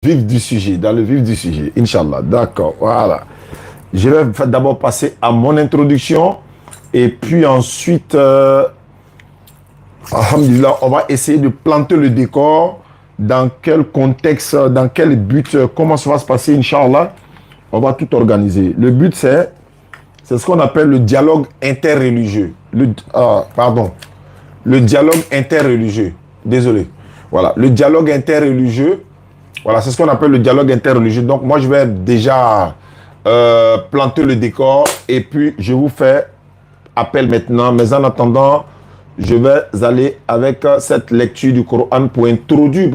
vif du sujet, dans le vif du sujet, Inch'Allah. D'accord, voilà. Je vais d'abord passer à mon introduction et puis ensuite, alhamdulillah, on va essayer de planter le décor. Dans quel contexte, dans quel but, comment ça va se passer, Inch'Allah. On va tout organiser. Le but, c'est ce qu'on appelle le dialogue interreligieux. Le dialogue interreligieux. Désolé. Voilà, le dialogue interreligieux. Voilà, c'est ce qu'on appelle le dialogue interreligieux. Donc, moi, je vais déjà planter le décor et puis je vous fais appel maintenant. Mais en attendant, je vais aller avec cette lecture du Coran pour introduire.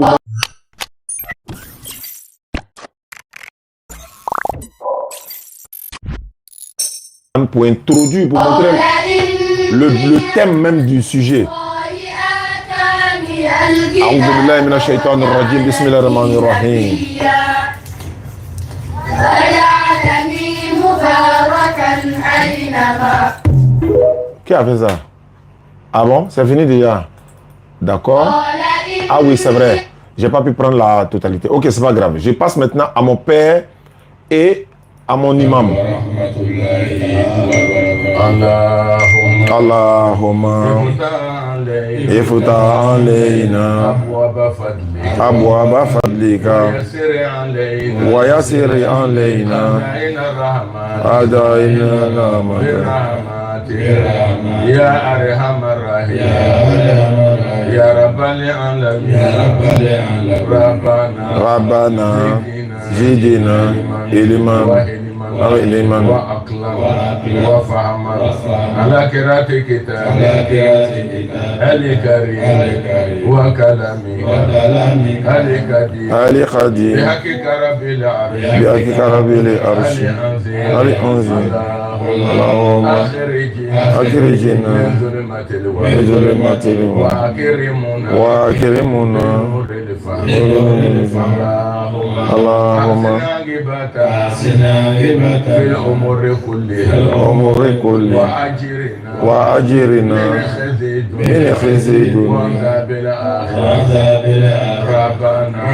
Pour montrer le thème même du sujet. أعوذ بالله من الشيطان الرجيم بسم الله الرحمن الرحيم Qui a fait ça? Ah bon? C'est fini déjà? D'accord? Ah oui, c'est vrai. J'ai pas pu prendre la totalité. Ok, c'est pas grave. Je passe maintenant à mon père et à mon imam. Allahumma iftah alayna abwaba fadlika wa yassir alayna adaina rahmatika ya arhamar rahimin ya rabbal alamin rabbana zidna ilman وأقلم وفهم على قراءة كتاب الكريم وكلامي القديم بحقك رب العرش العظيم اللهم أخرجنا من ظلمات الوهم وأكرمنا اللهم في الأمور كلها وأجرنا من خزي الدنيا وعذاب الآخرة ربنا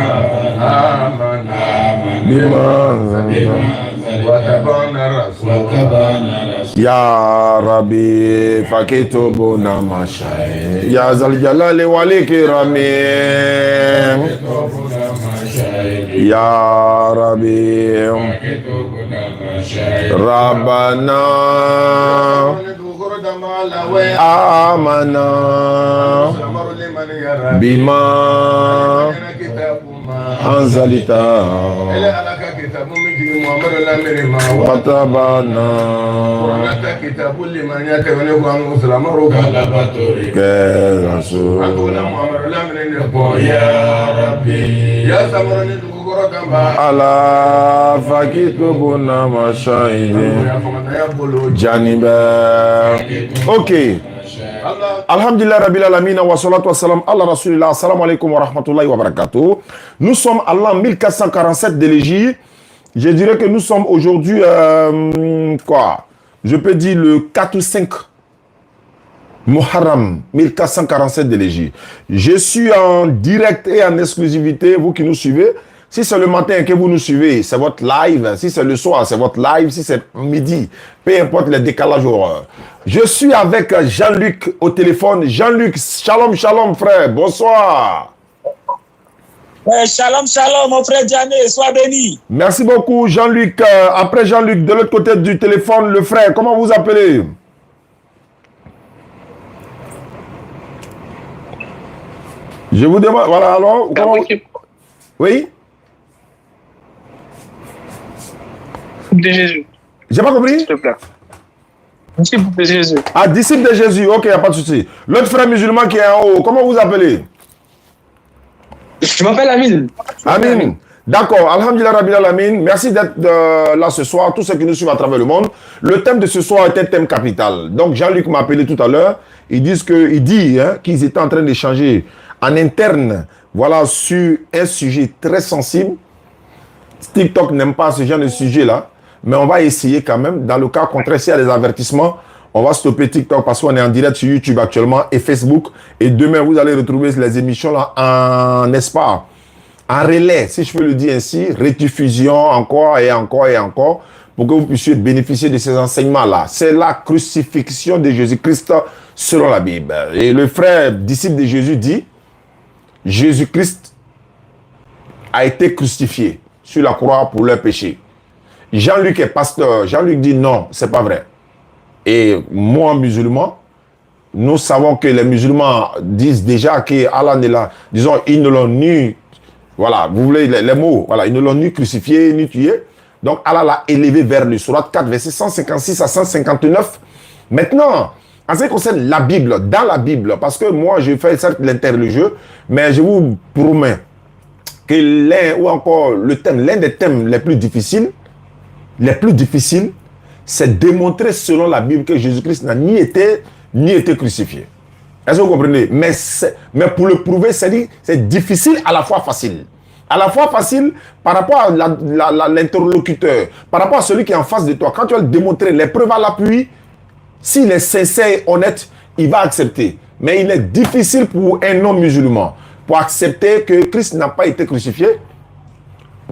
آمنا بما أنزلت واتبعنا الرسول يا ربي فاكتبنا مشاهد يا ذا الجلال والإكرام يا ربي ربنا آمنا بما أنزلت واتبعنا كرسول يا ربي على فكتبنا مشاهد جانبا. Ok. Alhamdulillah Rabbil Alamin wa salatu wa salam ala Rasulillah. Assalamu alaikum wa rahmatullahi wa barakatuh. Nous sommes à l'an 1447 de l'Égypte. Je dirais que nous sommes aujourd'hui, je peux dire le 4 ou 5 Muharram 1447 de l'Égypte. Je suis en direct et en exclusivité, vous qui nous suivez. Si c'est le matin que vous nous suivez, c'est votre live. Si c'est le soir, c'est votre live. Si c'est midi, peu importe le décalage horaire. Je suis avec Jean-Luc au téléphone. Jean-Luc, shalom, shalom, frère. Bonsoir. Shalom, shalom, mon frère Diané. Sois béni. Merci beaucoup, Jean-Luc. Après Jean-Luc, de l'autre côté du téléphone, le frère, comment vous appelez? Je vous demande, voilà, alors, comment... Oui? De Jésus. J'ai pas compris? S'il te plaît. Disciple de Jésus. Ah, disciple de Jésus, ok, il n'y a pas de souci. L'autre frère musulman qui est en haut, comment vous appelez? Je m'appelle Amine. Amine. D'accord, Alhamdulillah Rabbil Alamin. Merci d'être là ce soir, tous ceux qui nous suivent à travers le monde. Le thème de ce soir est un thème capital. Donc Jean-Luc m'a appelé tout à l'heure. Il dit qu'ils étaient en train d'échanger en interne, voilà, sur un sujet très sensible. TikTok n'aime pas ce genre de sujet-là, mais on va essayer quand même. Dans le cas contraire, s'il y a des avertissements, on va stopper TikTok parce qu'on est en direct sur YouTube actuellement et Facebook. Et demain, vous allez retrouver les émissions là en espace, en relais, si je peux le dire ainsi, rediffusion encore et encore et encore, pour que vous puissiez bénéficier de ces enseignements-là. C'est la crucifixion de Jésus-Christ selon la Bible. Et le frère disciple de Jésus dit, Jésus-Christ a été crucifié sur la croix pour leurs péchés. Jean-Luc est pasteur. Jean-Luc dit non, c'est pas vrai. Et moi, musulman, nous savons que les musulmans disent déjà que Allah ne l'a, disons, ils ne l'ont ni, voilà, vous voulez les mots, voilà, ils ne l'ont ni crucifié, ni tué. Donc Allah l'a élevé vers le Sourate 4, verset 156 à 159. Maintenant, en ce qui concerne la Bible, dans la Bible, parce que moi, je fais certes l'interreligieux, mais je vous promets que l'un des thèmes les plus difficiles, c'est démontrer selon la Bible que Jésus-Christ n'a ni été crucifié. Est-ce que vous comprenez? Mais pour le prouver, c'est difficile, à la fois facile. À la fois facile par rapport à l'interlocuteur, par rapport à celui qui est en face de toi. Quand tu vas le démontrer, les preuves à l'appui, s'il est sincère et honnête, il va accepter. Mais il est difficile pour un non-musulman pour accepter que Christ n'a pas été crucifié.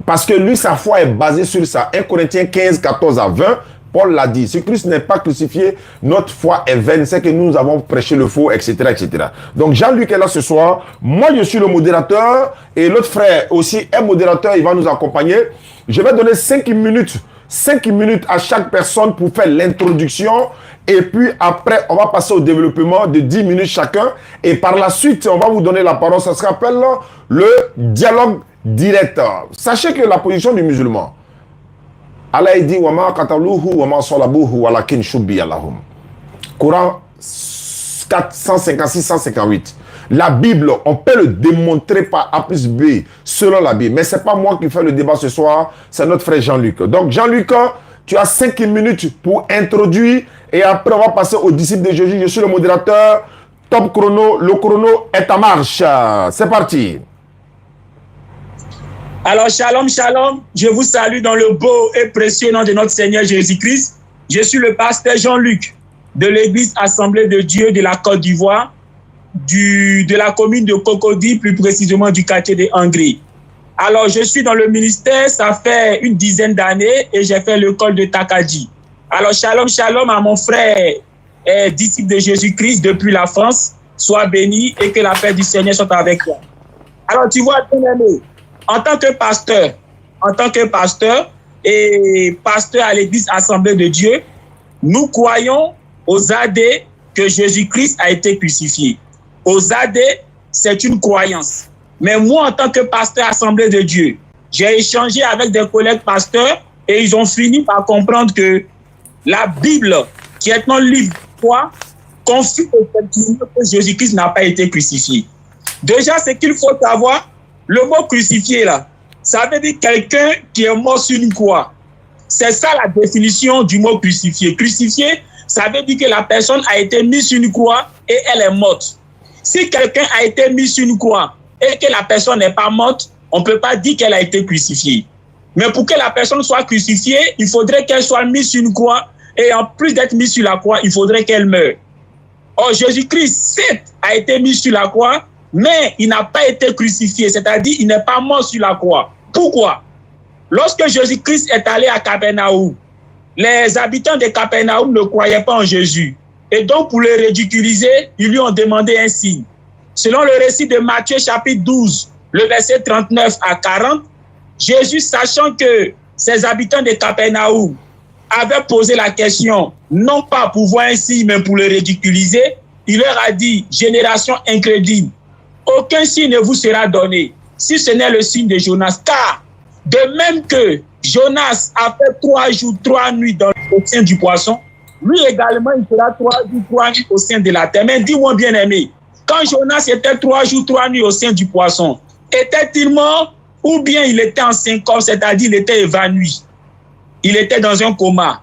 Parce que lui, sa foi est basée sur ça. 1 Corinthiens 15, 14 à 20, Paul l'a dit. Si Christ n'est pas crucifié, notre foi est vaine. C'est que nous avons prêché le faux, etc., etc. Donc Jean-Luc est là ce soir. Moi, je suis le modérateur. Et l'autre frère aussi est modérateur. Il va nous accompagner. Je vais donner 5 minutes à chaque personne pour faire l'introduction. Et puis après, on va passer au développement de 10 minutes chacun. Et par la suite, on va vous donner la parole. Ça se rappelle le dialogue direct. Sachez que la position du musulman, Allah dit wama qataluhu wama salabuhu walakin shubbiya lahum. Coran 456-158. La Bible, on peut le démontrer par A plus B selon la Bible. Mais ce n'est pas moi qui fais le débat ce soir, c'est notre frère Jean-Luc. Donc Jean-Luc, tu as 5 minutes pour introduire et après on va passer aux disciples de Jésus. Je suis le modérateur. Top chrono, le chrono est en marche. C'est parti. Alors, shalom, shalom, je vous salue dans le beau et précieux nom de notre Seigneur Jésus-Christ. Je suis le pasteur Jean-Luc de l'église Assemblée de Dieu de la Côte d'Ivoire, de la commune de Cocody, plus précisément du quartier de Hongrie. Alors, je suis dans le ministère, ça fait une dizaine d'années et j'ai fait l'école de Takadji. Alors, shalom, shalom à mon frère disciple de Jésus-Christ depuis la France. Sois béni et que la paix du Seigneur soit avec toi. Alors, tu vois, bien-aimé, en tant que pasteur et pasteur à l'église Assemblée de Dieu, nous croyons aux AD que Jésus-Christ a été crucifié. Aux AD, c'est une croyance. Mais moi, en tant que pasteur Assemblée de Dieu, j'ai échangé avec des collègues pasteurs et ils ont fini par comprendre que la Bible, qui est un livre de foi, confirme effectivement que Jésus-Christ n'a pas été crucifié. Déjà, ce qu'il faut savoir, le mot crucifié, là, ça veut dire quelqu'un qui est mort sur une croix. C'est ça la définition du mot crucifié. Crucifié, ça veut dire que la personne a été mise sur une croix et elle est morte. Si quelqu'un a été mis sur une croix et que la personne n'est pas morte, on ne peut pas dire qu'elle a été crucifiée. Mais pour que la personne soit crucifiée, il faudrait qu'elle soit mise sur une croix et en plus d'être mise sur la croix, il faudrait qu'elle meure. Or, Jésus-Christ, certes, a été mis sur la croix, mais il n'a pas été crucifié, c'est-à-dire il n'est pas mort sur la croix. Pourquoi? Lorsque Jésus-Christ est allé à Capernaum, les habitants de Capernaum ne croyaient pas en Jésus. Et donc, pour le ridiculiser, ils lui ont demandé un signe. Selon le récit de Matthieu chapitre 12, le verset 39 à 40, Jésus, sachant que ces habitants de Capernaum avaient posé la question, non pas pour voir un signe, mais pour le ridiculiser, il leur a dit, génération incrédule, aucun signe ne vous sera donné, si ce n'est le signe de Jonas. Car, de même que Jonas a fait 3 jours, 3 nuits au sein du poisson, lui également, il fera 3 jours, 3 nuits au sein de la terre. Mais dis-moi bien aimé, quand Jonas était 3 jours, 3 nuits au sein du poisson, était-il mort ou bien il était en syncope, c'est-à-dire il était évanoui? Il était dans un coma.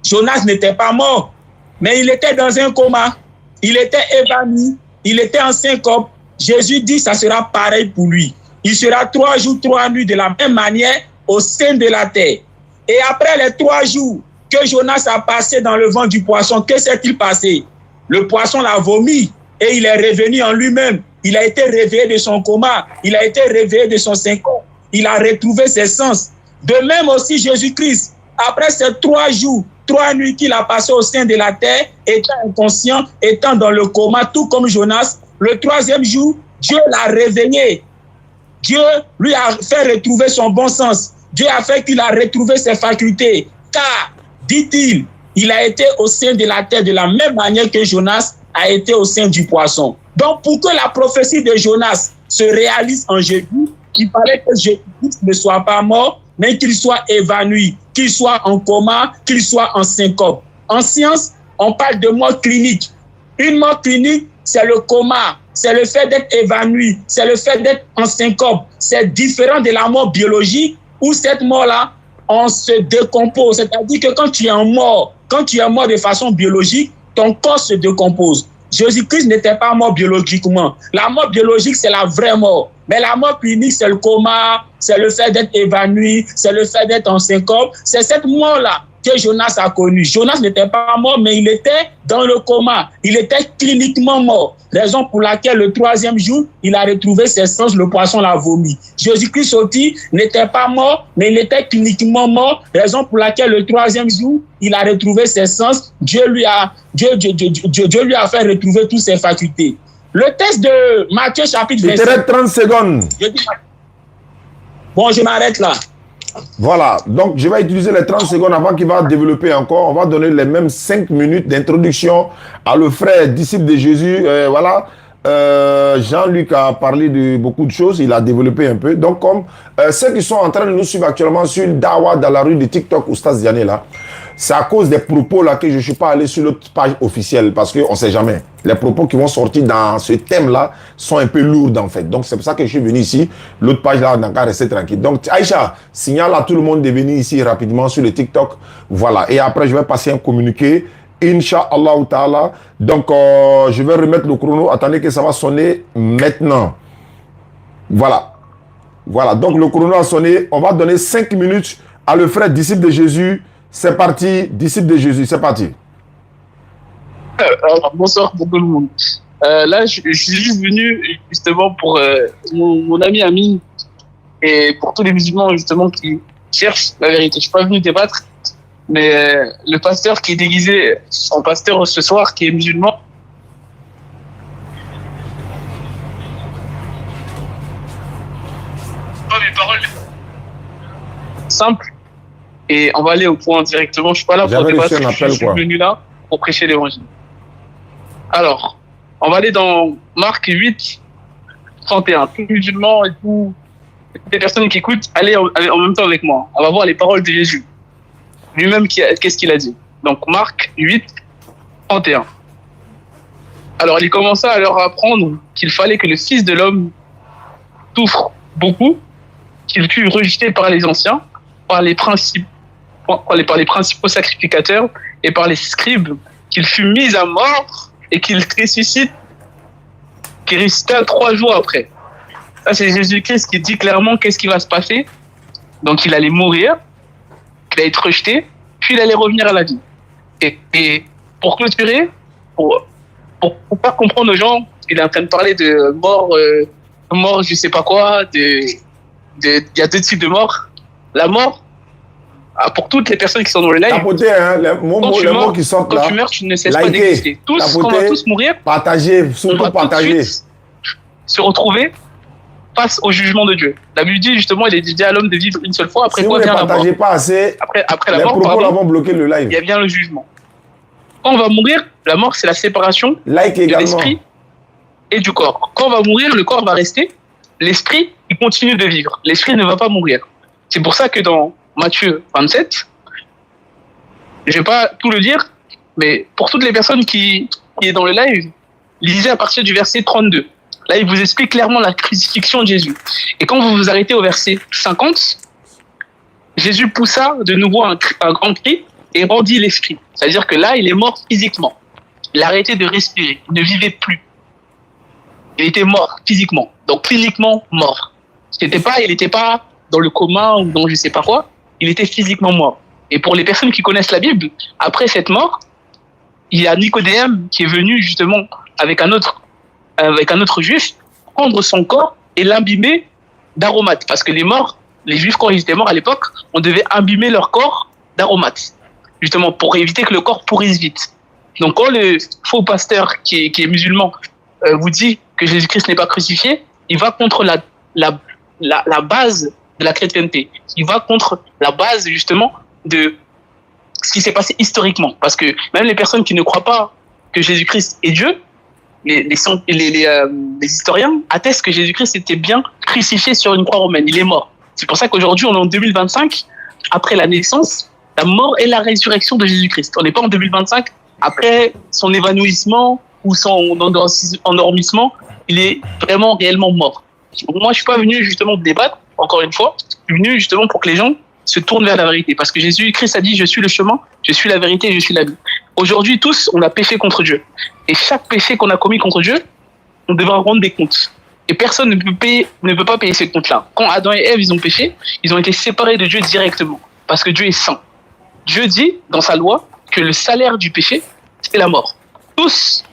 Jonas n'était pas mort, mais il était dans un coma. Il était évanoui, il était en syncope. Jésus dit ça sera pareil pour lui. Il sera 3 jours, 3 nuits de la même manière au sein de la terre. Et après les 3 jours que Jonas a passé dans le ventre du poisson, que s'est-il passé? Le poisson l'a vomi et il est revenu en lui-même. il a été réveillé de son coma, il a été réveillé de son syncope, il a retrouvé ses sens. De même aussi Jésus-Christ, après ces 3 jours, 3 nuits qu'il a passé au sein de la terre, étant inconscient, étant dans le coma, tout comme Jonas, le 3e jour, Dieu l'a réveillé. Dieu lui a fait retrouver son bon sens. Dieu a fait qu'il a retrouvé ses facultés. Car, dit-il, il a été au sein de la terre de la même manière que Jonas a été au sein du poisson. Donc, pour que la prophétie de Jonas se réalise en Jésus, il fallait que Jésus ne soit pas mort, mais qu'il soit évanoui, qu'il soit en coma, qu'il soit en syncope. En science, on parle de mort clinique. Une mort clinique, c'est le coma, c'est le fait d'être évanoui, c'est le fait d'être en syncope. C'est différent de la mort biologique où cette mort-là, on se décompose. C'est-à-dire que quand tu es mort de façon biologique, ton corps se décompose. Jésus-Christ n'était pas mort biologiquement. La mort biologique, c'est la vraie mort. Mais la mort clinique, c'est le coma, c'est le fait d'être évanoui, c'est le fait d'être en syncope. C'est cette mort-là que Jonas a connue. Jonas n'était pas mort, mais il était dans le coma. Il était cliniquement mort. Raison pour laquelle le 3e jour, il a retrouvé ses sens, le poisson l'a vomi. Jésus-Christ aussi n'était pas mort, mais il était cliniquement mort. Raison pour laquelle le 3e jour, il a retrouvé ses sens. Dieu lui a fait retrouver toutes ses facultés. Le texte de Matthieu chapitre 27. Il te reste 30 secondes. Bon, je m'arrête là. Voilà, donc je vais utiliser les 30 secondes avant qu'il va développer encore. On va donner les mêmes 5 minutes d'introduction à le frère disciple de Jésus. Voilà, Jean-Luc a parlé de beaucoup de choses, il a développé un peu. Donc comme ceux qui sont en train de nous suivre actuellement sur Dawa dans la rue de TikTok Oustaz Diané là, c'est à cause des propos là que je ne suis pas allé sur l'autre page officielle parce qu'on ne sait jamais. Les propos qui vont sortir dans ce thème-là sont un peu lourds en fait. Donc c'est pour ça que je suis venu ici. L'autre page là, on a qu'à rester tranquille. Donc Aïcha, signale à tout le monde de venir ici rapidement sur le TikTok. Voilà. Et après, je vais passer un communiqué. Inch'Allah ta'ala. Donc je vais remettre le chrono. Attendez que ça va sonner maintenant. Voilà. Voilà. Donc le chrono a sonné. On va donner 5 minutes à le frère disciple de Jésus. C'est parti, disciple de Jésus, c'est parti. Alors, bonsoir pour tout le monde. Là, je suis juste venu justement pour mon ami Amine et pour tous les musulmans justement qui cherchent la vérité. Je suis pas venu débattre, mais le pasteur qui est déguisé en pasteur ce soir, qui est musulman, mes paroles simples. Et on va aller au point directement. Je suis pas là pour débattre. Je suis venu là pour prêcher l'évangile. Alors, on va aller dans Marc 8, 31. Tous les musulmans et toutes les personnes qui écoutent, allez en même temps avec moi. On va voir les paroles de Jésus. Lui-même, qu'est-ce qu'il a dit. Donc, Marc 8, 31. Alors, il commença à leur apprendre qu'il fallait que le Fils de l'homme souffre beaucoup, qu'il fût rejeté par les anciens, par les principaux sacrificateurs et par les scribes, qu'il fut mis à mort et qu'il ressuscita 3 jours après. Ça, c'est Jésus-Christ qui dit clairement qu'est-ce qui va se passer. Donc, il allait mourir, qu'il allait être rejeté, puis il allait revenir à la vie. Et pour clôturer, pour pas comprendre aux gens, il est en train de parler de mort, je sais pas quoi, il y a 2 types de morts. La mort, pour toutes les personnes qui sont dans le live, tapotez, hein, les mots qui sortent là. Quand tu meurs, tu ne cesses pas d'exister. On va tous mourir. Partagez, surtout partagez. Se retrouver face au jugement de Dieu. La Bible dit justement, il est dit à l'homme de vivre une seule fois. Après si quoi vient la mort. Si vous ne partagez pas assez, après la les mort, propos là vont bloquer le live. Il y a bien le jugement. Quand on va mourir, la mort, c'est la séparation de l'esprit et du corps. Quand on va mourir, le corps va rester. L'esprit, il continue de vivre. L'esprit ne va pas mourir. C'est pour ça que dans Matthieu 27, je ne vais pas tout le dire, mais pour toutes les personnes qui est dans le live, lisez à partir du verset 32. Là, il vous explique clairement la crucifixion de Jésus. Et quand vous vous arrêtez au verset 50, Jésus poussa de nouveau un grand cri et rendit l'esprit. C'est-à-dire que là, il est mort physiquement. Il a arrêté de respirer. Il ne vivait plus. Il était mort physiquement. Donc, cliniquement mort. Il n'était pas dans le coma ou dans je ne sais pas quoi. Il était physiquement mort. Et pour les personnes qui connaissent la Bible, après cette mort, il y a Nicodème qui est venu justement avec un autre juif prendre son corps et l'imbiber d'aromates. Parce que les morts, les Juifs, quand ils étaient morts à l'époque, on devait imbiber leur corps d'aromates, justement pour éviter que le corps pourrisse vite. Donc quand le faux pasteur qui est musulman vous dit que Jésus-Christ n'est pas crucifié, il va contre la base de la chrétienté. Il va contre la base justement de ce qui s'est passé historiquement. Parce que même les personnes qui ne croient pas que Jésus-Christ est Dieu, les historiens attestent que Jésus-Christ était bien crucifié sur une croix romaine. Il est mort. C'est pour ça qu'aujourd'hui, on est en 2025, après la naissance, la mort et la résurrection de Jésus-Christ. On n'est pas en 2025, après son évanouissement ou son endormissement, il est vraiment réellement mort. Donc moi, je ne suis pas venu justement débattre, encore une fois, je suis venu justement pour que les gens se tournent vers la vérité. Parce que Jésus-Christ a dit, je suis le chemin, je suis la vérité, je suis la vie. Aujourd'hui, tous, on a péché contre Dieu. Et chaque péché qu'on a commis contre Dieu, on devra rendre des comptes. Et personne ne peut pas payer ces comptes-là. Quand Adam et Ève, ils ont péché, ils ont été séparés de Dieu directement. Parce que Dieu est saint. Dieu dit, dans sa loi, que le salaire du péché, c'est la mort. Tous,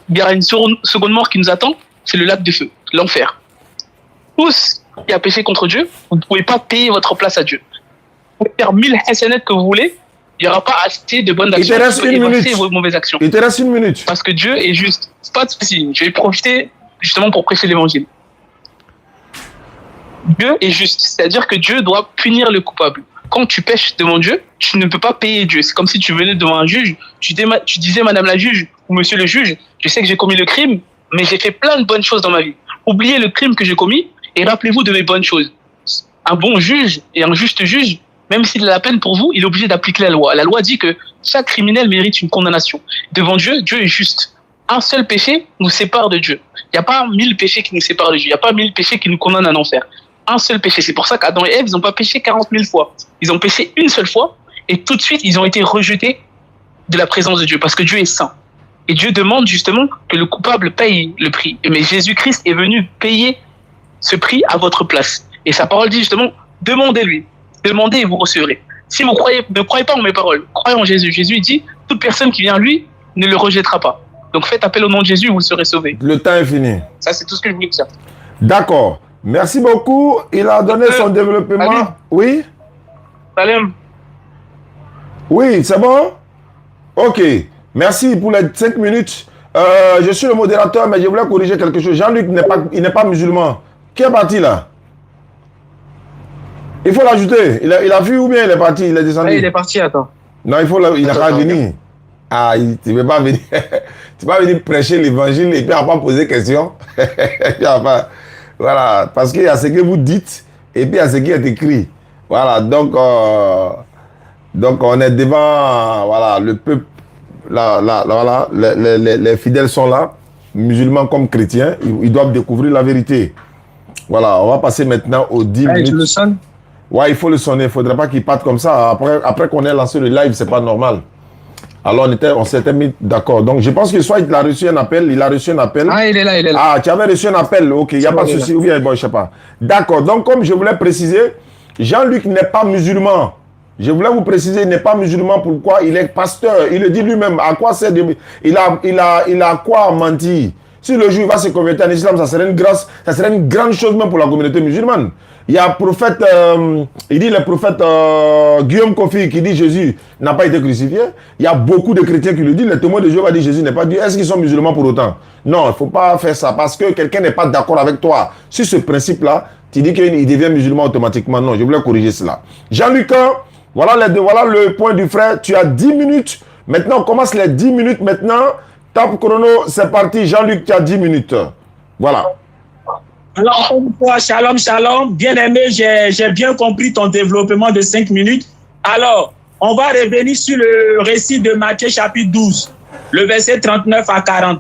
il y a une seconde mort qui nous attend, c'est le lac de feu, l'enfer. Tous qui a péché contre Dieu, vous ne pouvez pas payer votre place à Dieu. Vous pouvez faire 1000 hasanat que vous voulez, il n'y aura pas assez de bonnes actions pour effacer vos mauvaises actions. Il te reste 1 minute. Parce que Dieu est juste. Pas de souci. Je vais profiter justement pour prêcher l'évangile. Dieu est juste. C'est-à-dire que Dieu doit punir le coupable. Quand tu pèches devant Dieu, tu ne peux pas payer Dieu. C'est comme si tu venais devant un juge, tu disais, madame la juge ou monsieur le juge, je sais que j'ai commis le crime, mais j'ai fait plein de bonnes choses dans ma vie. Oubliez le crime que j'ai commis et rappelez-vous de mes bonnes choses. Un bon juge et un juste juge, même s'il a la peine pour vous, il est obligé d'appliquer la loi. La loi dit que chaque criminel mérite une condamnation. Devant Dieu, Dieu est juste. Un seul péché nous sépare de Dieu. Il n'y a pas 1000 péchés qui nous séparent de Dieu. Il n'y a pas 1000 péchés qui nous condamnent à l'enfer. Un seul péché. C'est pour ça qu'Adam et Ève, ils n'ont pas péché 40 000 fois. Ils ont péché une seule fois et tout de suite, ils ont été rejetés de la présence de Dieu parce que Dieu est saint. Et Dieu demande justement que le coupable paye le prix. Mais Jésus-Christ est venu payer ce prix à votre place. Et sa parole dit justement, demandez-lui. Demandez et vous recevrez. Si vous ne croyez pas en mes paroles, croyez en Jésus. Jésus dit, toute personne qui vient à lui ne le rejettera pas. Donc faites appel au nom de Jésus, vous serez sauvés. Le temps est fini. Ça, c'est tout ce que je voulais dire. D'accord. Merci beaucoup. Il a donné son développement. Salut. Oui? Salam. Oui, c'est bon? Ok. Merci pour les 5 minutes. Je suis le modérateur, mais je voulais corriger quelque chose. Jean-Luc n'est pas musulman. Qui est parti là? Il faut l'ajouter. Il a vu ou bien il est parti? Il est descendu? Il est parti, attends. Non, il n'a pas venir. Ah, tu ne peux pas venir. Tu vas venir prêcher l'évangile et puis après poser question. Voilà, parce qu'il y a ce que vous dites et puis il y a ce qui est écrit. Voilà, donc on est devant voilà, le peuple. Voilà, les fidèles sont là, musulmans comme chrétiens, ils doivent découvrir la vérité. Voilà, on va passer maintenant aux 10 minutes. Tu le sonnes? Ouais, il faut le sonner. Il ne faudrait pas qu'il parte comme ça. Après qu'on ait lancé le live, c'est pas normal. Alors, on s'était mis d'accord. Donc, je pense que soit il a reçu un appel, Ah, il est là. Ah, tu avais reçu un appel. Ok, il n'y a pas de souci. Ou bien, bon, je sais pas. D'accord. Donc, comme je voulais préciser, Jean-Luc n'est pas musulman. Je voulais vous préciser, il n'est pas musulman. Pourquoi? Il est pasteur. Il le dit lui-même. À quoi c'est il a quoi mentir? Si le jour il va se convertir en islam, ça serait une grande chose même pour la communauté musulmane. Il y a prophète, le prophète Guillaume Kofi qui dit Jésus n'a pas été crucifié. Il y a beaucoup de chrétiens qui le disent. Les témoins de Jéhovah disent Jésus n'est pas Dieu. Est-ce qu'ils sont musulmans pour autant? Non, il ne faut pas faire ça parce que quelqu'un n'est pas d'accord avec toi. Sur ce principe-là, tu dis qu'il devient musulman automatiquement. Non, je voulais corriger cela. Jean-Luc, voilà le point du frère. Tu as 10 minutes. Maintenant, on commence les 10 minutes maintenant. Top chrono, c'est parti. Jean-Luc, tu as 10 minutes. Voilà. Alors, shalom. Bien aimé, j'ai bien compris ton développement de 5 minutes. Alors, on va revenir sur le récit de Matthieu chapitre 12, le verset 39 à 40.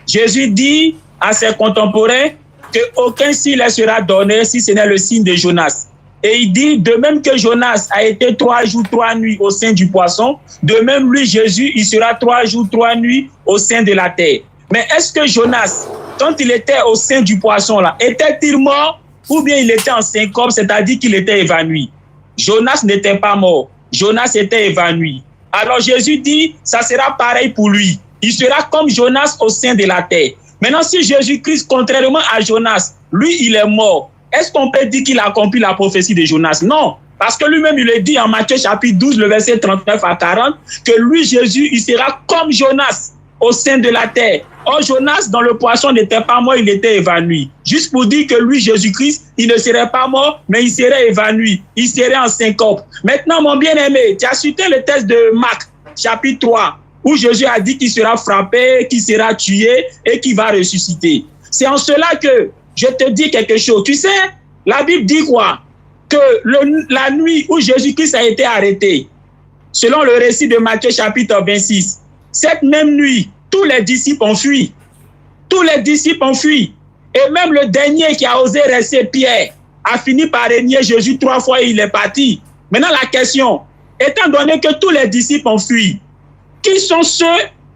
Jésus dit à ses contemporains qu'aucun signe leur sera donné si ce n'est le signe de Jonas. Et il dit, de même que Jonas a été 3 jours, 3 nuits au sein du poisson, de même lui, Jésus, il sera 3 jours, 3 nuits au sein de la terre. Mais est-ce que Jonas, quand il était au sein du poisson, là, était-il mort ou bien il était en syncope, c'est-à-dire qu'il était évanoui? Jonas n'était pas mort. Jonas était évanoui. Alors Jésus dit, ça sera pareil pour lui. Il sera comme Jonas au sein de la terre. Maintenant, si Jésus-Christ, contrairement à Jonas, lui, il est mort, est-ce qu'on peut dire qu'il a accompli la prophétie de Jonas? Non. Parce que lui-même, il le dit en Matthieu chapitre 12, le verset 39 à 40, que lui, Jésus, il sera comme Jonas au sein de la terre. Or, Jonas, dans le poisson, n'était pas mort, il était évanoui. Juste pour dire que lui, Jésus-Christ, il ne serait pas mort, mais il serait évanoui. Il serait en syncope. Maintenant, mon bien-aimé, tu as cité le texte de Marc, chapitre 3, où Jésus a dit qu'il sera frappé, qu'il sera tué et qu'il va ressusciter. C'est en cela que je te dis quelque chose. Tu sais, la Bible dit quoi? Que la nuit où Jésus-Christ a été arrêté, selon le récit de Matthieu chapitre 26, cette même nuit, tous les disciples ont fui. Tous les disciples ont fui. Et même le dernier qui a osé rester, Pierre, a fini par renier Jésus 3 fois et il est parti. Maintenant la question, étant donné que tous les disciples ont fui, qui sont ceux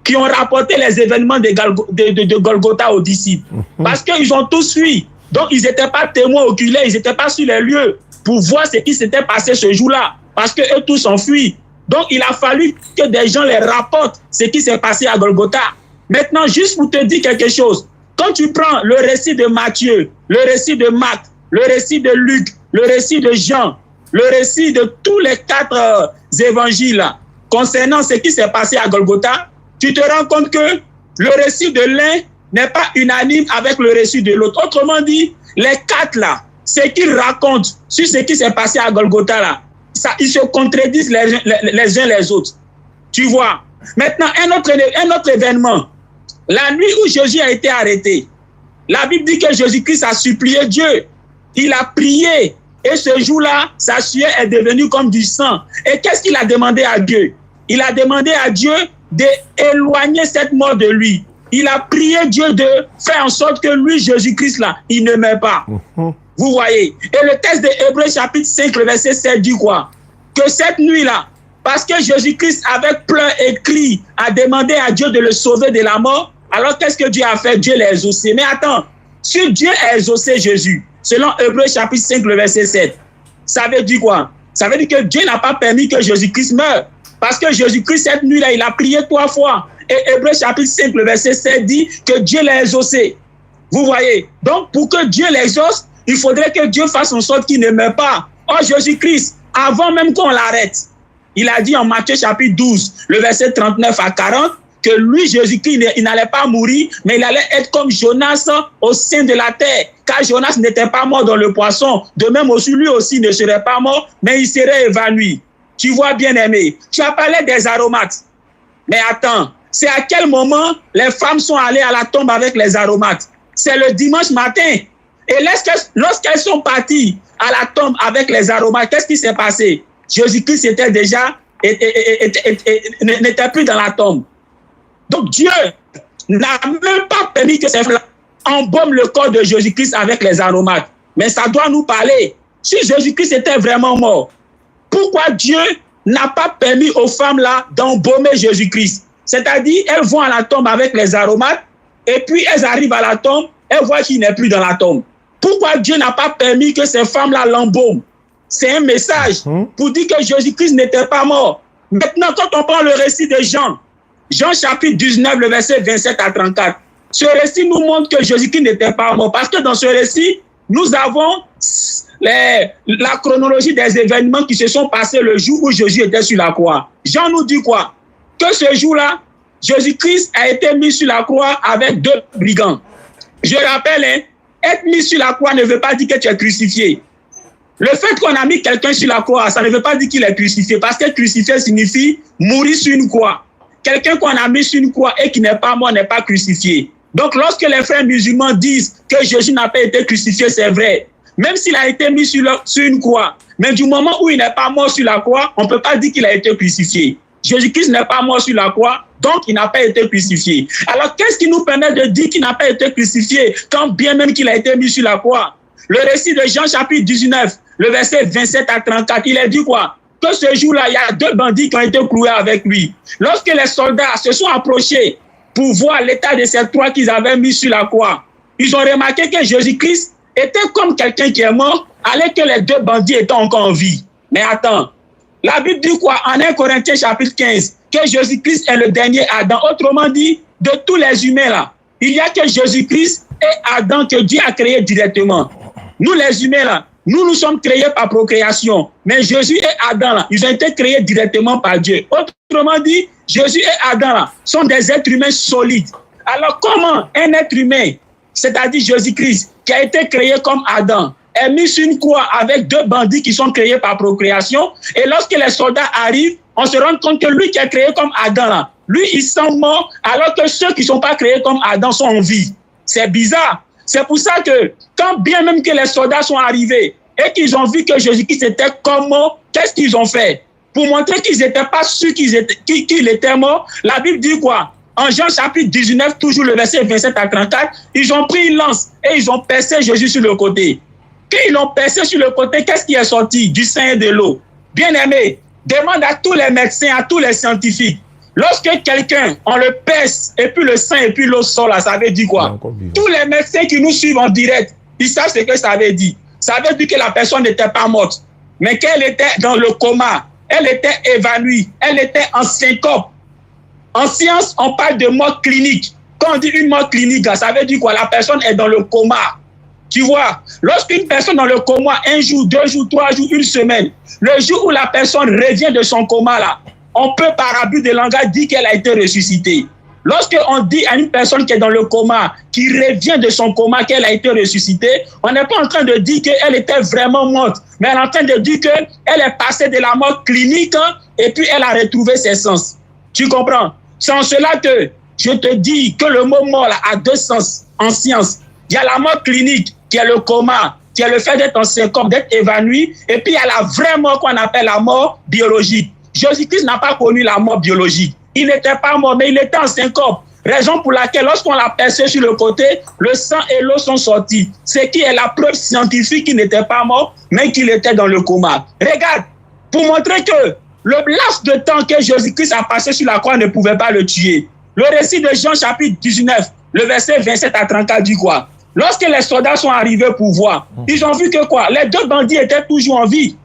qui ont rapporté les événements de Golgotha aux disciples? Parce qu'ils ont tous fui. Donc ils n'étaient pas témoins oculaires, ils n'étaient pas sur les lieux pour voir ce qui s'était passé ce jour-là. Parce qu'eux tous ont fui. Donc, il a fallu que des gens les rapportent ce qui s'est passé à Golgotha. Maintenant, juste pour te dire quelque chose, quand tu prends le récit de Matthieu, le récit de Marc, le récit de Luc, le récit de Jean, le récit de tous les 4 évangiles concernant ce qui s'est passé à Golgotha, tu te rends compte que le récit de l'un n'est pas unanime avec le récit de l'autre. Autrement dit, les 4 là, ce qu'ils racontent sur ce qui s'est passé à Golgotha là, ils se contredisent les uns les autres. Tu vois. Maintenant, un autre événement. La nuit où Jésus a été arrêté, la Bible dit que Jésus-Christ a supplié Dieu. Il a prié. Et ce jour-là, sa sueur est devenue comme du sang. Et qu'est-ce qu'il a demandé à Dieu? Il a demandé à Dieu d'éloigner cette mort de lui. Il a prié Dieu de faire en sorte que lui, Jésus-Christ, là, il ne meurt pas. Vous voyez. Et le texte de Hébreux chapitre 5, le verset 7 dit quoi? Que cette nuit-là, parce que Jésus-Christ avec pleurs et cris a demandé à Dieu de le sauver de la mort, alors qu'est-ce que Dieu a fait? Dieu l'a exaucé. Mais attends, si Dieu a exaucé Jésus, selon Hébreux chapitre 5, le verset 7, ça veut dire quoi? Ça veut dire que Dieu n'a pas permis que Jésus-Christ meure. Parce que Jésus-Christ, cette nuit-là, il a prié 3 fois. Et Hébreux chapitre 5, le verset 7 dit que Dieu l'a exaucé. Vous voyez? Donc, pour que Dieu l'exauce, il faudrait que Dieu fasse en sorte qu'il ne meure pas. Or, Jésus-Christ, avant même qu'on l'arrête, il a dit en Matthieu chapitre 12, le verset 39 à 40, que lui, Jésus-Christ, il n'allait pas mourir, mais il allait être comme Jonas au sein de la terre. Car Jonas n'était pas mort dans le poisson. De même aussi, lui aussi ne serait pas mort, mais il serait évanoui. Tu vois, bien-aimé, tu as parlé des aromates. Mais attends, c'est à quel moment les femmes sont allées à la tombe avec les aromates? C'est le dimanche matin. Et lorsqu'elles sont parties à la tombe avec les aromates, qu'est-ce qui s'est passé? Jésus-Christ était déjà, n'était plus dans la tombe. Donc Dieu n'a même pas permis que ces femmes embaument le corps de Jésus-Christ avec les aromates. Mais ça doit nous parler. Si Jésus-Christ était vraiment mort, pourquoi Dieu n'a pas permis aux femmes là d'embaumer Jésus-Christ? C'est-à-dire, elles vont à la tombe avec les aromates, et puis elles arrivent à la tombe, elles voient qu'il n'est plus dans la tombe. Pourquoi Dieu n'a pas permis que ces femmes-là l'embaument? C'est un message pour dire que Jésus-Christ n'était pas mort. Maintenant, quand on prend le récit de Jean, Jean chapitre 19, le verset 27 à 34, ce récit nous montre que Jésus-Christ n'était pas mort. Parce que dans ce récit, nous avons la chronologie des événements qui se sont passés le jour où Jésus était sur la croix. Jean nous dit quoi? Que ce jour-là, Jésus-Christ a été mis sur la croix avec 2 brigands. Je rappelle, être mis sur la croix ne veut pas dire que tu es crucifié. Le fait qu'on a mis quelqu'un sur la croix, ça ne veut pas dire qu'il est crucifié, parce que crucifié signifie mourir sur une croix. Quelqu'un qu'on a mis sur une croix et qui n'est pas mort n'est pas crucifié. Donc lorsque les frères musulmans disent que Jésus n'a pas été crucifié, c'est vrai. Même s'il a été mis sur une croix, mais du moment où il n'est pas mort sur la croix, on ne peut pas dire qu'il a été crucifié. Jésus-Christ n'est pas mort sur la croix, donc il n'a pas été crucifié. Alors qu'est-ce qui nous permet de dire qu'il n'a pas été crucifié quand bien même qu'il a été mis sur la croix? Le récit de Jean chapitre 19, le verset 27 à 34, il a dit quoi? Que ce jour-là, il y a 2 bandits qui ont été cloués avec lui. Lorsque les soldats se sont approchés pour voir l'état de ces 3 qu'ils avaient mis sur la croix, ils ont remarqué que Jésus-Christ était comme quelqu'un qui est mort, alors que les 2 bandits étaient encore en vie. Mais attends, la Bible dit quoi en 1 Corinthiens chapitre 15? Que Jésus-Christ est le dernier Adam. Autrement dit, de tous les humains là, Il n'y a que Jésus-Christ et Adam que Dieu a créé directement. Nous, les humains, là, nous sommes créés par procréation. Mais Jésus et Adam, là, ils ont été créés directement par Dieu. Autrement dit, Jésus et Adam là, sont des êtres humains solides. Alors, comment un être humain, c'est-à-dire Jésus-Christ, qui a été créé comme Adam, est mis sur une croix avec 2 bandits qui sont créés par procréation, et lorsque les soldats arrivent, on se rend compte que lui qui est créé comme Adam, là, lui, il sent mort, alors que ceux qui ne sont pas créés comme Adam sont en vie. C'est bizarre. C'est pour ça que, quand bien même que les soldats sont arrivés et qu'ils ont vu que Jésus-Christ était comme mort, qu'est-ce qu'ils ont fait? Pour montrer qu'ils n'étaient pas sûrs qu'il était mort, la Bible dit quoi? En Jean chapitre 19, toujours le verset 27 à 34, ils ont pris une lance et ils ont percé Jésus sur le côté. Quand ils l'ont percé sur le côté, qu'est-ce qui est sorti? Du sang et de l'eau. Bien-aimé, demande à tous les médecins, à tous les scientifiques, lorsque quelqu'un, on le perce et puis le sang et puis l'eau sort là, ça veut dire quoi? Tous les médecins qui nous suivent en direct, ils savent ce que ça veut dire. Ça veut dire que la personne n'était pas morte, mais qu'elle était dans le coma. Elle était évanouie, elle était en syncope. En science, on parle de mort clinique. Quand on dit une mort clinique, ça veut dire quoi? La personne est dans le coma. Tu vois, lorsqu'une personne est dans le coma, 1 jour, 2 jours, 3 jours, 1 semaine, le jour où la personne revient de son coma, là, on peut par abus de langage dire qu'elle a été ressuscitée. Lorsqu'on dit à une personne qui est dans le coma, qui revient de son coma, qu'elle a été ressuscitée, on n'est pas en train de dire qu'elle était vraiment morte, mais on est en train de dire qu'elle est passée de la mort clinique et puis elle a retrouvé ses sens. Tu comprends? C'est en cela que je te dis que le mot mort là, a 2 sens en science. Il y a la mort clinique, qui est le coma, qui est le fait d'être en syncope, d'être évanoui, et puis il y a la vraie mort qu'on appelle la mort biologique. Jésus-Christ n'a pas connu la mort biologique. Il n'était pas mort, mais il était en syncope. Raison pour laquelle, lorsqu'on l'a percé sur le côté, le sang et l'eau sont sortis. Ce qui est la preuve scientifique qu'il n'était pas mort, mais qu'il était dans le coma. Regarde, pour montrer que le laps de temps que Jésus-Christ a passé sur la croix ne pouvait pas le tuer. Le récit de Jean chapitre 19, le verset 27 à 34 dit quoi? Lorsque les soldats sont arrivés pour voir, ils ont vu que quoi? Les 2 bandits étaient toujours en vie.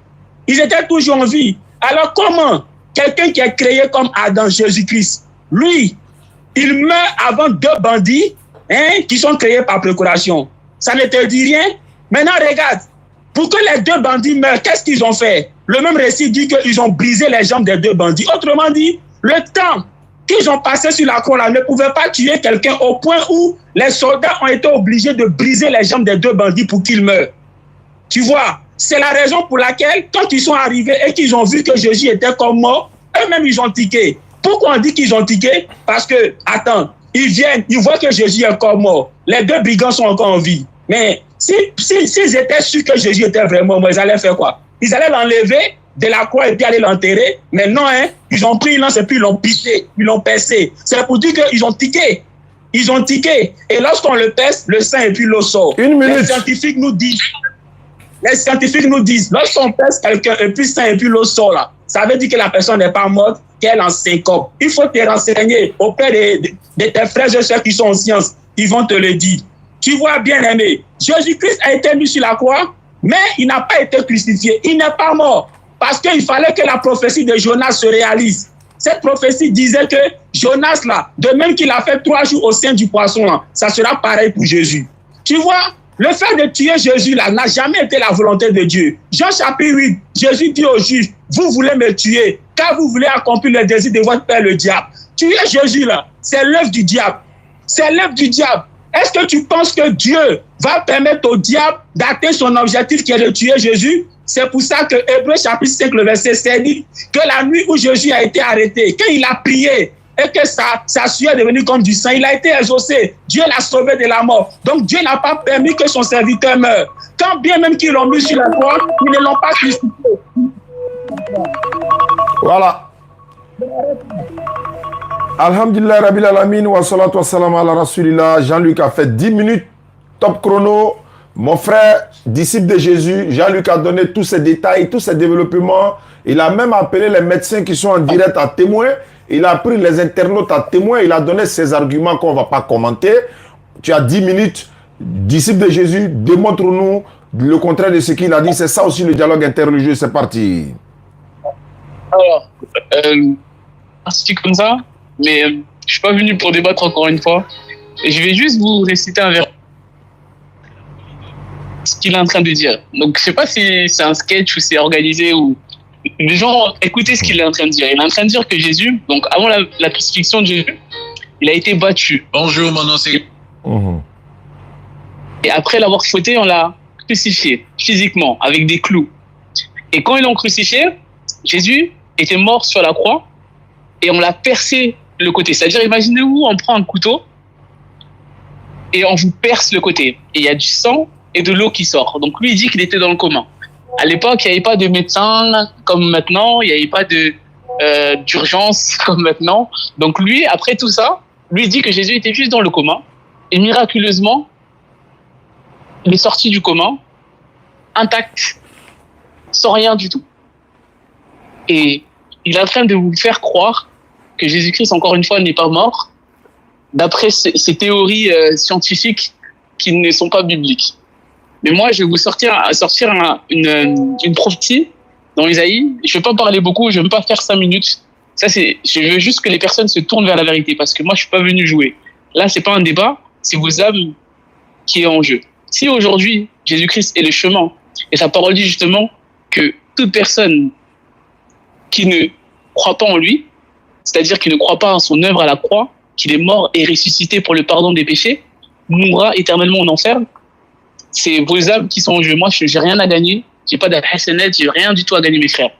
Ils étaient toujours en vie. Alors comment quelqu'un qui est créé comme Adam, Jésus-Christ, lui, il meurt avant 2 bandits qui sont créés par procuration? Ça ne te dit rien? Maintenant, regarde. Pour que les 2 bandits meurent, qu'est-ce qu'ils ont fait? Le même récit dit qu'ils ont brisé les jambes des 2 bandits. Autrement dit, le temps qu'ils ont passé sur la croix là ne pouvait pas tuer quelqu'un au point où les soldats ont été obligés de briser les jambes des 2 bandits pour qu'ils meurent. Tu vois, c'est la raison pour laquelle, quand ils sont arrivés et qu'ils ont vu que Jésus était comme mort, eux-mêmes ils ont tiqué. Pourquoi on dit qu'ils ont tiqué? Parce que, attends, ils viennent, ils voient que Jésus est encore mort. Les 2 brigands sont encore en vie. Mais s'ils étaient sûrs que Jésus était vraiment mort, ils allaient faire quoi? Ils allaient l'enlever de la croix et puis aller l'enterrer. Mais non, ils ont pris une lance et puis ils l'ont pissé, ils l'ont percé. C'est pour dire qu'ils ont tiqué. Ils ont tiqué. Et lorsqu'on le pèse, le sang et puis l'eau sort. 1 minute. Les scientifiques nous disent, lorsqu'on pèse quelqu'un et puis le sang et puis l'eau sort là, ça veut dire que la personne n'est pas morte, qu'elle est en syncope. Il faut te renseigner auprès de tes frères et sœurs qui sont en science. Ils vont te le dire. Tu vois, bien aimé, Jésus-Christ a été mis sur la croix, mais il n'a pas été crucifié. Il n'est pas mort. Parce qu'il fallait que la prophétie de Jonas se réalise. Cette prophétie disait que Jonas, là, de même qu'il a fait 3 jours au sein du poisson, là, ça sera pareil pour Jésus. Tu vois, le fait de tuer Jésus, là, n'a jamais été la volonté de Dieu. Jean chapitre 8, Jésus dit aux Juifs, vous voulez me tuer, car vous voulez accomplir le désir de votre père, le diable. Tuer Jésus, là, c'est l'œuvre du diable. C'est l'œuvre du diable. Est-ce que tu penses que Dieu va permettre au diable d'atteindre son objectif qui est de tuer Jésus? C'est pour ça que Hébreux chapitre 5, le verset 7 dit que la nuit où Jésus a été arrêté, quand il a prié et que sa sueur est devenue comme du sang, il a été exaucé. Dieu l'a sauvé de la mort. Donc Dieu n'a pas permis que son serviteur meure. Quand bien même qu'ils l'ont mis sur la croix, ils ne l'ont pas crucifié. Voilà. Alhamdulillah Rabbil Alamin wa salatu wa salam ala Rasulillah. Jean-Luc a fait 10 minutes top chrono. Mon frère, disciple de Jésus, Jean-Luc a donné tous ces détails, tous ces développements. Il a même appelé les médecins qui sont en direct à témoins. Il a pris les internautes à témoins. Il a donné ses arguments qu'on ne va pas commenter. Tu as 10 minutes. Disciple de Jésus, démontre-nous le contraire de ce qu'il a dit. C'est ça aussi le dialogue interreligieux. C'est parti. Alors, c'est comme ça, mais je ne suis pas venu pour débattre encore une fois. Et je vais juste vous réciter un verset. Ce qu'il est en train de dire. Donc, je sais pas si c'est un sketch ou c'est organisé ou... Les gens, écoutez ce qu'il est en train de dire. Il est en train de dire que Jésus, donc avant la crucifixion de Jésus, il a été battu. Bonjour, mon nom c'est... Et après l'avoir fouetté, on l'a crucifié, physiquement, avec des clous. Et quand ils l'ont crucifié, Jésus était mort sur la croix et on l'a percé le côté. C'est-à-dire, imaginez-vous, on prend un couteau et on vous perce le côté. Et il y a du sang et de l'eau qui sort. Donc lui, il dit qu'il était dans le coma. À l'époque, il n'y avait pas de médecin comme maintenant, il n'y avait pas d'urgence comme maintenant. Donc lui, après tout ça, lui dit que Jésus était juste dans le coma. Et miraculeusement, il est sorti du coma, intact, sans rien du tout. Et il est en train de vous faire croire que Jésus-Christ, encore une fois, n'est pas mort, d'après ces théories scientifiques qui ne sont pas bibliques. Mais moi, je vais vous sortir une prophétie dans Isaïe. Je ne vais pas parler beaucoup, je ne vais pas faire 5 minutes. Je veux juste que les personnes se tournent vers la vérité, parce que moi, je ne suis pas venu jouer. Là, ce n'est pas un débat, c'est vos âmes qui est en jeu. Si aujourd'hui, Jésus-Christ est le chemin, et sa parole dit justement que toute personne qui ne croit pas en lui, c'est-à-dire qui ne croit pas en son œuvre à la croix, qu'il est mort et ressuscité pour le pardon des péchés, mourra éternellement en enfer. C'est vos âmes qui sont en jeu. Moi, je n'ai rien à gagner. Je n'ai pas d'hasanat, je n'ai rien du tout à gagner, mes frères.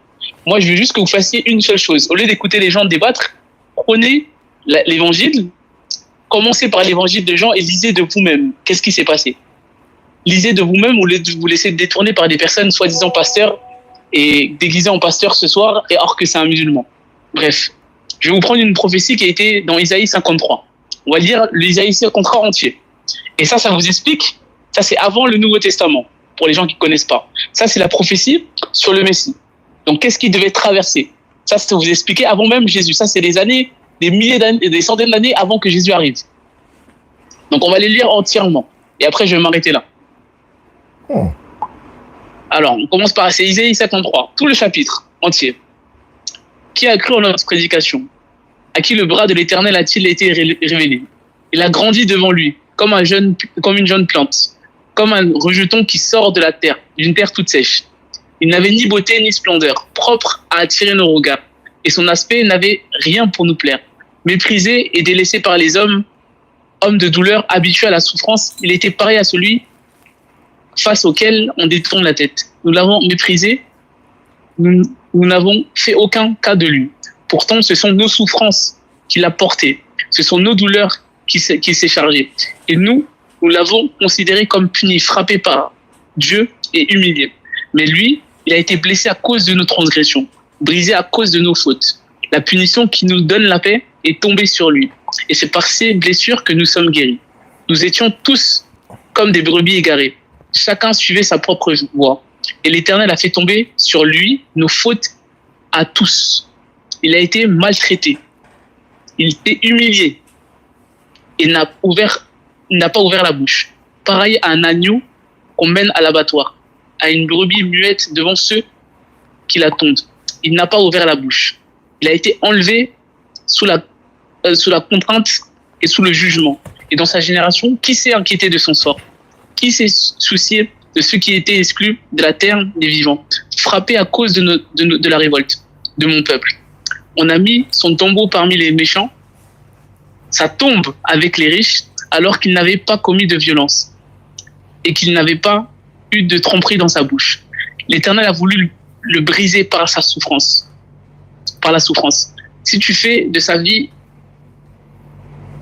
Moi, je veux juste que vous fassiez une seule chose. Au lieu d'écouter les gens débattre, prenez l'évangile, commencez par l'évangile de Jean et lisez de vous-même. Qu'est-ce qui s'est passé? Lisez de vous-même, ou vous laissez détourner par des personnes soi-disant pasteurs et déguisés en pasteurs ce soir, et or que c'est un musulman. Bref, je vais vous prendre une prophétie qui a été dans Isaïe 53. On va lire l'Isaïe 53 entier. Et ça vous explique, ça c'est avant le Nouveau Testament, pour les gens qui ne connaissent pas. Ça c'est la prophétie sur le Messie. Donc qu'est-ce qu'il devait traverser? Ça c'est vous expliquer avant même Jésus. Ça c'est des années, des milliers d'années, des centaines d'années avant que Jésus arrive. Donc on va les lire entièrement. Et après je vais m'arrêter là. Alors, on commence par Isaïe 53, tout le chapitre entier. Qui a cru en notre prédication? À qui le bras de l'Éternel a-t-il été révélé? Il a grandi devant lui, comme une jeune plante, comme un rejeton qui sort de la terre, d'une terre toute sèche. Il n'avait ni beauté ni splendeur, propre à attirer nos regards, et son aspect n'avait rien pour nous plaire. Méprisé et délaissé par les hommes, homme de douleur, habitué à la souffrance, il était pareil à celui face auquel on détourne la tête. Nous l'avons méprisé, nous n'avons fait aucun cas de lui. Pourtant, ce sont nos souffrances qu'il a portées, ce sont nos douleurs qui s'est chargé. Et nous l'avons considéré comme puni, frappé par Dieu et humilié. Mais lui, il a été blessé à cause de nos transgressions, brisé à cause de nos fautes. La punition qui nous donne la paix est tombée sur lui. Et c'est par ces blessures que nous sommes guéris. Nous étions tous comme des brebis égarées. Chacun suivait sa propre voie. Et l'Éternel a fait tomber sur lui nos fautes à tous. Il a été maltraité. Il était humilié. Et n'a pas ouvert la bouche. Pareil à un agneau qu'on mène à l'abattoir, à une brebis muette devant ceux qui la tondent. Il n'a pas ouvert la bouche. Il a été enlevé sous la contrainte et sous le jugement. Et dans sa génération, qui s'est inquiété de son sort? Qui s'est soucié de ceux qui étaient exclus de la terre des vivants, frappés à cause de la révolte de mon peuple? On a mis son tombeau parmi les méchants, sa tombe avec les riches, alors qu'il n'avait pas commis de violence et qu'il n'avait pas eu de tromperie dans sa bouche. L'Éternel a voulu le briser par la souffrance. Si tu fais de sa vie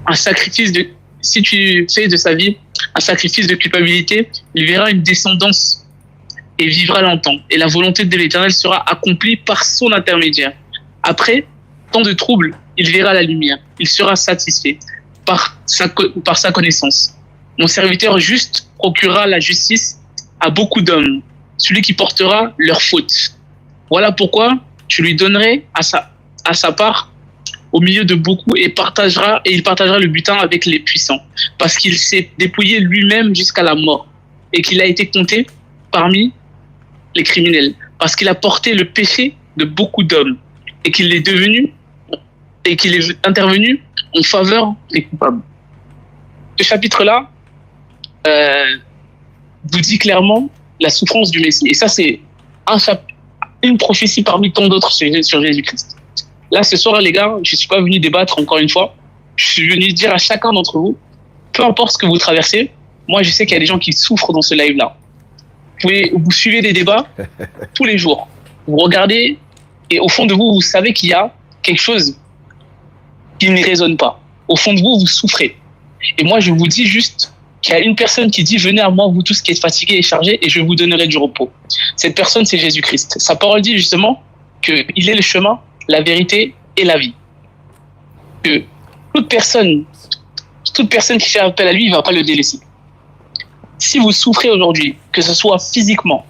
un sacrifice de culpabilité, il verra une descendance et vivra longtemps. Et la volonté de l'Éternel sera accomplie par son intermédiaire. Après tant de troubles, il verra la lumière. Il sera satisfait par sa connaissance. Mon serviteur juste procurera la justice à beaucoup d'hommes, celui qui portera leurs fautes. Voilà pourquoi je lui donnerai à sa part au milieu de beaucoup et il partagera le butin avec les puissants, parce qu'il s'est dépouillé lui-même jusqu'à la mort et qu'il a été compté parmi les criminels, parce qu'il a porté le péché de beaucoup d'hommes et qu'il est intervenu en faveur des coupables. Ce chapitre-là vous dit clairement la souffrance du Messie. Et ça, c'est une prophétie parmi tant d'autres sur Jésus-Christ. Là, ce soir, les gars, je ne suis pas venu débattre encore une fois. Je suis venu dire à chacun d'entre vous, peu importe ce que vous traversez, moi, je sais qu'il y a des gens qui souffrent dans ce live-là. Vous suivez des débats tous les jours. Vous regardez et au fond de vous, vous savez qu'il y a quelque chose qui ne résonne pas. Au fond de vous, vous souffrez. Et moi, je vous dis juste qu'il y a une personne qui dit « Venez à moi, vous tous qui êtes fatigués et chargés, et je vous donnerai du repos ». Cette personne, c'est Jésus-Christ. Sa parole dit justement qu'il est le chemin, la vérité et la vie. Que toute personne qui fait appel à lui, il ne va pas le délaisser. Si vous souffrez aujourd'hui, que ce soit physiquement,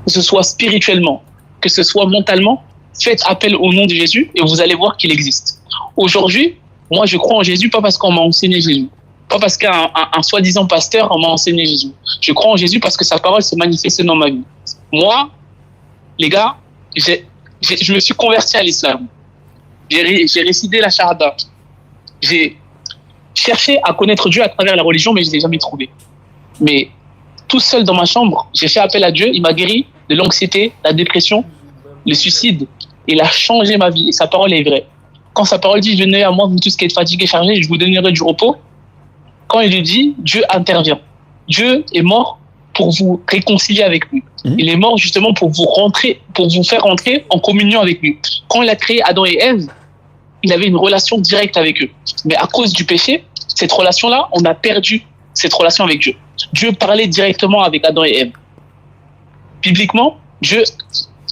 que ce soit spirituellement, que ce soit mentalement, faites appel au nom de Jésus et vous allez voir qu'il existe. Aujourd'hui, moi je crois en Jésus, pas parce qu'on m'a enseigné Jésus, pas parce qu'un soi-disant pasteur m'a enseigné Jésus. Je crois en Jésus parce que sa parole s'est manifestée dans ma vie. Moi, les gars, je me suis converti à l'islam. J'ai récidé la Shahada. J'ai cherché à connaître Dieu à travers la religion, mais je ne l'ai jamais trouvé. Mais tout seul dans ma chambre, j'ai fait appel à Dieu, il m'a guéri de l'anxiété, la dépression, le suicide. Il a changé ma vie et sa parole est vraie. Quand sa parole dit « Venez à moi, vous tous qui êtes fatigués et chargés, je vous donnerai du repos », quand il le dit, Dieu intervient. Dieu est mort pour vous réconcilier avec lui. Il est mort justement pour vous faire rentrer en communion avec lui. Quand il a créé Adam et Ève, il avait une relation directe avec eux. Mais à cause du péché, cette relation-là, on a perdu cette relation avec Dieu. Dieu parlait directement avec Adam et Ève. Bibliquement, Dieu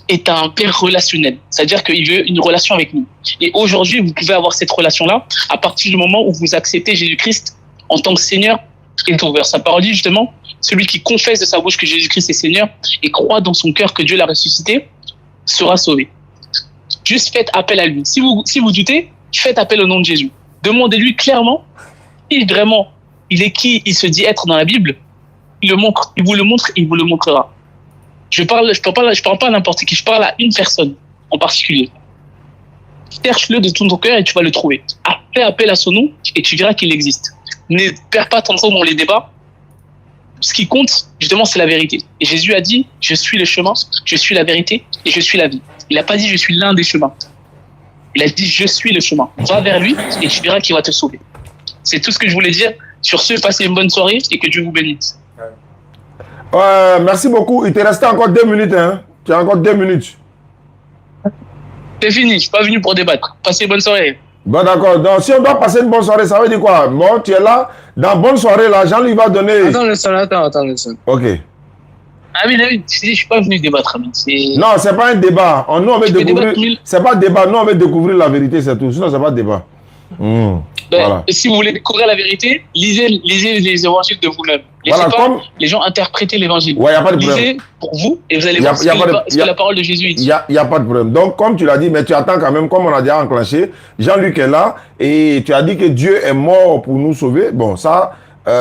est un père relationnel. C'est-à-dire qu'il veut une relation avec nous. Et aujourd'hui, vous pouvez avoir cette relation-là à partir du moment où vous acceptez Jésus-Christ en tant que Seigneur et Sauveur. Sa parole dit justement, celui qui confesse de sa bouche que Jésus-Christ est Seigneur et croit dans son cœur que Dieu l'a ressuscité sera sauvé. Juste faites appel à lui. Si vous doutez, faites appel au nom de Jésus. Demandez-lui clairement si vraiment il est qui il se dit être dans la Bible. Il vous le montre, il vous le montrera. Je parle pas à n'importe qui, je parle à une personne en particulier. Cherche-le de tout ton cœur et tu vas le trouver. Fais appel à son nom et tu verras qu'il existe. Ne perds pas ton temps dans les débats. Ce qui compte, justement, c'est la vérité. Et Jésus a dit, je suis le chemin, je suis la vérité et je suis la vie. Il n'a pas dit, je suis l'un des chemins. Il a dit, je suis le chemin. Va vers lui et tu verras qu'il va te sauver. C'est tout ce que je voulais dire. Sur ce, passez une bonne soirée et que Dieu vous bénisse. Merci beaucoup. Il te restait encore 2 minutes. Hein? Tu as encore 2 minutes. C'est fini. Je ne suis pas venu pour débattre. Passez une bonne soirée. Bon, d'accord. Donc, si on doit passer une bonne soirée, ça veut dire quoi? Bon, tu es là. Dans bonne soirée, là, Jean lui va donner... Attends le son. Ok. Amin, je ne suis pas venu débattre, Amin. Non, ce n'est pas un débat. Nous, on veut découvrir... C'est pas un débat. Nous, on veut découvrir la vérité, c'est tout. Sinon, ce n'est pas un débat. Voilà. Si vous voulez découvrir la vérité, lisez les évangiles de vous-même. Laissez pas les gens interpréter l'évangile. Ouais, y a pas de problème. Lisez pour vous et vous allez voir ce que la parole de Jésus dit. Il n'y a pas de problème. Donc, comme tu l'as dit, mais tu attends quand même, comme on a déjà enclenché, Jean-Luc est là et tu as dit que Dieu est mort pour nous sauver. Bon, ça,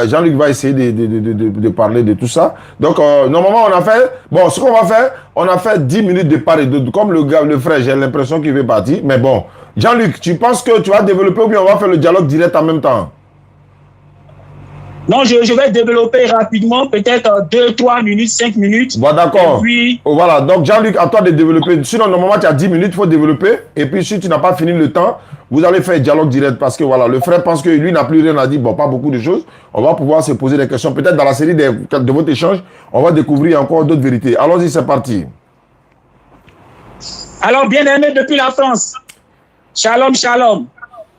Jean-Luc va essayer de parler de tout ça. Donc, normalement, on a fait... Bon, ce qu'on va faire, on a fait 10 minutes de part et d'autre. Comme le frère, j'ai l'impression qu'il veut partir. Mais bon, Jean-Luc, tu penses que tu vas développer ou bien on va faire le dialogue direct en même temps? Non, je vais développer rapidement, peut-être 2, 3 minutes, 5 minutes. Bon, d'accord. Puis... Voilà, donc Jean-Luc, à toi de développer. Sinon, normalement, tu as 10 minutes, il faut développer. Et puis, si tu n'as pas fini le temps, vous allez faire un dialogue direct parce que voilà, le frère pense que lui n'a plus rien à dire. Bon, pas beaucoup de choses. On va pouvoir se poser des questions. Peut-être dans la série de votre échange, on va découvrir encore d'autres vérités. Allons-y, c'est parti. Alors, bien-aimé depuis la France, shalom, shalom.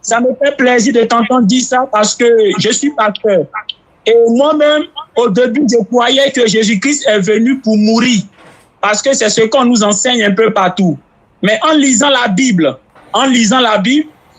Ça me fait plaisir de t'entendre dire ça parce que je suis pasteur. Et moi-même, au début, je croyais que Jésus-Christ est venu pour mourir. Parce que c'est ce qu'on nous enseigne un peu partout. Mais en lisant la Bible,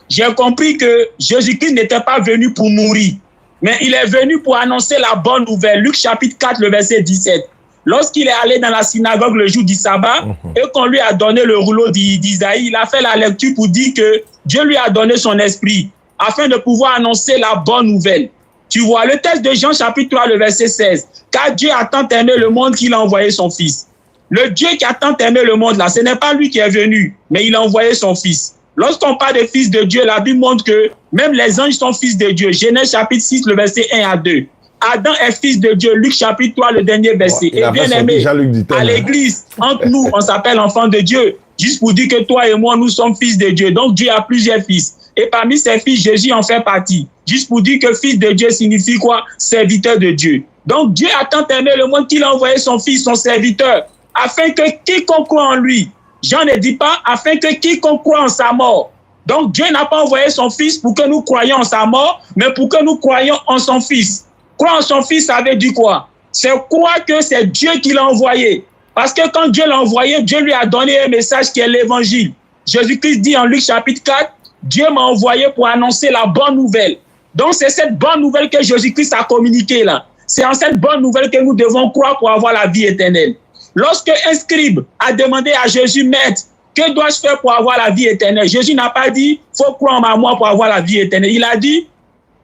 j'ai compris que Jésus-Christ n'était pas venu pour mourir. Mais il est venu pour annoncer la bonne nouvelle. Luc chapitre 4, le verset 17. Lorsqu'il est allé dans la synagogue le jour du sabbat et qu'on lui a donné le rouleau d'Isaïe, il a fait la lecture pour dire que Dieu lui a donné son esprit afin de pouvoir annoncer la bonne nouvelle. Tu vois, le texte de Jean chapitre 3, le verset 16. Car Dieu a tant aimé le monde qu'il a envoyé son fils. Le Dieu qui a tant aimé le monde là, ce n'est pas lui qui est venu, mais il a envoyé son fils. Lorsqu'on parle des fils de Dieu, la Bible montre que même les anges sont fils de Dieu. Genèse chapitre 6, le verset 1 à 2. Adam est fils de Dieu. Luc chapitre 3, le dernier verset. Et bien aimé, à l'église, entre nous, on s'appelle enfant de Dieu. Juste pour dire que toi et moi, nous sommes fils de Dieu. Donc Dieu a plusieurs fils. Et parmi ces fils, Jésus en fait partie. Juste pour dire que fils de Dieu signifie quoi? Serviteur de Dieu. Donc Dieu a tant aimé le monde qu'il a envoyé son fils, son serviteur, afin que quiconque croit en lui, Jean ne dit pas afin que quiconque croit en sa mort. Donc Dieu n'a pas envoyé son fils pour que nous croyions en sa mort, mais pour que nous croyions en son fils. Croire en son fils, ça veut dire quoi? C'est croire que c'est Dieu qui l'a envoyé. Parce que quand Dieu l'a envoyé, Dieu lui a donné un message qui est l'évangile. Jésus-Christ dit en Luc chapitre 4, Dieu m'a envoyé pour annoncer la bonne nouvelle. Donc c'est cette bonne nouvelle que Jésus-Christ a communiquée là. C'est en cette bonne nouvelle que nous devons croire pour avoir la vie éternelle. Lorsque un scribe a demandé à Jésus, Maître, que dois-je faire pour avoir la vie éternelle? Jésus n'a pas dit, faut croire en moi pour avoir la vie éternelle. Il a dit,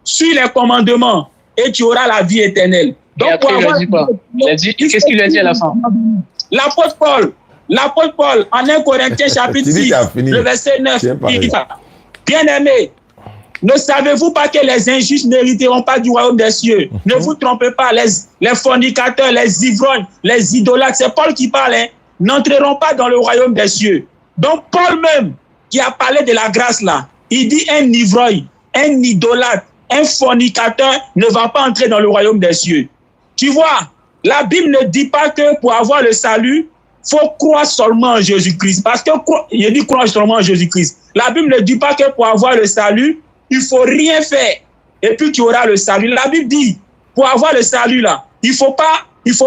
suis les commandements et tu auras la vie éternelle. Donc, après, il a dit, qu'est-ce qu'il a dit à la fin? L'apôtre Paul, en 1 Corinthiens chapitre 6, le verset 9, il dit, bien-aimés, ne savez-vous pas que les injustes n'hériteront pas du royaume des cieux? Ne vous trompez pas, les fornicateurs, les ivrognes, les idolâtres, c'est Paul qui parle, n'entreront pas dans le royaume des cieux. Donc Paul même, qui a parlé de la grâce là, il dit un ivrogne, un idolâtre, un fornicateur ne va pas entrer dans le royaume des cieux. Tu vois, la Bible ne dit pas que pour avoir le salut, il faut croire seulement en Jésus-Christ. Parce que, il dit croire seulement en Jésus-Christ. La Bible ne dit pas que pour avoir le salut, il ne faut rien faire et puis tu auras le salut. La Bible dit, pour avoir le salut là, il ne faut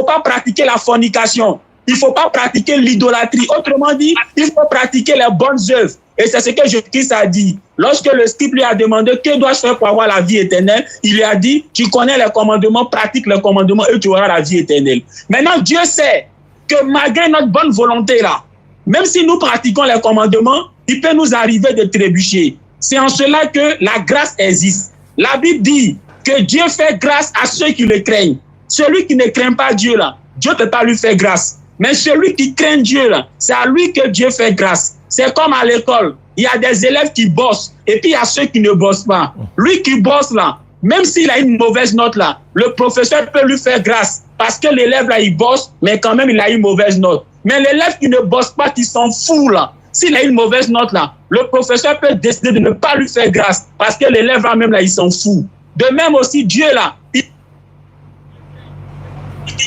pas pratiquer la fornication. Il ne faut pas pratiquer l'idolâtrie. Autrement dit, il faut pratiquer les bonnes œuvres. Et c'est ce que Jésus-Christ a dit. Lorsque le scribe lui a demandé que dois-je faire pour avoir la vie éternelle, il lui a dit, tu connais les commandements, pratique les commandements et tu auras la vie éternelle. Maintenant, Dieu sait que malgré notre bonne volonté là, même si nous pratiquons les commandements, il peut nous arriver de trébucher. C'est en cela que la grâce existe. La Bible dit que Dieu fait grâce à ceux qui le craignent. Celui qui ne craint pas Dieu là, Dieu ne peut pas lui faire grâce. Mais celui qui craint Dieu là, c'est à lui que Dieu fait grâce. C'est comme à l'école. Il y a des élèves qui bossent et puis il y a ceux qui ne bossent pas. Lui qui bosse là, même s'il a une mauvaise note là, le professeur peut lui faire grâce parce que l'élève là, il bosse, mais quand même il a une mauvaise note. Mais l'élève qui ne bosse pas, qui s'en fout là, s'il a une mauvaise note là, le professeur peut décider de ne pas lui faire grâce parce que l'élève là même là, il s'en fout. De même aussi, Dieu là,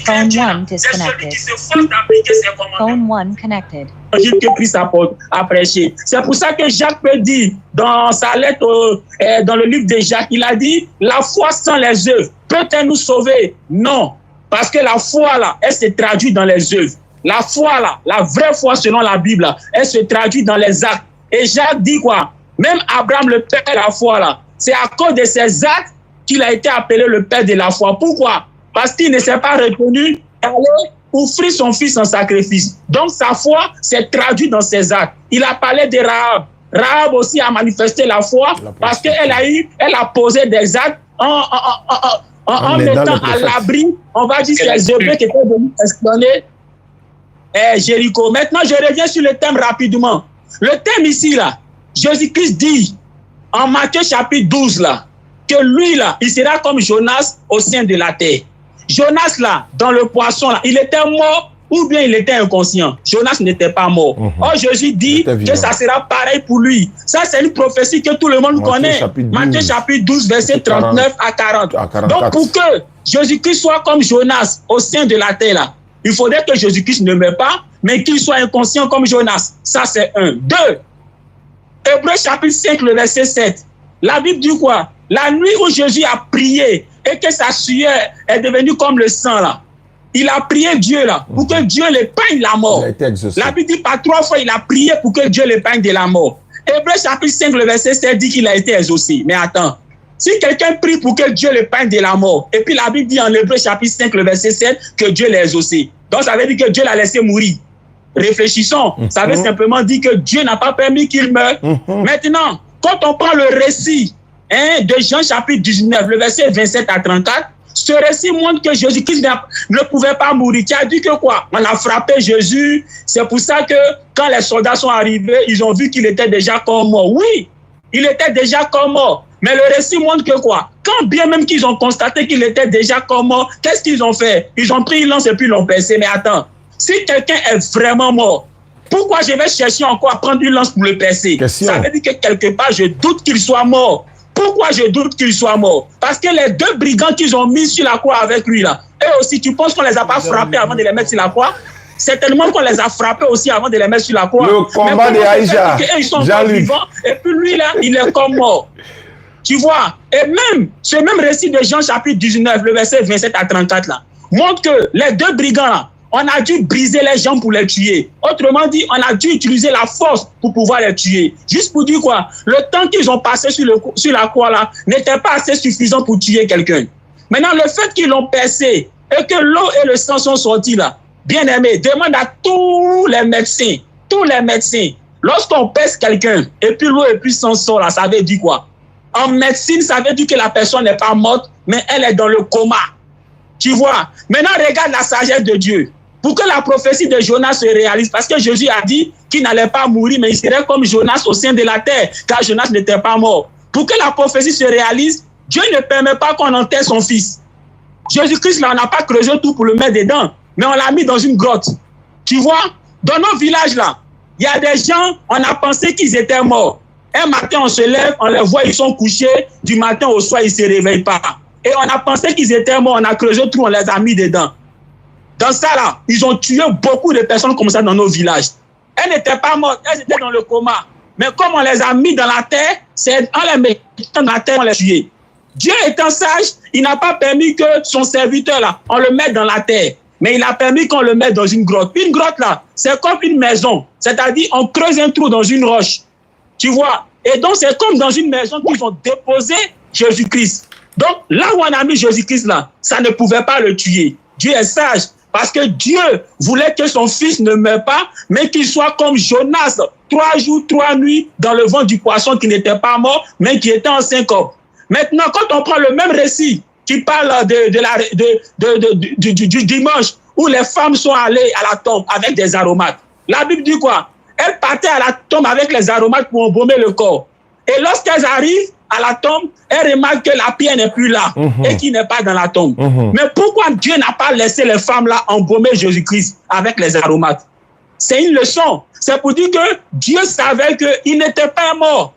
Phone 1 disconnected. Phone 1 connected. Que Christ a prêché. C'est pour ça que Jacques peut dire dans sa lettre, dans le livre de Jacques, il a dit, la foi sans les œuvres peut-elle nous sauver? Non. Parce que la foi là, elle se traduit dans les œuvres. La foi là, la vraie foi selon la Bible là, elle se traduit dans les actes. Et Jacques dit quoi? Même Abraham, le père de la foi là, c'est à cause de ses actes qu'il a été appelé le père de la foi. Pourquoi? Parce qu'il ne s'est pas retenu à aller offrir son fils en sacrifice. Donc sa foi s'est traduite dans ses actes. Il a parlé de Rahab. Rahab aussi a manifesté la foi parce qu'elle a posé des actes en mettant à l'abri, on va dire, ces Hébreux qui étaient venus espionner Jéricho. Maintenant, je reviens sur le thème rapidement. Le thème ici, là, Jésus-Christ dit en Matthieu chapitre 12, là, que lui, là, il sera comme Jonas au sein de la terre. Jonas, là, dans le poisson, là, il était mort ou bien il était inconscient. Jonas n'était pas mort. Or, Jésus dit que ça sera pareil pour lui. Ça, c'est une prophétie que tout le monde connaît. Matthieu chapitre 12, verset 39 à 40. Donc, pour que Jésus-Christ soit comme Jonas au sein de la terre, là, il faudrait que Jésus-Christ ne meure pas, mais qu'il soit inconscient comme Jonas. Ça, c'est un. Deux, Hébreux chapitre 5, le verset 7. La Bible dit quoi? La nuit où Jésus a prié et que sa sueur est devenue comme le sang là, il a prié Dieu là pour que Dieu l'épargne la mort. La Bible dit par 3 fois il a prié pour que Dieu l'épargne de la mort. Hébreux chapitre 5, le verset 7 dit qu'il a été exaucé. Mais attends, si quelqu'un prie pour que Dieu l'épargne de la mort, et puis la Bible dit en Hébreux chapitre 5, le verset 7 que Dieu l'a exaucé. Donc ça veut dire que Dieu l'a laissé mourir. Réfléchissons. Ça veut simplement dire que Dieu n'a pas permis qu'il meure. Maintenant, quand on prend le récit de Jean chapitre 19, le verset 27 à 34, Ce récit montre que Jésus-Christ ne pouvait pas mourir. Tu as dit que quoi? On a frappé Jésus. C'est pour ça que quand les soldats sont arrivés, ils ont vu qu'il était déjà comme mort. Oui, il était déjà comme mort. Mais le récit montre que quoi? Quand bien même qu'ils ont constaté qu'il était déjà comme mort, qu'est-ce qu'ils ont fait? Ils ont pris une lance et puis l'ont percé. Mais attends, si quelqu'un est vraiment mort, pourquoi je vais chercher encore à prendre une lance pour le percer? Ça veut dire que quelque part, je doute qu'il soit mort. Pourquoi je doute qu'il soit mort? Parce que les 2 brigands qu'ils ont mis sur la croix avec lui, là, eux aussi, tu penses qu'on les a pas frappés avant de les mettre sur la croix? Certainement qu'on les a frappés aussi avant de les mettre sur la croix. Le combat de Aïcha. Ils sont vivants et puis lui, là, il est comme mort. Tu vois? Et même, ce même récit de Jean chapitre 19, le verset 27 à 34, là, montre que les 2 brigands, là, on a dû briser les jambes pour les tuer. Autrement dit, on a dû utiliser la force pour pouvoir les tuer. Juste pour dire quoi? Le temps qu'ils ont passé sur la croix là n'était pas assez suffisant pour tuer quelqu'un. Maintenant, le fait qu'ils l'ont percé et que l'eau et le sang sont sortis là, bien aimé, demande à tous les médecins, lorsqu'on perce quelqu'un et puis l'eau et puis sang sort là, ça veut dire quoi? En médecine, ça veut dire que la personne n'est pas morte, mais elle est dans le coma. Tu vois? Maintenant, regarde la sagesse de Dieu. Pour que la prophétie de Jonas se réalise, parce que Jésus a dit qu'il n'allait pas mourir, mais il serait comme Jonas au sein de la terre, car Jonas n'était pas mort. Pour que la prophétie se réalise, Dieu ne permet pas qu'on enterre son fils. Jésus-Christ, là, on n'a pas creusé tout pour le mettre dedans, mais on l'a mis dans une grotte. Tu vois? Dans nos villages, là, il y a des gens, on a pensé qu'ils étaient morts. Un matin, on se lève, on les voit, ils sont couchés, du matin au soir, ils ne se réveillent pas. Et on a pensé qu'ils étaient morts, on a creusé tout, on les a mis dedans. Dans ça, là, ils ont tué beaucoup de personnes comme ça dans nos villages. Elles n'étaient pas mortes, elles étaient dans le coma. Mais comme on les a mis dans la terre, c'est en les mettant dans la terre, on les tuait. Dieu étant sage, il n'a pas permis que son serviteur, là, on le mette dans la terre. Mais il a permis qu'on le mette dans une grotte. Une grotte, là, c'est comme une maison. C'est-à-dire, on creuse un trou dans une roche. Tu vois? Et donc, c'est comme dans une maison qu'ils ont déposé Jésus-Christ. Donc, là où on a mis Jésus-Christ, là, ça ne pouvait pas le tuer. Dieu est sage. Parce que Dieu voulait que son fils ne meure pas, mais qu'il soit comme Jonas, 3 jours, 3 nuits dans le ventre du poisson qui n'était pas mort, mais qui était en syncope. Maintenant, quand on prend le même récit qui parle du dimanche où les femmes sont allées à la tombe avec des aromates, la Bible dit quoi? Elles partaient à la tombe avec les aromates pour embaumer le corps. Et lorsqu'elles arrivent à la tombe, elles remarquent que la pierre n'est plus là et qu'il n'est pas dans la tombe. Mais pourquoi Dieu n'a pas laissé les femmes là embaumer Jésus-Christ avec les aromates? C'est une leçon. C'est pour dire que Dieu savait qu'il n'était pas mort.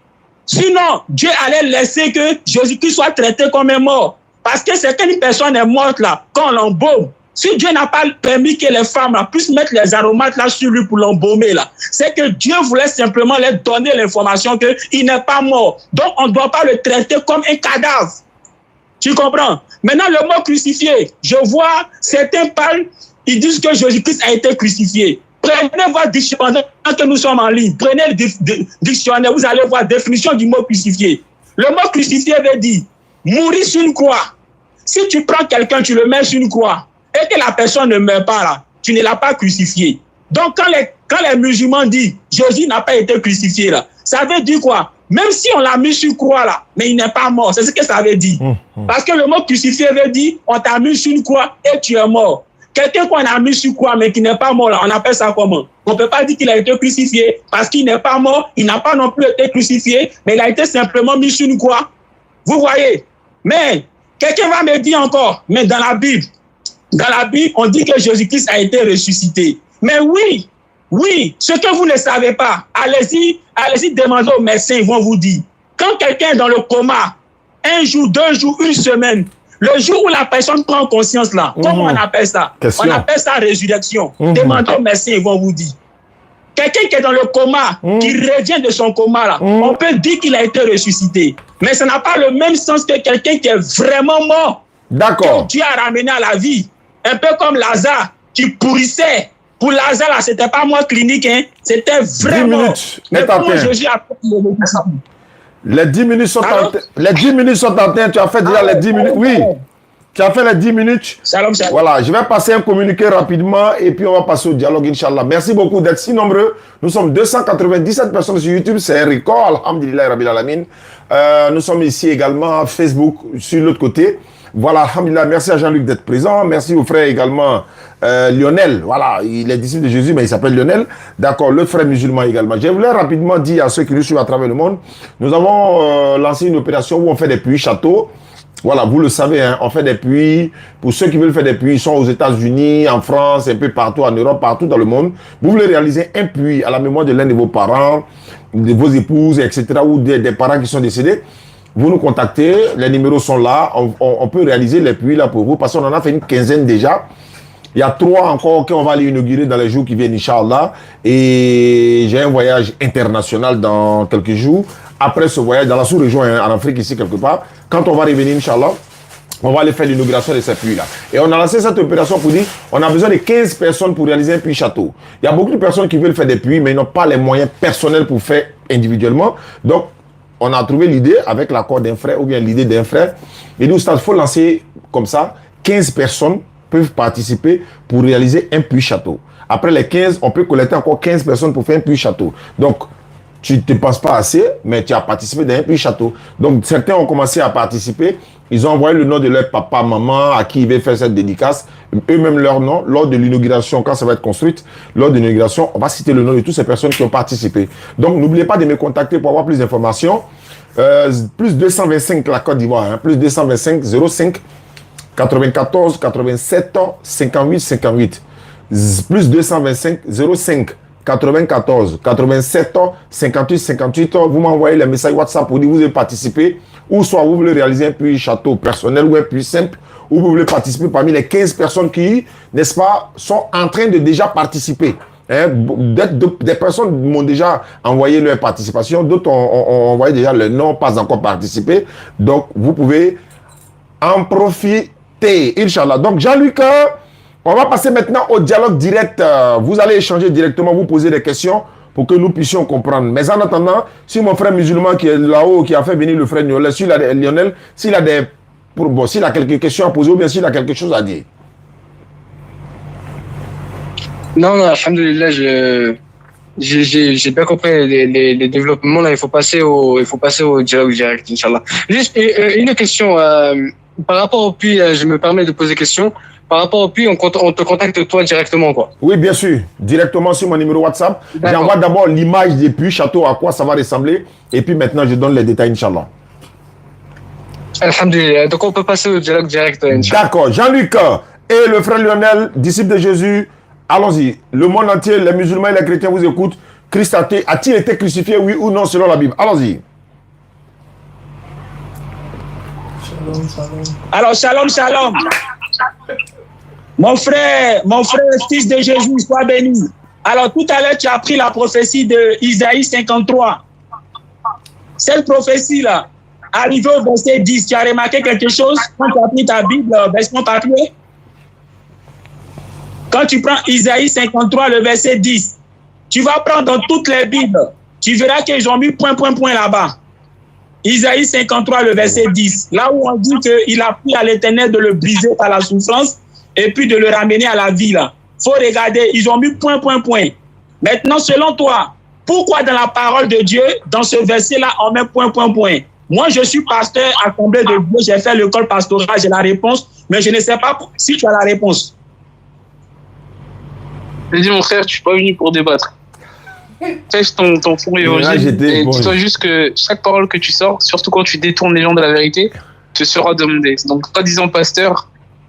Sinon, Dieu allait laisser que Jésus-Christ soit traité comme un mort. Parce que c'est qu'une personne est morte là, quand on l'embaume. Si Dieu n'a pas permis que les femmes là, puissent mettre les aromates là sur lui pour l'embaumer là, c'est que Dieu voulait simplement leur donner l'information qu'il n'est pas mort. Donc on ne doit pas le traiter comme un cadavre. Tu comprends? Maintenant le mot crucifié, je vois certains parlent, ils disent que Jésus-Christ a été crucifié. Prenez votre dictionnaire que nous sommes en ligne. Prenez le dictionnaire, vous allez voir la définition du mot crucifié. Le mot crucifié veut dire mourir sur une croix. Si tu prends quelqu'un, tu le mets sur une croix, et que la personne ne meurt pas là, tu ne l'as pas crucifié. Donc quand les musulmans disent Jésus n'a pas été crucifié là, ça veut dire quoi? Même si on l'a mis sur croix là, mais il n'est pas mort. C'est ce que ça veut dire. Parce que le mot crucifié veut dire on t'a mis sur une croix et tu es mort. Quelqu'un qu'on a mis sur croix mais qui n'est pas mort là, on appelle ça comment? On ne peut pas dire qu'il a été crucifié parce qu'il n'est pas mort, il n'a pas non plus été crucifié, mais il a été simplement mis sur une croix. Vous voyez? Mais quelqu'un va me dire encore, mais dans la Bible, on dit que Jésus-Christ a été ressuscité. Mais oui, ce que vous ne savez pas, allez-y demander aux médecins, ils vont vous dire. Quand quelqu'un est dans le coma, 1 jour, 2 jours, 1 semaine, le jour où la personne prend conscience là, comment on appelle ça? On appelle ça résurrection. Demandez aux médecins, ils vont vous dire. Quelqu'un qui est dans le coma, qui revient de son coma là, on peut dire qu'il a été ressuscité. Mais ça n'a pas le même sens que quelqu'un qui est vraiment mort. D'accord. Que Dieu a ramené à la vie. Un peu comme Lazare qui pourrissait. Pour Lazare, là, c'était pas moi clinique, hein. C'était vraiment. 10 minutes. Mais comment Jésus a fait les 10 minutes sont en train. Les 10 minutes sont en train. Tu as fait déjà les 10 minutes. Oui. Tu as fait les 10 minutes. Shalom. Voilà, je vais passer un communiqué rapidement et puis on va passer au dialogue, Inch'Allah. Merci beaucoup d'être si nombreux. Nous sommes 297 personnes sur YouTube. C'est un record, alhamdulillah, rabbil alamin. Nous sommes ici également à Facebook, sur l'autre côté. Voilà, alhamdulillah, merci à Jean-Luc d'être présent. Merci au frère également Lionel. Voilà, il est disciple de Jésus, mais il s'appelle Lionel. D'accord, le frère musulman également. Je voulais rapidement dire à ceux qui nous suivent à travers le monde, nous avons lancé une opération où on fait des puits châteaux. Voilà, vous le savez, hein, on fait des puits. Pour ceux qui veulent faire des puits, ils sont aux États-Unis, en France, un peu partout, en Europe, partout dans le monde. Vous voulez réaliser un puits à la mémoire de l'un de vos parents, de vos épouses, etc., ou des parents qui sont décédés. Vous nous contactez, les numéros sont là. On peut réaliser les puits là pour vous, parce qu'on en a fait une quinzaine déjà. Il y a 3 encore qu'on va aller inaugurer dans les jours qui viennent, Inch'Allah. Et j'ai un voyage international dans quelques jours. Après ce voyage, dans la sous-région, en Afrique, ici quelque part, quand on va revenir, Inch'Allah, on va aller faire l'inauguration de ces puits-là. Et on a lancé cette opération pour dire, on a besoin de 15 personnes pour réaliser un puits château. Il y a beaucoup de personnes qui veulent faire des puits, mais ils n'ont pas les moyens personnels pour faire individuellement. Donc, on a trouvé l'idée, avec l'accord d'un frère, ou bien l'idée d'un frère. Il dit, il faut lancer comme ça, 15 personnes peuvent participer pour réaliser un puits château. Après les 15, on peut collecter encore 15 personnes pour faire un puits château. Donc, tu ne te penses pas assez, mais tu as participé dans un puits château. Donc, certains ont commencé à participer. Ils ont envoyé le nom de leur papa, maman, à qui ils veulent faire cette dédicace. Eux-mêmes leur nom, lors de l'inauguration, quand ça va être construite, lors de l'inauguration, on va citer le nom de toutes ces personnes qui ont participé. Donc, n'oubliez pas de me contacter pour avoir plus d'informations. Plus 225 la Côte d'Ivoire, hein, plus 225 05 94 87 58 58. Plus 225 05 94 87 58 58. Vous m'envoyez les messages WhatsApp pour dire que vous avez participé, ou soit vous voulez réaliser un puits château personnel ou un puits simple, ou vous voulez participer parmi les 15 personnes qui, n'est-ce pas, sont en train de déjà participer. Hein, des personnes m'ont déjà envoyé leur participation, d'autres ont envoyé déjà leur nom, pas encore participé. Donc, vous pouvez en profiter, Inch'Allah. Donc, Jean-Luc, on va passer maintenant au dialogue direct. Vous allez échanger directement, vous poser des questions pour que nous puissions comprendre. Mais en attendant, si mon frère musulman qui est là-haut, qui a fait venir le frère Lionel, s'il a quelques questions à poser ou bien s'il a quelque chose à dire. Non, alhamdoulilah, j'ai bien compris les développements. Là, il faut passer au dialogue direct, Inch'Allah. Juste une question par rapport au puits, je me permets de poser question. Par rapport au puits, on te contacte toi directement, quoi. Oui, bien sûr. Directement sur mon numéro WhatsApp. J'envoie d'abord l'image des puits château, à quoi ça va ressembler. Et puis maintenant, je donne les détails, Inch'Allah. Alhamdulillah. Donc, on peut passer au dialogue direct, Inch'Allah. D'accord. Jean-Luc et le frère Lionel, disciple de Jésus. Allons-y. Le monde entier, les musulmans et les chrétiens vous écoutent. Christ a-t-il été crucifié, oui ou non, selon la Bible? Allons-y. Alors, shalom, shalom. Mon frère, fils de Jésus, sois béni. Alors, tout à l'heure, tu as pris la prophétie de Isaïe 53. Cette prophétie-là, arrivée au verset 10, tu as remarqué quelque chose quand tu as pris ta Bible, version papier? Quand tu prends Isaïe 53, le verset 10, tu vas prendre dans toutes les Bibles, tu verras qu'ils ont mis point là-bas. Isaïe 53, le verset 10, là où on dit qu'il a pris à l'Éternel de le briser par la souffrance et puis de le ramener à la vie. Il faut regarder, ils ont mis point. Maintenant, selon toi, pourquoi dans la parole de Dieu, dans ce verset-là, on met point? Moi, je suis pasteur, assemblée de Dieu, j'ai fait l'école pastorale, j'ai la réponse, mais je ne sais pas si tu as la réponse. J'ai dit, mon frère, tu suis pas venu pour débattre. Teste ton fond évangile et dis-toi juste que chaque parole que tu sors, surtout quand tu détournes les gens de la vérité, te sera demandée. Donc, pas disant pasteur,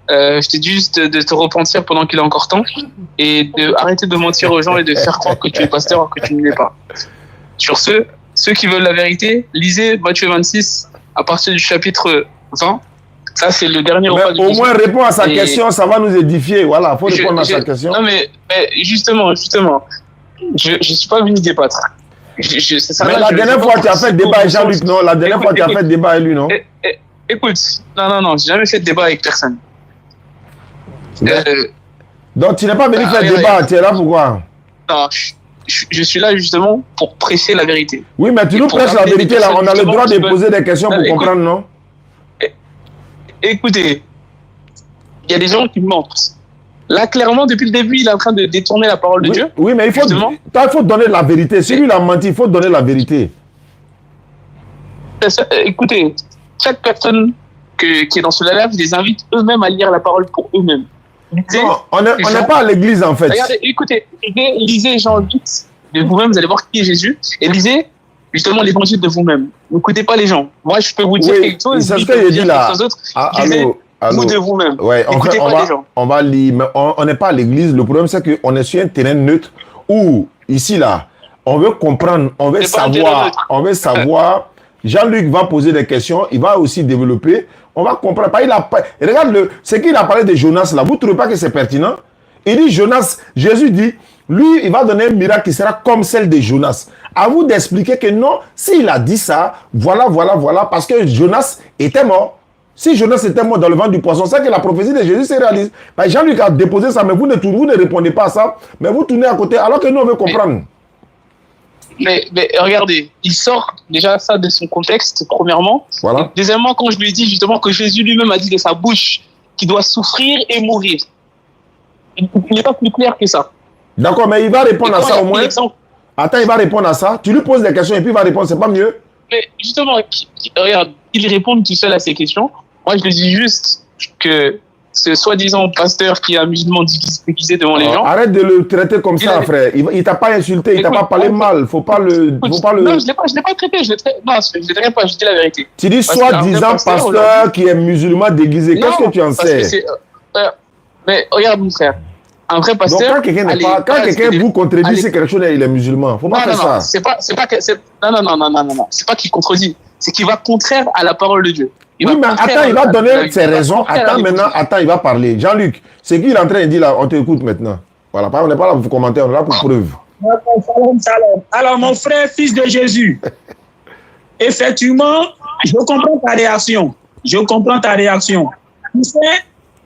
je te dis juste de te repentir pendant qu'il est encore temps et d'arrêter de mentir aux gens et de faire croire que tu es pasteur alors que tu ne l'es pas. Sur ceux qui veulent la vérité, lisez Matthieu 26 à partir du chapitre 20. Ça, c'est le dernier repas du Au moins, réponds à sa question, ça va nous édifier. Voilà, il faut répondre à sa question. Non, mais justement, je ne suis pas venu débattre. Mais la dernière fois, tu as fait débat avec Jean-Luc, non? La dernière fois, tu as fait débat avec lui, non? Écoute, non, j'ai jamais fait de débat avec personne. Donc, tu n'es pas venu faire débat, tu es là pourquoi? Non, je suis là justement pour prêcher la vérité. Oui, mais tu nous prêches la vérité, là. On a le droit de poser des questions pour comprendre, non? Écoutez, il y a des gens qui mentent. Là, clairement, depuis le début, il est en train de détourner la parole de Dieu. Oui, mais il faut donner la vérité. Si lui, il a menti, il faut donner la vérité. Écoutez, chaque personne qui est dans cela-là, je les invite eux-mêmes à lire la parole pour eux-mêmes. Non, on n'est pas à l'église en fait. Regardez, écoutez, lisez Jean 8 de vous-même, vous allez voir qui est Jésus, et lisez justement l'évangile de vous-même. N'écoutez pas les gens. Moi, je peux vous dire quelque chose, c'est ce que j'ai dit là. Allô. Vous de vous-même. Ouais, écoutez pas les gens. On va lire, mais on n'est pas à l'église. Le problème, c'est qu'on est sur un terrain neutre où, ici, là, on veut comprendre, on veut savoir. Jean-Luc va poser des questions, il va aussi développer. On va comprendre. Regarde, ce qu'il a parlé de Jonas là, vous ne trouvez pas que c'est pertinent? Il dit Jonas, Jésus dit, lui, il va donner un miracle qui sera comme celle de Jonas. À vous d'expliquer que non, s'il a dit ça, voilà, parce que Jonas était mort. Si Jonas était mort dans le ventre du poisson, c'est que la prophétie de Jésus se réalise. Jean-Luc a déposé ça, mais vous ne répondez pas à ça, mais vous tournez à côté, alors que nous, on veut comprendre. Mais regardez, il sort déjà ça de son contexte, premièrement. Voilà. Deuxièmement, quand je lui dis justement que Jésus lui-même a dit de sa bouche qu'il doit souffrir et mourir, il n'est pas plus clair que ça. D'accord, mais il va répondre à ça au moins. Attends, il va répondre à ça. Tu lui poses des questions et puis il va répondre, c'est pas mieux? Mais justement, regarde, il répond tout seul à ces questions. Moi, je lui dis juste que ce soi-disant pasteur qui est un musulman déguisé devant les gens. Arrête de le traiter comme ça, frère. Il t'a pas insulté, il t'a pas parlé mal. Faut pas le. Non, je l'ai pas traité. Je ne traite pas. Je dis la vérité. Tu dis soi-disant pasteur qui est musulman déguisé. Qu'est-ce que tu en sais? Mais regarde, mon frère. Un vrai pasteur. Donc quand quelqu'un vous contredit, c'est quelque chose, il est musulman. Faut pas faire ça. C'est pas non. C'est pas qu'il contredit. C'est qu'il va contraire à la parole de Dieu. Oui, mais attends, il va donner ses raisons. Attends, il va parler. Jean-Luc, c'est qui il est en train de dire là? On t'écoute maintenant. Voilà, on n'est pas là pour commenter, on est là pour preuve. Alors, mon frère, fils de Jésus, effectivement, je comprends ta réaction. Tu sais,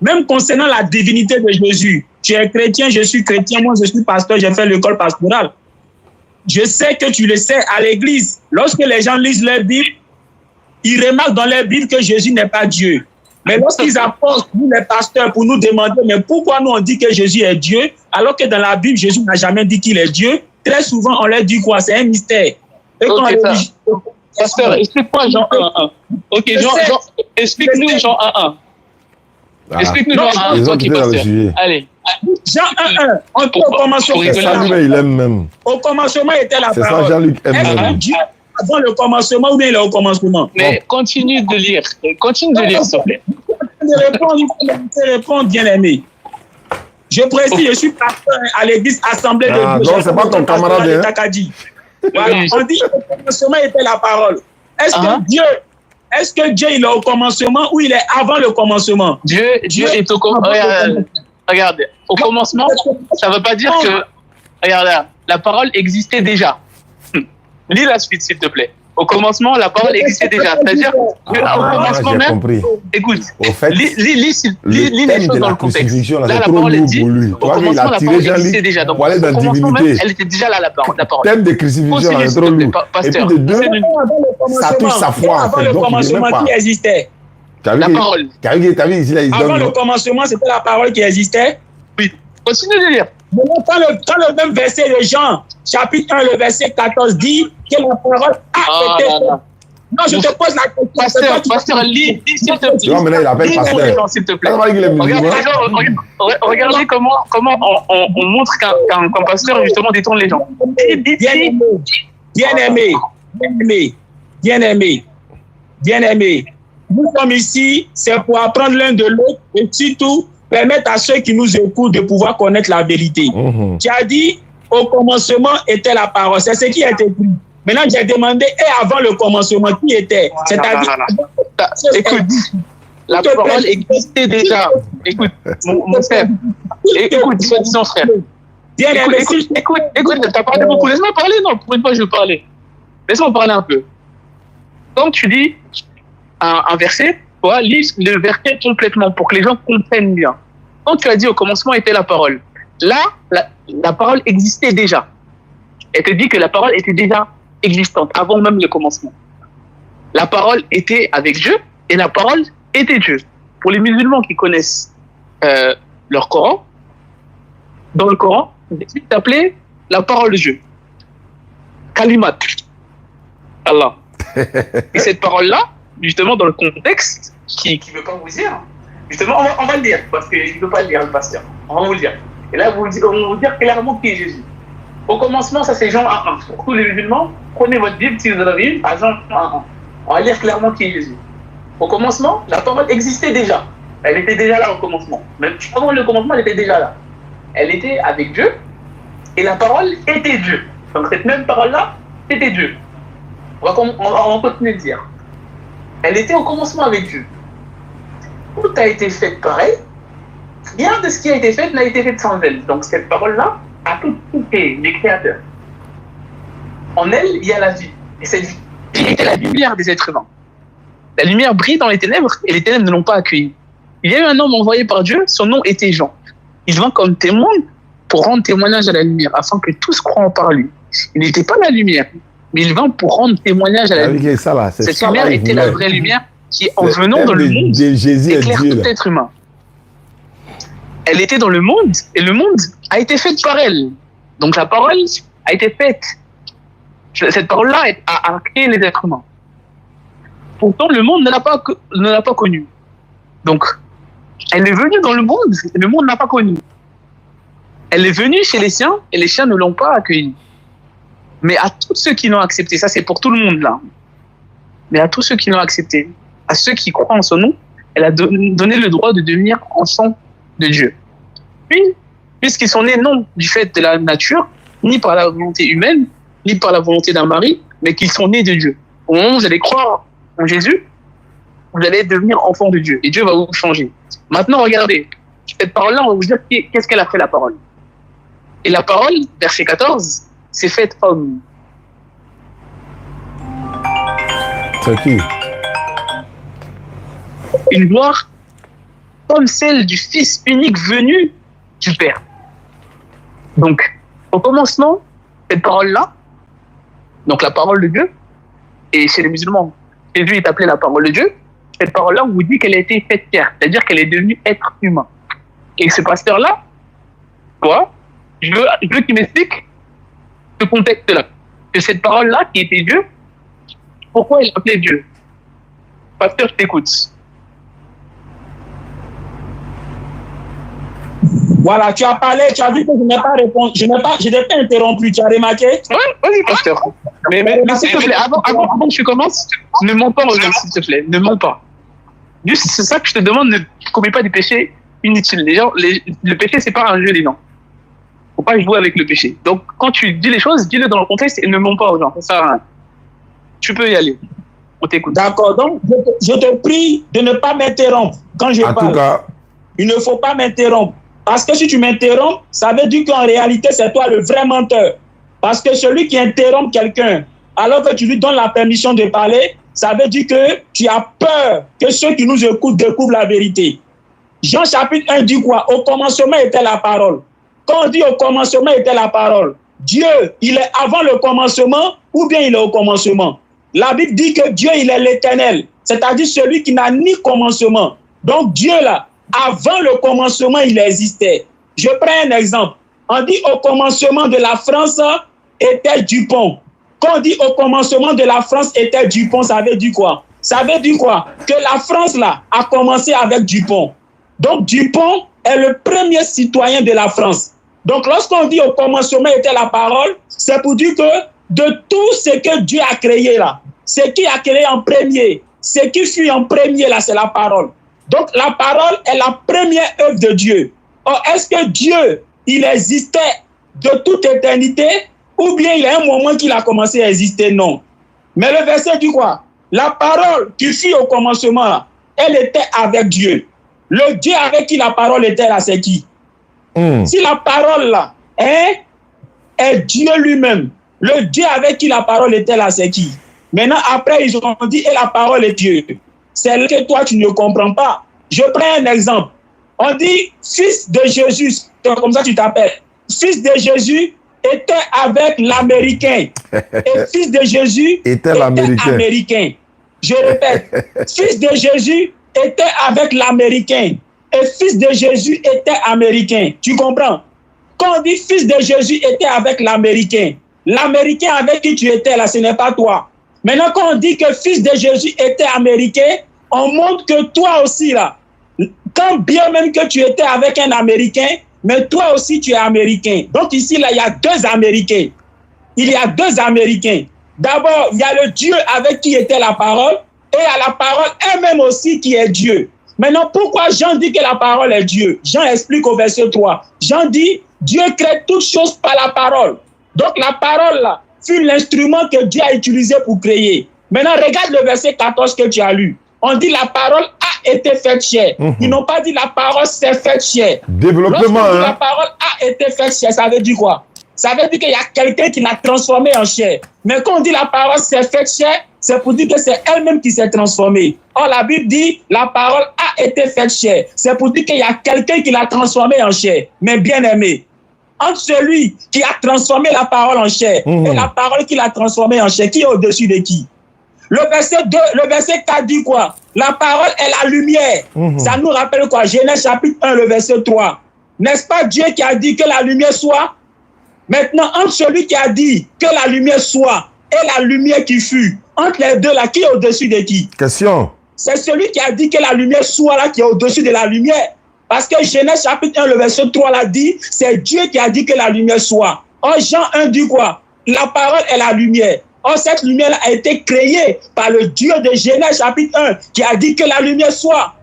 même concernant la divinité de Jésus, tu es chrétien, je suis chrétien, moi je suis pasteur, j'ai fait l'école pastorale. Je sais que tu le sais à l'église. Lorsque les gens lisent leur Bible, ils remarquent dans leur Bible que Jésus n'est pas Dieu. Mais lorsqu'ils apportent, nous les pasteurs, pour nous demander, mais pourquoi nous on dit que Jésus est Dieu, alors que dans la Bible, Jésus n'a jamais dit qu'il est Dieu, très souvent on leur dit quoi? C'est un mystère. Pasteur, explique-moi Jean 1.1. Ok, Jean, explique-nous Jean 1.1. Explique-nous Jean 1.1. Ok, pasteur. Allez. Jean 1.1. Au commencement. C'est ça, lui, il aime même. Au commencement était la parole. C'est ça, Jean-Luc aime même. Dieu avant le commencement ou bien il est au commencement? Mais continue de lire. Continue de lire, s'il te plaît. Je réponds, bien aimé. Je précise, je suis pasteur à l'église Assemblée de Dieu. Non, c'est pas ton camarade. Voilà. On dit que au commencement était la parole. Est-ce que Dieu il est au commencement ou il est avant le commencement? Dieu est au commencement. Regarde, au commencement, ça ne veut pas dire que. Regarde, la parole existait déjà. Lis la suite, s'il te plaît. Au commencement, la parole existait déjà. C'est-à-dire qu'au commencement même. Compris. Écoute, au fait, lis les choses dans le contexte. Là, la parole est dit. Au commencement, la parole existait déjà. Donc, au commencement même, elle était déjà là, la parole. Le thème de crucifixion est trop lourd. Et puis de deux, ça touche sa foi. Avant le commencement, qui existait? La parole. Avant le commencement, c'était la parole qui existait? Oui. Continue de lire. Quand le même verset de Jean, chapitre 1, le verset 14 dit que la parole a été... Non, je te pose la question. Pasteur, lis, s'il te plaît. Tu vois, maintenant, il appelle pasteur. S'il te plaît. Regardez comment on montre qu'un pasteur, justement, détourne les gens. Bien aimé. Nous sommes ici, c'est pour apprendre l'un de l'autre et surtout permettre à ceux qui nous écoutent de pouvoir connaître la vérité. Tu as dit, au commencement était la parole. C'est ce qui a été écrit. Maintenant, j'ai demandé, et avant le commencement, qui était? C'est-à-dire... Écoute, la parole existait déjà. Écoute, mon frère. Écoute, soi-disant frère. Écoute, t'as parlé beaucoup. Laisse-moi parler, non, pour une fois, je veux parler. Laisse-moi parler un peu. Quand tu dis un verset, lis le verset complètement pour que les gens comprennent bien. Quand tu as dit au commencement était la parole, là, la parole existait déjà. Elle te dit que la parole était déjà existante avant même le commencement. La parole était avec Dieu et la parole était Dieu. Pour les musulmans qui connaissent leur Coran, dans le Coran, c'est appelé la parole de Dieu. Kalimat. Allah. Et cette parole-là, justement, dans le contexte, qui ne veut pas vous dire. Justement, on va le dire, parce qu'il ne veut pas le dire, le pasteur. On va vous le dire. Et là, on va vous dire clairement qui est Jésus. Au commencement, ça c'est Jean 1:1. Pour tous les musulmans, prenez votre Bible, si vous avez une, à Jean 1:1. On va lire clairement qui est Jésus. Au commencement, la parole existait déjà. Elle était déjà là au commencement. Même avant le commencement, elle était déjà là. Elle était avec Dieu, et la parole était Dieu. Donc cette même parole-là, c'était Dieu. On va continuer de dire. Elle était au commencement avec Dieu. Tout a été fait par elle. Rien de ce qui a été fait n'a été fait sans elle. Donc cette parole-là a tout créé, les créateurs. En elle, il y a la vie. Et cette vie était la lumière des êtres humains. La lumière brille dans les ténèbres et les ténèbres ne l'ont pas accueillie. Il y a eu un homme envoyé par Dieu, son nom était Jean. Il vint comme témoin pour rendre témoignage à la lumière, afin que tous croient par lui. Il n'était pas la lumière, mais il vint pour rendre témoignage à la lumière. Cette lumière était la vraie lumière qui, en venant dans le monde, éclaire tout être humain. Elle était dans le monde, et le monde a été fait par elle. Donc la parole a été faite. Cette parole-là a créé les êtres humains. Pourtant, le monde ne l'a pas connue. Donc, elle est venue dans le monde ne l'a pas connue. Elle est venue chez les siens, et les siens ne l'ont pas accueillie. Mais à tous ceux qui l'ont accepté, ça c'est pour tout le monde là, mais à tous ceux qui l'ont accepté, à ceux qui croient en son nom, elle a donné le droit de devenir enfants de Dieu. Puis, puisqu'ils sont nés non du fait de la nature, ni par la volonté humaine, ni par la volonté d'un mari, mais qu'ils sont nés de Dieu. Au moment où vous allez croire en Jésus, vous allez devenir enfants de Dieu, et Dieu va vous changer. Maintenant, regardez, cette parole-là, on va vous dire qu'est-ce qu'elle a fait la parole. Et la parole, verset 14, c'est faite homme. C'est qui? Une gloire comme celle du Fils unique venu du Père. Donc, au commencement, cette parole-là, donc la parole de Dieu, et chez les musulmans, Jésus est appelé la parole de Dieu, cette parole-là, on vous dit qu'elle a été faite terre, c'est-à-dire qu'elle est devenue être humain. Et ce pasteur-là, quoi, je veux qu'il m'explique ce contexte-là. Que cette parole-là, qui était Dieu, pourquoi il l'appelait Dieu? Pasteur, je t'écoute. Voilà, tu as parlé, tu as vu que je n'ai pas répondu, je n'ai pas interrompu, tu as remarqué? Oui, vas-y, pasteur. Mais s'il te plaît, avant que tu commences, ne mens pas aux gens, s'il te plaît, ne mens pas. Juste, c'est ça que je te demande, ne commets pas des péchés inutiles. Les gens, le péché, c'est pas un jeu, les gens. Faut pas jouer avec le péché. Donc, quand tu dis les choses, dis-le dans le contexte et ne mens pas aux gens. Ça sert à rien. Tu peux y aller. On t'écoute. D'accord. Donc, je te prie de ne pas m'interrompre quand je parle. En tout cas, il ne faut pas m'interrompre. Parce que si tu m'interromps, ça veut dire qu'en réalité, c'est toi le vrai menteur. Parce que celui qui interrompt quelqu'un, alors que tu lui donnes la permission de parler, ça veut dire que tu as peur que ceux qui nous écoutent découvrent la vérité. Jean chapitre 1 dit quoi? Au commencement était la parole. Quand on dit au commencement était la parole, Dieu, il est avant le commencement ou bien il est au commencement? La Bible dit que Dieu, il est l'éternel, c'est-à-dire celui qui n'a ni commencement. Donc Dieu, là, avant le commencement, il existait. Je prends un exemple. On dit au commencement de la France était Dupont. Quand on dit au commencement de la France était Dupont, ça veut dire quoi? Ça veut dire quoi? Que la France, là, a commencé avec Dupont. Donc Dupont est le premier citoyen de la France. Donc lorsqu'on dit au commencement était la parole, c'est pour dire que de tout ce que Dieu a créé là, ce qui a créé en premier, ce qui fut en premier là, c'est la parole. Donc la parole est la première œuvre de Dieu. Or, est-ce que Dieu, il existait de toute éternité ou bien il y a un moment qu'il a commencé à exister? Non. Mais le verset dit quoi? La parole qui fut au commencement là, elle était avec Dieu. Le Dieu avec qui la parole était là, c'est qui? Si la parole là est Dieu lui-même, le Dieu avec qui la parole était là, c'est qui? Maintenant, après, ils ont dit, et la parole est Dieu. C'est là que toi, tu ne comprends pas. Je prends un exemple. On dit, fils de Jésus, comme ça tu t'appelles. Fils de Jésus était avec l'Américain. Et fils de Jésus était américain. Je répète, fils de Jésus était avec l'Américain. Et fils de Jésus était américain. Tu comprends? Quand on dit fils de Jésus était avec l'Américain, l'Américain avec qui tu étais là, ce n'est pas toi. Maintenant, quand on dit que fils de Jésus était américain, on montre que toi aussi, là, quand bien même que tu étais avec un Américain, mais toi aussi, tu es Américain. Donc ici, là, il y a deux Américains. Il y a deux Américains. D'abord, il y a le Dieu avec qui était la parole, et à la parole elle-même aussi qui est Dieu. Maintenant, pourquoi Jean dit que la parole est Dieu? Jean explique au verset 3. Jean dit, Dieu crée toutes choses par la parole. Donc la parole, là, fut l'instrument que Dieu a utilisé pour créer. Maintenant, regarde le verset 14 que tu as lu. On dit la parole a été faite chair. Ils n'ont pas dit la parole s'est faite chair. Développement. Lorsqu'on dit la parole a été faite chair, ça veut dire quoi? Ça veut dire qu'il y a quelqu'un qui l'a transformée en chair. Mais quand on dit la parole s'est faite chair, c'est pour dire que c'est elle-même qui s'est transformée. Or, la Bible dit la parole a été faite chair. C'est pour dire qu'il y a quelqu'un qui l'a transformée en chair. Mais bien aimé, entre celui qui a transformé la parole en chair et la parole qui l'a transformée en chair, qui est au-dessus de qui? Le verset 4 dit quoi? La parole est la lumière. Ça nous rappelle quoi? Genèse chapitre 1, le verset 3. N'est-ce pas Dieu qui a dit que la lumière soit? Maintenant, entre celui qui a dit que la lumière soit et la lumière qui fut, entre les deux là, qui est au-dessus de qui? Question. C'est celui qui a dit que la lumière soit là qui est au-dessus de la lumière. Parce que Genèse chapitre 1, le verset 3 l'a dit, c'est Dieu qui a dit que la lumière soit. Or, Jean 1 dit quoi? La parole est la lumière. Or, cette lumière a été créée par le Dieu de Genèse chapitre 1 qui a dit que la lumière soit.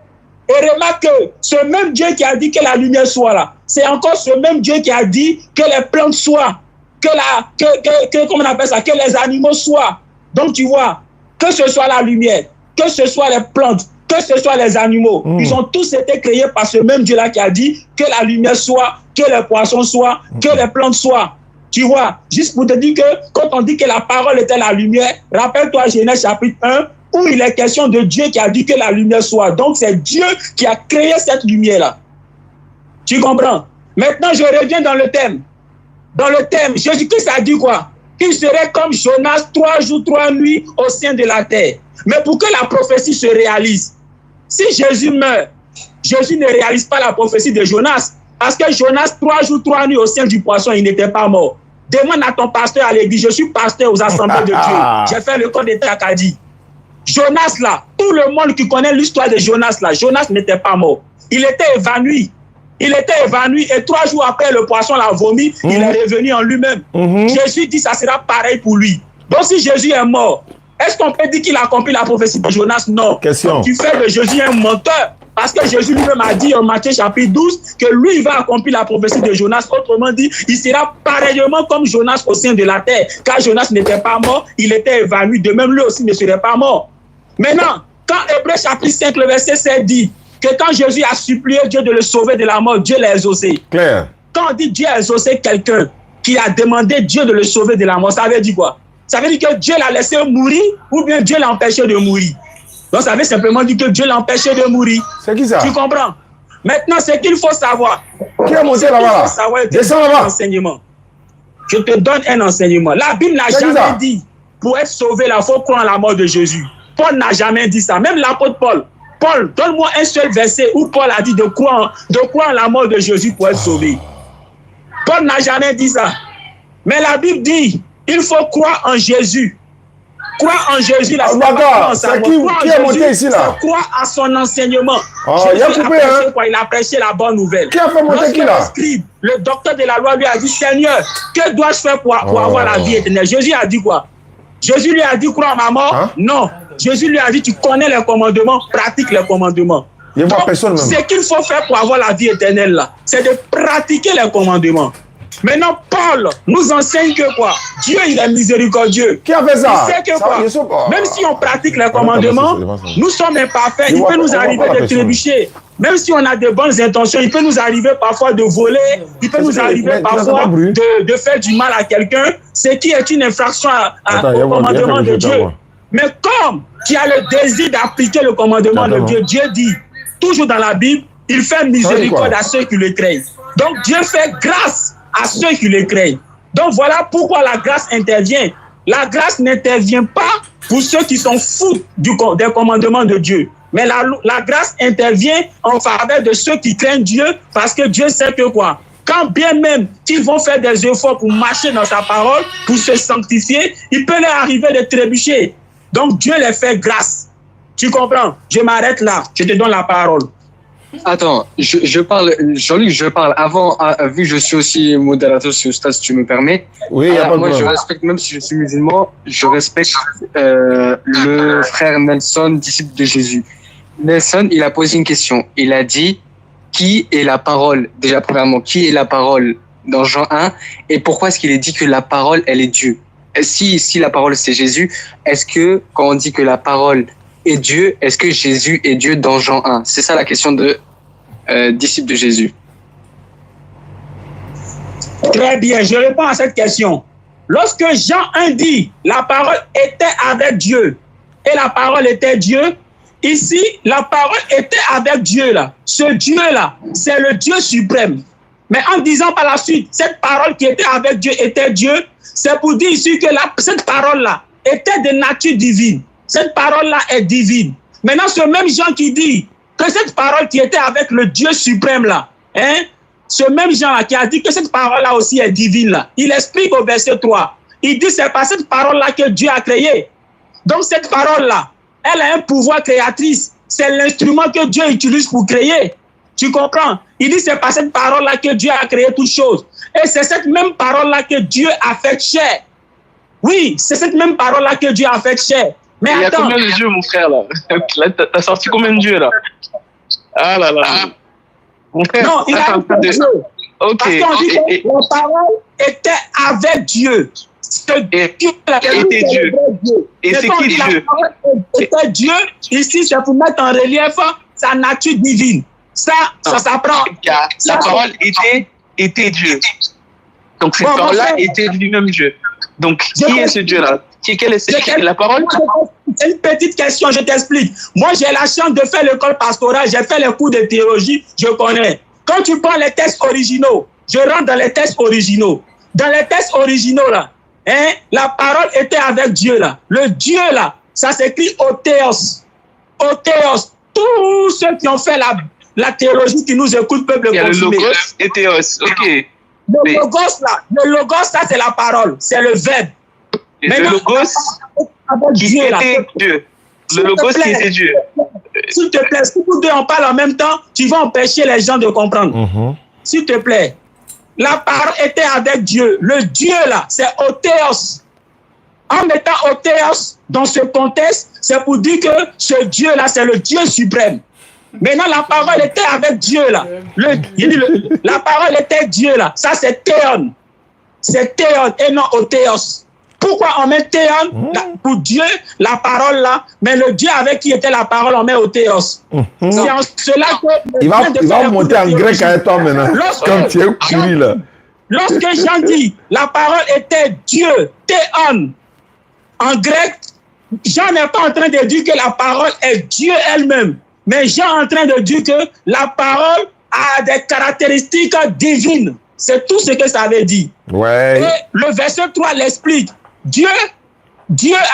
Et remarque que ce même Dieu qui a dit que la lumière soit là, c'est encore ce même Dieu qui a dit que les plantes soient, comment on appelle ça, que les animaux soient. Donc tu vois, que ce soit la lumière, que ce soit les plantes, que ce soit les animaux, ils ont tous été créés par ce même Dieu là qui a dit que la lumière soit, que les poissons soient, que les plantes soient. Tu vois, juste pour te dire que quand on dit que la parole était la lumière, rappelle-toi Genèse chapitre 1, où il est question de Dieu qui a dit que la lumière soit. Donc c'est Dieu qui a créé cette lumière-là. Tu comprends? Maintenant, je reviens dans le thème. Dans le thème, Jésus-Christ a dit quoi? Qu'il serait comme Jonas 3 jours, 3 nuits au sein de la terre. Mais pour que la prophétie se réalise, si Jésus meurt, Jésus ne réalise pas la prophétie de Jonas. Parce que Jonas, 3 jours, 3 nuits au sein du poisson, il n'était pas mort. Demande à ton pasteur à l'église, je suis pasteur aux assemblées de Dieu. J'ai fait le code d'État Acadie. Jonas là, tout le monde qui connaît l'histoire de Jonas là, Jonas n'était pas mort. Il était évanoui. Il était évanoui et 3 jours après, le poisson l'a vomi, il est revenu en lui-même. Jésus dit ça sera pareil pour lui. Donc si Jésus est mort, est-ce qu'on peut dire qu'il a accompli la prophétie de Jonas? Non. Question. Tu fais de Jésus un menteur. Parce que Jésus lui-même a dit en Matthieu chapitre 12 que lui, il va accomplir la prophétie de Jonas. Autrement dit, il sera pareillement comme Jonas au sein de la terre. Car Jonas n'était pas mort, il était évanoui. De même, lui aussi ne serait pas mort. Maintenant, quand Hébreux chapitre 5, le verset 7 dit que quand Jésus a supplié Dieu de le sauver de la mort, Dieu l'a exaucé. Claire. Quand on dit Dieu a exaucé quelqu'un qui a demandé Dieu de le sauver de la mort, ça veut dire quoi? Ça veut dire que Dieu l'a laissé mourir ou bien Dieu l'a empêché de mourir. Donc ça veut simplement dire que Dieu l'a empêché de mourir. C'est qui ça? Tu comprends? Maintenant, ce qu'il faut savoir. Qui a monté là-bas? Descends là-bas. Je te donne un enseignement. La Bible n'a jamais dit, pour être sauvé, il faut croire en la mort de Jésus. Paul n'a jamais dit ça. Même l'apôtre Paul. Paul, donne-moi un seul verset où Paul a dit de croire en la mort de Jésus pour être sauvé. Paul n'a jamais dit ça. Mais la Bible dit, il faut croire en Jésus. Croire en Jésus, là, c'est qui est monté ici là? Croire à son enseignement. Il a coupé, hein? Il a prêché la bonne nouvelle. Qui a fait monter qui là? Le docteur de la loi lui a dit, Seigneur, que dois-je faire pour avoir la vie éternelle? Jésus a dit quoi? Jésus lui a dit, crois à ma mort? Non. Jésus lui a dit, tu connais les commandements, pratique les commandements. Donc, ce qu'il faut faire pour avoir la vie éternelle là, c'est de pratiquer les commandements. Maintenant, Paul nous enseigne que quoi? Dieu, il est miséricordieux. Qui a fait ça? Il sait que quoi? Même si on pratique les commandements, nous sommes imparfaits. Il peut nous arriver de trébucher. Même si on a de bonnes intentions, il peut nous arriver parfois de voler. Il peut nous arriver parfois de faire du mal à quelqu'un. Ce qui est une infraction au commandement de Dieu. Mais comme tu as le désir d'appliquer le commandement de Dieu, Dieu dit, toujours dans la Bible, il fait miséricorde à ceux qui le craignent. Donc Dieu fait grâce à ceux qui le craignent. Donc voilà pourquoi la grâce intervient. La grâce n'intervient pas pour ceux qui sont fous des commandements de Dieu. Mais la grâce intervient en faveur de ceux qui craignent Dieu parce que Dieu sait que quoi? Quand bien même qu'ils vont faire des efforts pour marcher dans sa parole, pour se sanctifier, il peut leur arriver de trébucher. Donc Dieu les fait grâce. Tu comprends? Je m'arrête là. Je te donne la parole. Attends, je parle, Jean-Luc, je parle avant, vu que je suis aussi modérateur sur Stade, si tu me permets. Oui, moi, je respecte, même si je suis musulman, je respecte le frère Nelson, disciple de Jésus. Nelson, il a posé une question. Il a dit, qui est la parole? Déjà, premièrement, qui est la parole dans Jean 1? Et pourquoi est-ce qu'il est dit que la parole, elle est Dieu? Si la parole, c'est Jésus, est-ce que, quand on dit que la parole est Dieu, est-ce que Jésus est Dieu dans Jean 1? C'est ça la question de disciple de Jésus. Très bien, je réponds à cette question. Lorsque Jean 1 dit la parole était avec Dieu et la parole était Dieu, ici, la parole était avec Dieu là. Ce Dieu-là, c'est le Dieu suprême. Mais en disant par la suite, cette parole qui était avec Dieu était Dieu, c'est pour dire ici que cette parole-là était de nature divine. Cette parole-là est divine. Maintenant, ce même Jean qui dit que cette parole qui était avec le Dieu suprême là, ce même Jean-là qui a dit que cette parole-là aussi est divine là, il explique au verset 3. Il dit c'est par cette parole-là que Dieu a créé. Donc cette parole-là, elle a un pouvoir créatrice. C'est l'instrument que Dieu utilise pour créer. Tu comprends? Il dit c'est par cette parole-là que Dieu a créé toutes choses. Et c'est cette même parole-là que Dieu a fait chair. Oui, c'est cette même parole-là que Dieu a fait chair. Mais il y a attends. combien de dieux, mon frère, là? Là, t'as sorti combien de dieux, là? Ah là là. Mon frère, Non, il a un Dieu. Ok. Parce qu'on dit que la parole était avec Dieu. Et était Dieu. Et c'est qui Dieu? Était Dieu. Ici, c'est pour mettre en relief sa nature divine. Ça s'apprend. La parole était Dieu. Donc cette parole-là était lui-même Dieu. Donc qui est ce Dieu-là? Quelle est la parole? C'est une petite question, je t'explique. Moi, j'ai la chance de faire l'école pastorale, j'ai fait les cours de théologie, je connais. Quand tu prends les textes originaux, je rentre dans les textes originaux. Dans les textes originaux, là, la parole était avec Dieu, là. Le Dieu, là, ça s'écrit Othéos. Othéos. Tous ceux qui ont fait la théologie qui nous écoutent peuvent le confirmer. Il y a le logos et théos, ok. Le logos, ça, c'est la parole, c'est le verbe. Mais le logos qui était Dieu. Le logos qui était Dieu. S'il te plaît, si nous deux on parle en même temps, tu vas empêcher les gens de comprendre. S'il te plaît. La parole était avec Dieu. Le Dieu là, c'est Othéos. En mettant Othéos dans ce contexte, c'est pour dire que ce Dieu là, c'est le Dieu suprême. Maintenant, la parole était avec Dieu là. La parole était Dieu là. Ça, c'est Théon. C'est Théon et non Othéos. Pourquoi on met Théon pour Dieu, la parole là, mais le Dieu avec qui était la parole, on met Othéos. C'est en cela que... Il va monter en grec avec toi maintenant. Comme tu es pourri là. Lorsque Jean dit, la parole était Dieu, Théon, en grec, Jean n'est pas en train de dire que la parole est Dieu elle-même. Mais Jean est en train de dire que la parole a des caractéristiques divines. C'est tout ce que ça veut dire. Ouais. Et le verset 3 l'explique. Dieu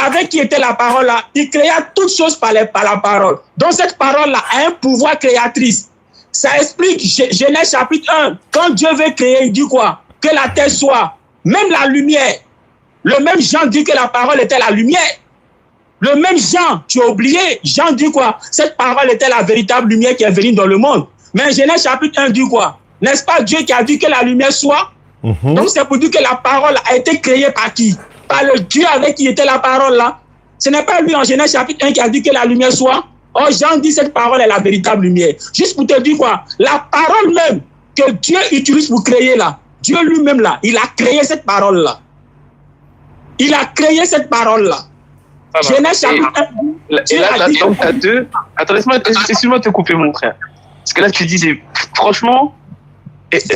avec qui était la parole là, il créa toutes choses par la parole. Donc cette parole là a un pouvoir créatrice. Ça explique Genèse chapitre 1. Quand Dieu veut créer, il dit quoi? Que la terre soit. Même la lumière. Le même Jean dit que la parole était la lumière. Le même Jean, tu as oublié, Jean dit quoi? Cette parole était la véritable lumière qui est venue dans le monde. Mais Genèse chapitre 1 dit quoi? N'est-ce pas Dieu qui a dit que la lumière soit? Donc c'est pour dire que la parole a été créée par qui? Par le Dieu avec qui était la parole là. Ce n'est pas lui en Genèse chapitre 1 qui a dit que la lumière soit. Oh, Jean dit cette parole est la véritable lumière. Juste pour te dire quoi? La parole même que Dieu utilise pour créer là, Dieu lui-même là, il a créé cette parole là. Il a créé cette parole là. Genèse chapitre 1. Et là, donc t'as deux. Attends, excuse-moi de te couper, mon frère. Parce que là, tu disais, franchement,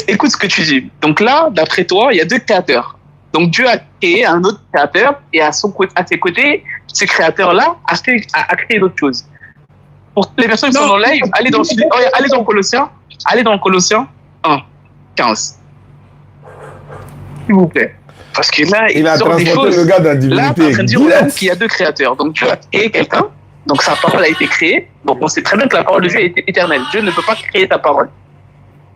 écoute ce que tu dis. Donc là, d'après toi, il y a deux créateurs. Donc Dieu a créé un autre créateur et à ses côtés, ce créateur-là a créé d'autres choses. Pour les personnes qui sont en live, allez dans Colossiens 1, 15. S'il vous plaît. Parce que là, il a transporté le gars dans la divinité. Là, tu es en train de dire qu'il y a deux créateurs. Donc Dieu a créé quelqu'un, donc sa parole a été créée. Donc on sait très bien que la parole de Dieu est éternelle. Dieu ne peut pas créer ta parole.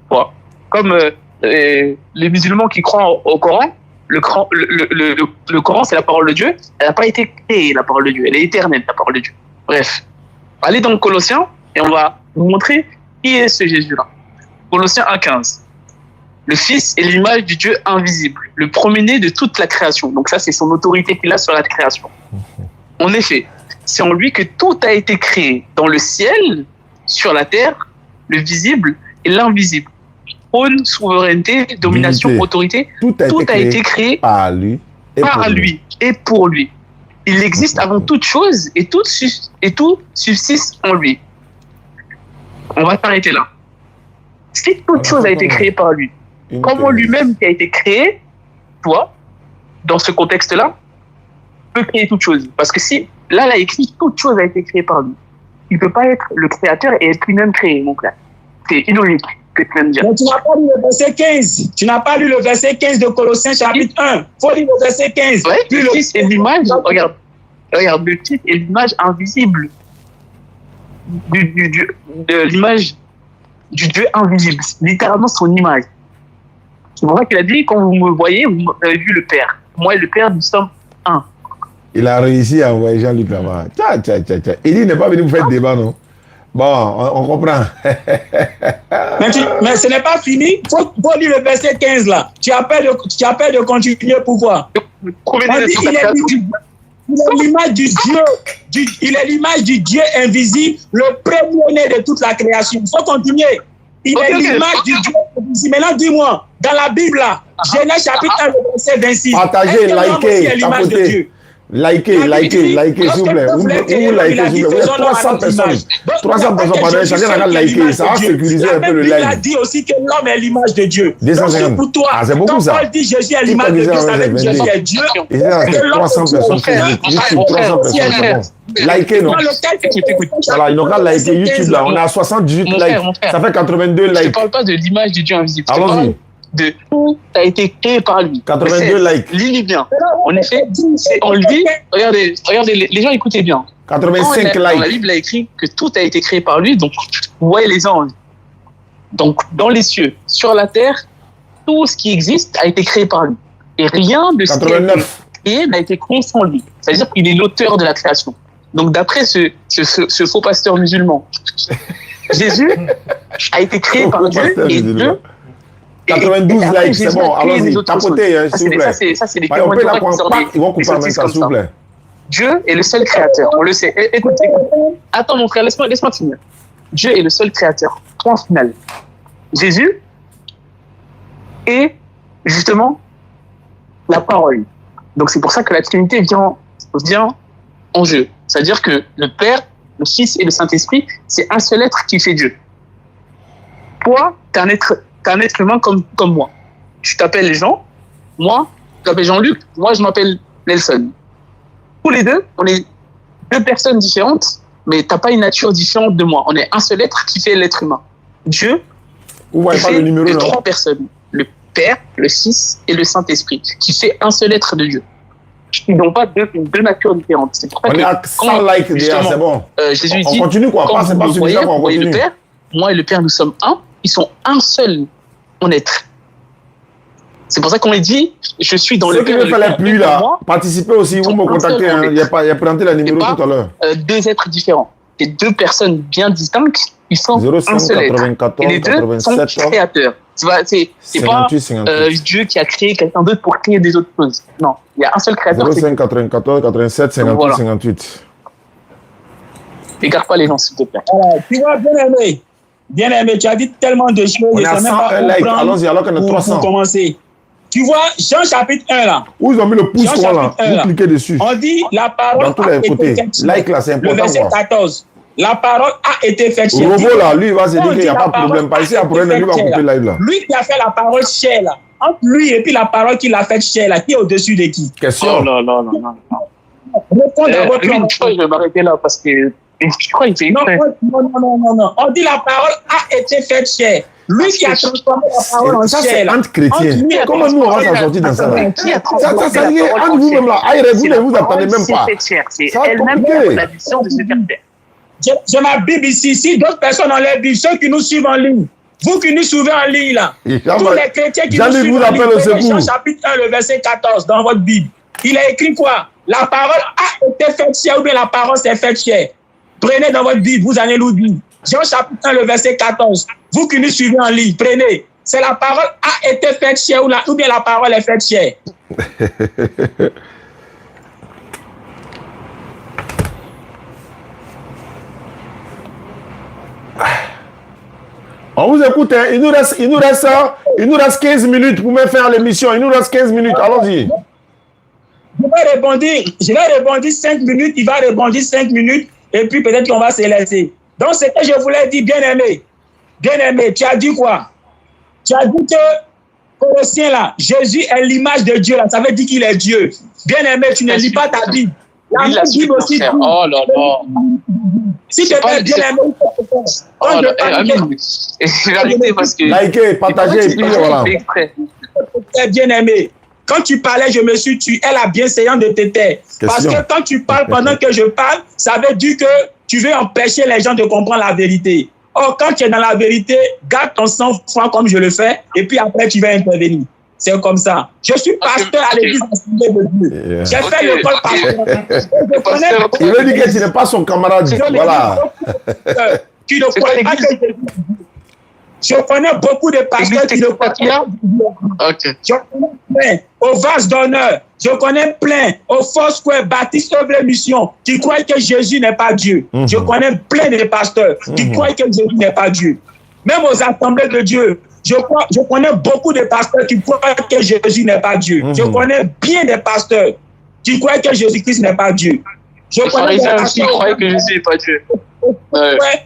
Bon. Comme les musulmans qui croient au Coran, le Coran c'est la parole de Dieu. Elle n'a pas été créée, la parole de Dieu. Elle est éternelle, la parole de Dieu. Bref. aller dans Colossiens et on va vous montrer qui est ce Jésus-là. Colossiens 1,15. Le Fils est l'image du Dieu invisible, le premier-né de toute la création. Donc ça, c'est son autorité qu'il a sur la création. En effet, c'est en lui que tout a été créé, dans le ciel, sur la terre, le visible et l'invisible. Trône, souveraineté, domination, Divinité. autorité, Tout a été créé par lui et pour lui. Il existe avant toute chose et tout subsiste en lui. On va s'arrêter là. Si toute chose a été créée par lui, comment lui-même qui a été créé, toi, dans ce contexte-là, peut créer toute chose? Parce que si, là, il a écrit toute chose a été créée par lui. Il ne peut pas être le créateur et être lui-même créé, mon frère. C'est illogique que tu viens de dire. Mais tu n'as pas lu le verset 15. Tu n'as pas lu le verset 15 de Colossiens chapitre 1. Il faut lire le verset 15. Ouais, le Fils est l'image, regarde, le Fils est l'image invisible de l'image du Dieu invisible. Littéralement son image. C'est pour ça qu'il a dit, quand vous me voyez, vous avez vu le Père. Moi et le Père, nous sommes un. Il a réussi à envoyer Jean-Luc là-bas. Il dit, il n'est pas venu vous faire débat, non? Bon, on comprend. Mais ce n'est pas fini. Il faut lire le verset 15 là. Tu as peur de continuer pour voir. Il est l'image du Dieu. Il est l'image du Dieu invisible, le premier-né de toute la création. Il faut continuer. Il est l'image du Dieu invisible. Maintenant, dis-moi, dans la Bible là, Genèse chapitre 1, verset 26. Partagez, likez, tapotez. Likez, s'il vous plaît. Vous likez, s'il vous plaît. 300 personnes. 300 personnes par chacun a liké. Ça va sécuriser un peu le live. Il a dit aussi que l'homme est l'image de Dieu. 250. Pour toi, c'est beaucoup ça. Quand Paul dit Jésus est l'image de Dieu, ça veut dire Jésus est Dieu. Il y a 300 personnes. 300 personnes. Likez, non? Voilà, ils n'ont qu'à liker YouTube là. On a 78 likes. Ça fait 82 likes. Je ne parle pas de l'image du Dieu invisible. Allons-y. De tout a été créé par lui. 82 likes. Lisez bien. En effet, c'est en lui. Regardez, les gens écoutez bien. 85 likes. Dans la Bible a écrit que tout a été créé par lui. Donc, vous voyez les anges. Donc, dans les cieux, sur la terre, tout ce qui existe a été créé par lui. Et rien de ce qui a été créé n'a été créé sans lui. C'est-à-dire qu'il est l'auteur de la création. Donc, d'après ce faux pasteur musulman, Jésus a été créé par Dieu et Dieu. 92 likes, c'est bon, allons-y, tapotez, s'il vous plaît. Ça, c'est des témoignages ils vont couper en même temps, s'il vous plaît. Dieu est le seul créateur, on le sait. Écoute. Attends, mon frère, laisse-moi finir. Dieu est le seul créateur, point final. Jésus est justement la parole. Donc, c'est pour ça que la Trinité vient en jeu. C'est-à-dire que le Père, le Fils et le Saint-Esprit, c'est un seul être qui fait Dieu. Toi, t'es un être humain comme moi. Tu t'appelles Jean, moi, je m'appelle Jean-Luc, moi, je m'appelle Nelson. Tous les deux, on est deux personnes différentes, mais tu n'as pas une nature différente de moi. On est un seul être qui fait l'être humain. Dieu, fait trois personnes. Le Père, le Fils et le Saint-Esprit, qui fait un seul être de Dieu. Ils n'ont pas deux natures différentes. C'est pour ça on est à 100 likes déjà, c'est bon. Jésus on dit, continue quoi, pas suffisant, on continue. Le Père, moi et le Père, nous sommes un. Ils sont un seul en être. C'est pour ça qu'on dit, je suis dans le Père. Ceux qui ne faisaient plus là, participez aussi, vous me contactez, il y a présenté la numéro tout à l'heure. Deux êtres différents. C'est deux personnes bien distinctes, ils sont un seul être. Et les deux sont créateurs. C'est pas Dieu qui a créé quelqu'un d'autre pour créer des autres choses. Non, il y a un seul créateur. 05 94 87 58 voilà. 58. Écarte pas les gens, s'il te plaît. Tu vois, bien aimé, tu as dit tellement de choses. On est à 101 likes, allons-y, alors qu'on est 300. Pour commencer. Tu vois, Jean chapitre 1 là. Où ils ont mis le pouce là, vous cliquez dessus. On dit la parole dans tous les côtés. Like là, c'est important. Le verset 14. La parole a été faite chair. Le robot là, lui, il va se dire qu'il n'y a pas de problème. Pas ici, après, lui va couper live là. Lui qui a fait la parole chair là. Entre lui et puis la parole qu'il a faite chair là, qui est au-dessus de qui? Question. Oh non. Je vais m'arrêter là parce que je crois qu'il fait non. On dit la parole a été faite chair. Lui qui a transformé la parole en chair. C'est anti-chrétien. Comment nous on va s'en sortir dans ça là? Ça y est, entre vous-même là. Vous ne vous attendez même pas. C'est elle-même qui a la mission de se faire taire. J'ai ma Bible ici. Si d'autres personnes ont leur Bible, ceux qui nous suivent en ligne, vous qui nous suivez en ligne là, tous les chrétiens qui nous suivent en ligne, Jean chapitre 1, le verset 14 dans votre Bible, il a écrit quoi? La parole a été faite chair ou bien la parole s'est faite chair. Prenez dans votre Bible, vous allez nous dire. Jean chapitre 1, le verset 14. Vous qui nous suivez en ligne, prenez. C'est la parole a été faite chair ou bien la parole est faite chair. On vous écoute, hein. Il nous reste 15 minutes pour me faire l'émission. Il nous reste 15 minutes. Allons-y. Je vais rebondir 5 minutes. Il va rebondir 5 minutes. Et puis peut-être qu'on va se laisser. Donc, ce que je voulais dire, bien-aimé, tu as dit quoi? Tu as dit que Colossiens là, Jésus est l'image de Dieu là. Ça veut dire qu'il est Dieu. Bien-aimé, tu ne lis pas ta Bible. La Bible aussi dit. Oh là là. Si tu es bien-aimé, likez, partagez, et puis voilà. Bien-aimé. Quand tu parlais, je me suis tué. Elle a bienséance de te taire. Parce que quand tu parles pendant que je parle, ça veut dire que tu veux empêcher les gens de comprendre la vérité. Or, quand tu es dans la vérité, garde ton sang-froid comme je le fais, et puis après, tu vas intervenir. C'est comme ça. Je suis pasteur à l'église Assemblée de Dieu. J'ai fait l'école pasteur. Il veut dire que tu n'es pas son camarade. Voilà. Tu ne connais pas que je connais beaucoup de pasteurs qui ne connaissent pas. Je connais plein au vase d'honneur. Je connais plein au Foursquare, Baptiste Œuvre Mission qui croient que Jésus n'est pas Dieu. Je connais plein de pasteurs qui croient que Jésus n'est pas Dieu. Même aux assemblées de Dieu, je connais beaucoup de pasteurs qui croient que Jésus n'est pas Dieu. Je connais bien des pasteurs qui croient que Jésus-Christ n'est pas Dieu. Je connais des pasteurs qui croient que Jésus n'est pas Dieu.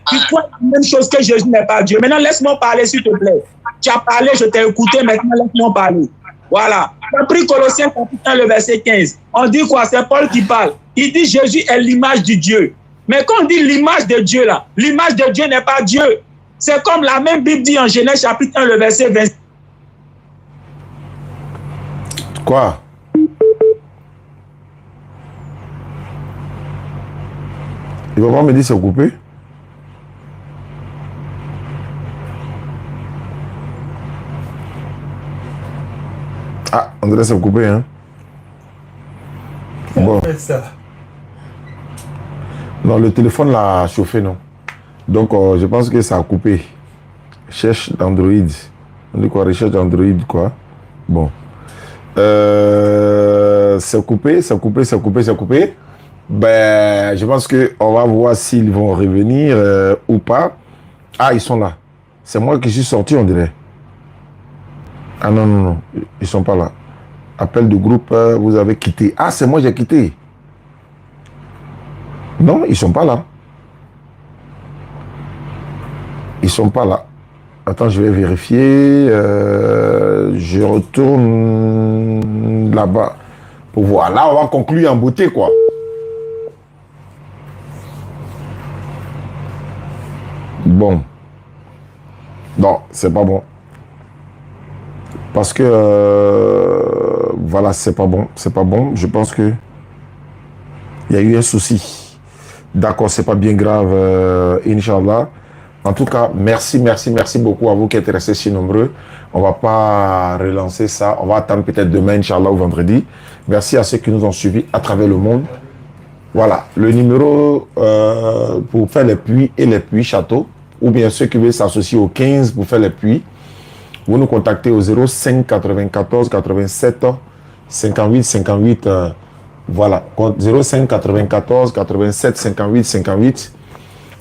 Qui croient la même chose que Jésus n'est pas Dieu. Maintenant, laisse-moi parler, s'il te plaît. Tu as parlé, je t'ai écouté, maintenant laisse-moi parler. Voilà. Tu as pris Colossiens chapitre 1, le verset 15. On dit quoi? C'est Paul qui parle. Il dit Jésus est l'image du Dieu. Mais quand on dit l'image de Dieu, là, l'image de Dieu n'est pas Dieu. C'est comme la même Bible dit en Genèse chapitre 1, le verset 20. Quoi? Il va pas me dire c'est coupé? Ah, on dirait c'est coupé, hein? Bon. Non, le téléphone l'a chauffé, non? Donc, je pense que ça a coupé. Recherche d'Android. On dit quoi? Recherche d'Android, quoi? Bon. C'est coupé. Ben, je pense qu'on va voir s'ils vont revenir ou pas. Ah, ils sont là. C'est moi qui suis sorti, on dirait. Ah non. Ils sont pas là. Appel de groupe, vous avez quitté. Ah, c'est moi, j'ai quitté. Non, ils sont pas là. Ils sont pas là. Attends, je vais vérifier. Je retourne là-bas pour voir. Là, on va conclure en beauté, quoi. Bon. Non, c'est pas bon. Parce que voilà, c'est pas bon. Je pense que il y a eu un souci. D'accord, c'est pas bien grave, Inch'Allah. En tout cas, merci beaucoup à vous qui êtes restés si nombreux. On va pas relancer ça. On va attendre peut-être demain, Inch'Allah, ou vendredi. Merci à ceux qui nous ont suivis à travers le monde. Voilà, le numéro pour faire les puits et les puits châteaux, ou bien ceux qui veulent s'associer au 15 pour faire les puits, vous nous contactez au 05 94 87 58 58. Voilà, 05 94 87 58 58.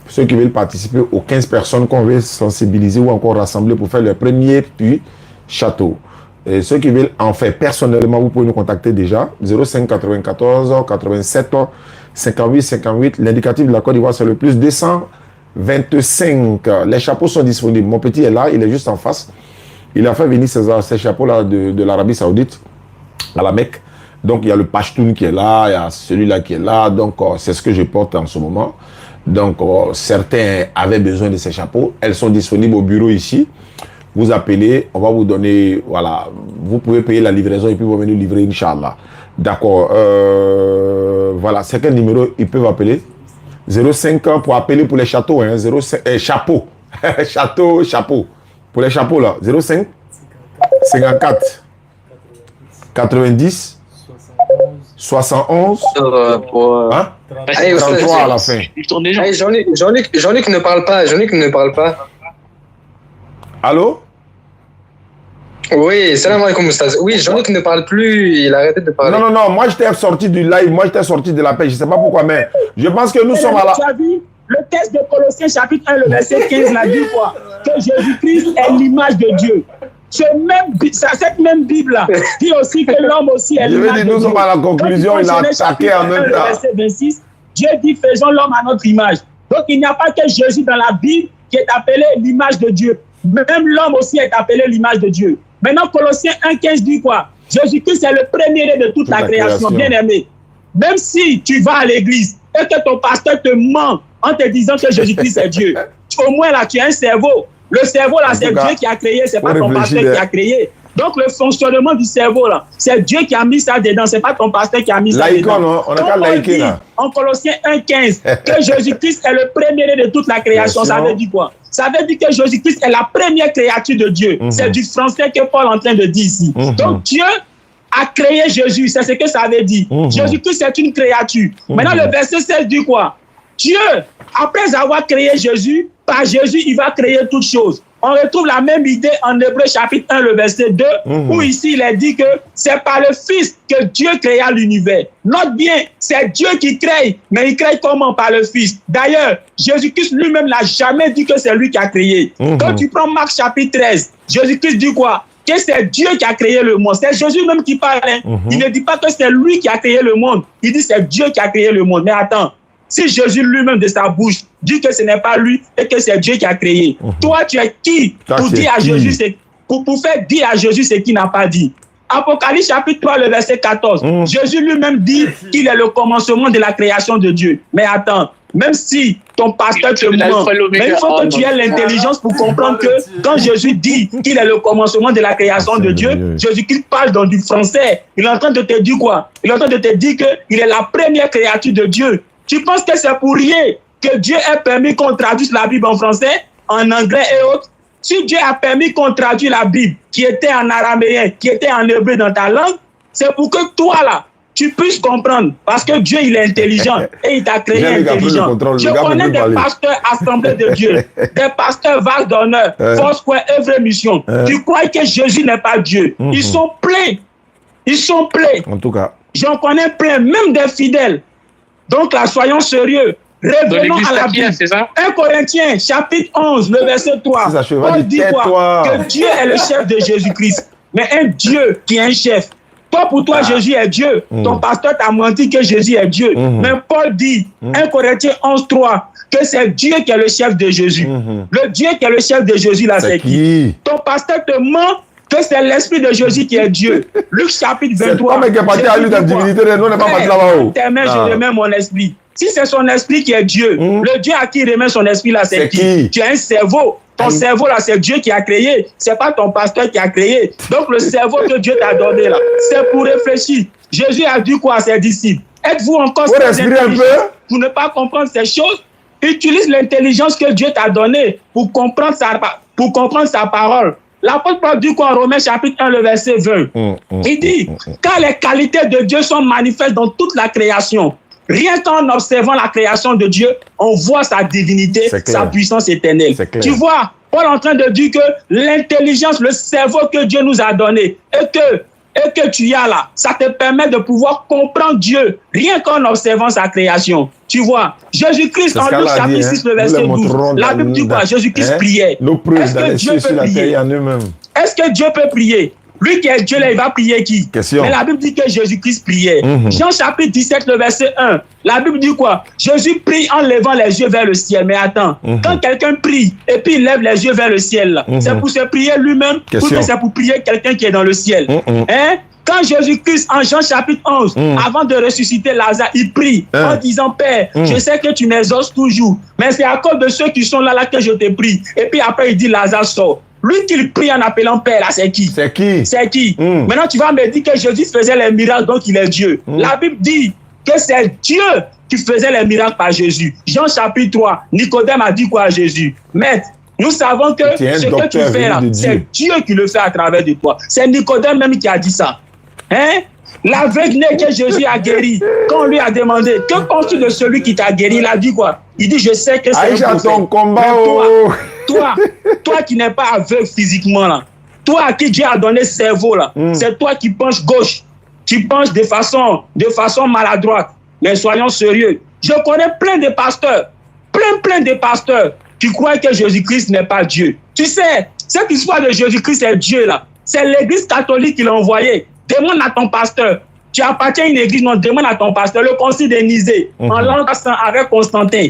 Pour ceux qui veulent participer aux 15 personnes qu'on veut sensibiliser ou encore rassembler pour faire le premier puits château. Et ceux qui veulent en faire personnellement, vous pouvez nous contacter déjà. 05 94 87 58 58. L'indicatif de la Côte d'Ivoire, c'est le plus 225. Les chapeaux sont disponibles. Mon petit est là, il est juste en face. Il a fait venir ces chapeaux-là de l'Arabie Saoudite à la Mecque. Donc, il y a le Pashtun qui est là, il y a celui-là qui est là. Donc, c'est ce que je porte en ce moment. Donc, certains avaient besoin de ces chapeaux. Elles sont disponibles au bureau ici. Vous appelez, on va vous donner, voilà, vous pouvez payer la livraison et puis vous venir livrer, Inch'Allah. D'accord. Voilà, c'est quel numéro ils peuvent appeler? 05 pour appeler pour les châteaux, hein, 05, chapeau. chapeau. Pour les chapeaux, là, 05 54 90 71. Hein? 33 à la fin. Il tourne déjà. Hey, Jean-Luc ne parle pas. Jean-Luc ne parle pas. Allô? Oui, salam alaikum, Oustaz. Oui, Jean-Luc ne parle plus, il a arrêté de parler. Non, moi j'étais sorti du live, moi j'étais sorti de la paix, je ne sais pas pourquoi, mais je pense que nous sommes à la... Tu as vu le texte de Colossiens chapitre 1, le verset 15 l'a dit quoi? Que Jésus-Christ est l'image de Dieu. Cette même Bible-là dit aussi que l'homme aussi est l'image de Dieu. Nous sommes à la conclusion, il a attaqué en même temps. Verset 26, Dieu dit faisons l'homme à notre image. Donc il n'y a pas que Jésus dans la Bible qui est appelé l'image de Dieu. Même l'homme aussi est appelé l'image de Dieu. Maintenant, Colossiens 1,15 dit quoi? Jésus-Christ est le premier de toute la création, bien aimé. Même si tu vas à l'église et que ton pasteur te ment en te disant que Jésus-Christ est Dieu, au moins là, tu as un cerveau. Le cerveau là, c'est Dieu qui a créé, c'est pas ton pasteur qui a créé. Donc le fonctionnement du cerveau là, c'est Dieu qui a mis ça dedans, c'est pas ton pasteur qui a mis ça dedans. On a qu'à liker là. En Colossiens 1,15 que Jésus-Christ est le premier de toute la création, ça veut dire quoi? Ça veut dire que Jésus-Christ est la première créature de Dieu. C'est du français que Paul est en train de dire ici. Donc Dieu a créé Jésus, c'est ce que ça veut dire. Jésus-Christ est une créature. Maintenant le verset 16 dit quoi? Dieu, après avoir créé Jésus, par Jésus, il va créer toutes choses. On retrouve la même idée en Hébreux chapitre 1, le verset 2, où ici il est dit que c'est par le Fils que Dieu créa l'univers. Note bien, c'est Dieu qui crée, mais il crée comment? Par le Fils. D'ailleurs, Jésus-Christ lui-même n'a jamais dit que c'est lui qui a créé. Quand tu prends Marc chapitre 13, Jésus-Christ dit quoi? Que c'est Dieu qui a créé le monde. C'est Jésus même qui parle. Il ne dit pas que c'est lui qui a créé le monde. Il dit c'est Dieu qui a créé le monde. Mais attends. Si Jésus lui-même de sa bouche dit que ce n'est pas lui et que c'est Dieu qui a créé, toi tu es qui pour dire à Jésus, pour faire dire à Jésus ce qu'il n'a pas dit? Apocalypse chapitre 3, le verset 14. Jésus lui-même dit qu'il est le commencement de la création de Dieu. Mais attends, même si ton pasteur te ment, mais il faut que tu aies l'intelligence pour comprendre que quand Jésus dit qu'il est le commencement de la création de Dieu, Jésus-Christ parle dans du français. Il est en train de te dire quoi? Il est en train de te dire qu'il est la première créature de Dieu. Tu penses que c'est pour rien que Dieu ait permis qu'on traduise la Bible en français, en anglais et autres? Si Dieu a permis qu'on traduise la Bible, qui était en araméen, qui était en hébreu dans ta langue, c'est pour que toi là, tu puisses comprendre. Parce que Dieu, il est intelligent et il t'a créé intelligent. Je connais des pasteurs assemblés de Dieu, des pasteurs vagues d'honneur, Foursquare, Œuvre Mission. Tu crois que Jésus n'est pas Dieu? Ils sont pleins. Ils sont pleins. En tout cas. J'en connais plein, même des fidèles. Donc là, soyons sérieux. Revenons à la Bible. 1 Corinthiens, chapitre 11, le verset 3. Paul dit quoi? Que Dieu est le chef de Jésus-Christ. Mais un Dieu qui est un chef. Toi, pour toi, Jésus est Dieu. Ton pasteur t'a menti que Jésus est Dieu. Mais Paul dit, 1 Corinthiens 11, 3, que c'est Dieu qui est le chef de Jésus. Le Dieu qui est le chef de Jésus, là, c'est qui? Ton pasteur te ment que c'est l'esprit de Jésus qui est Dieu. Luc chapitre 23. C'est qui est parti à lui dans la divinité, nous n'est pas parti là-bas. Je remets mon esprit. Si c'est son esprit qui est Dieu, le Dieu à qui il remet son esprit là, c'est qui? Tu as un cerveau. Ton cerveau là, c'est Dieu qui a créé. C'est pas ton pasteur qui a créé. Donc le cerveau que Dieu t'a donné là, c'est pour réfléchir. Jésus a dit quoi à ses disciples? Êtes-vous encore pour ne pas comprendre ces choses? Utilise l'intelligence que Dieu t'a donnée pour comprendre sa parole. L'apôtre Paul dit quoi en Romains chapitre 1, le verset 20? Il dit, quand les qualités de Dieu sont manifestes dans toute la création, rien qu'en observant la création de Dieu, on voit sa divinité, sa puissance éternelle. Tu vois, Paul est en train de dire que l'intelligence, le cerveau que Dieu nous a donné, et que tu as là, ça te permet de pouvoir comprendre Dieu, rien qu'en observant sa création. Tu vois, Jésus-Christ en Luc chapitre 6, le verset 12, la Bible dit quoi? Jésus-Christ priait. Est-ce que Dieu peut prier? Est-ce que Dieu peut prier? Lui qui est Dieu, là, il va prier qui? Mais la Bible dit que Jésus-Christ priait. Jean chapitre 17, le verset 1, la Bible dit quoi? Jésus prie en levant les yeux vers le ciel. Mais attends, quand quelqu'un prie et puis il lève les yeux vers le ciel, c'est pour se prier lui-même ou c'est pour prier quelqu'un qui est dans le ciel? Quand Jésus-Christ, en Jean chapitre 11, avant de ressusciter Lazare, il prie en disant, Père, je sais que tu m'exauces toujours, mais c'est à cause de ceux qui sont là que je te prie. Et puis après, il dit, Lazare sort. Lui qui prie en appelant Père, là, c'est qui? C'est qui? Maintenant, tu vas me dire que Jésus faisait les miracles, donc il est Dieu. La Bible dit que c'est Dieu qui faisait les miracles par Jésus. Jean chapitre 3, Nicodème a dit quoi à Jésus? Maître, nous savons que ce que tu fais là, c'est Dieu qui le fait à travers de toi. C'est Nicodème même qui a dit ça. L'aveugle que Jésus a guéri, quand on lui a demandé, que penses-tu de celui qui t'a guéri? Il a dit quoi? Il dit, je sais que c'est un ton combat. Toi qui n'es pas aveugle physiquement, là, toi à qui Dieu a donné cerveau, là, c'est toi qui penches gauche, tu penches de façon maladroite. Mais soyons sérieux. Je connais plein de pasteurs, plein de pasteurs qui croient que Jésus-Christ n'est pas Dieu. Tu sais, cette histoire de Jésus-Christ est Dieu, là. C'est l'église catholique qui l'a envoyé. Demande à ton pasteur. Tu appartiens à une église, non, demande à ton pasteur. Le concile de Nicée, en langue avec Constantin,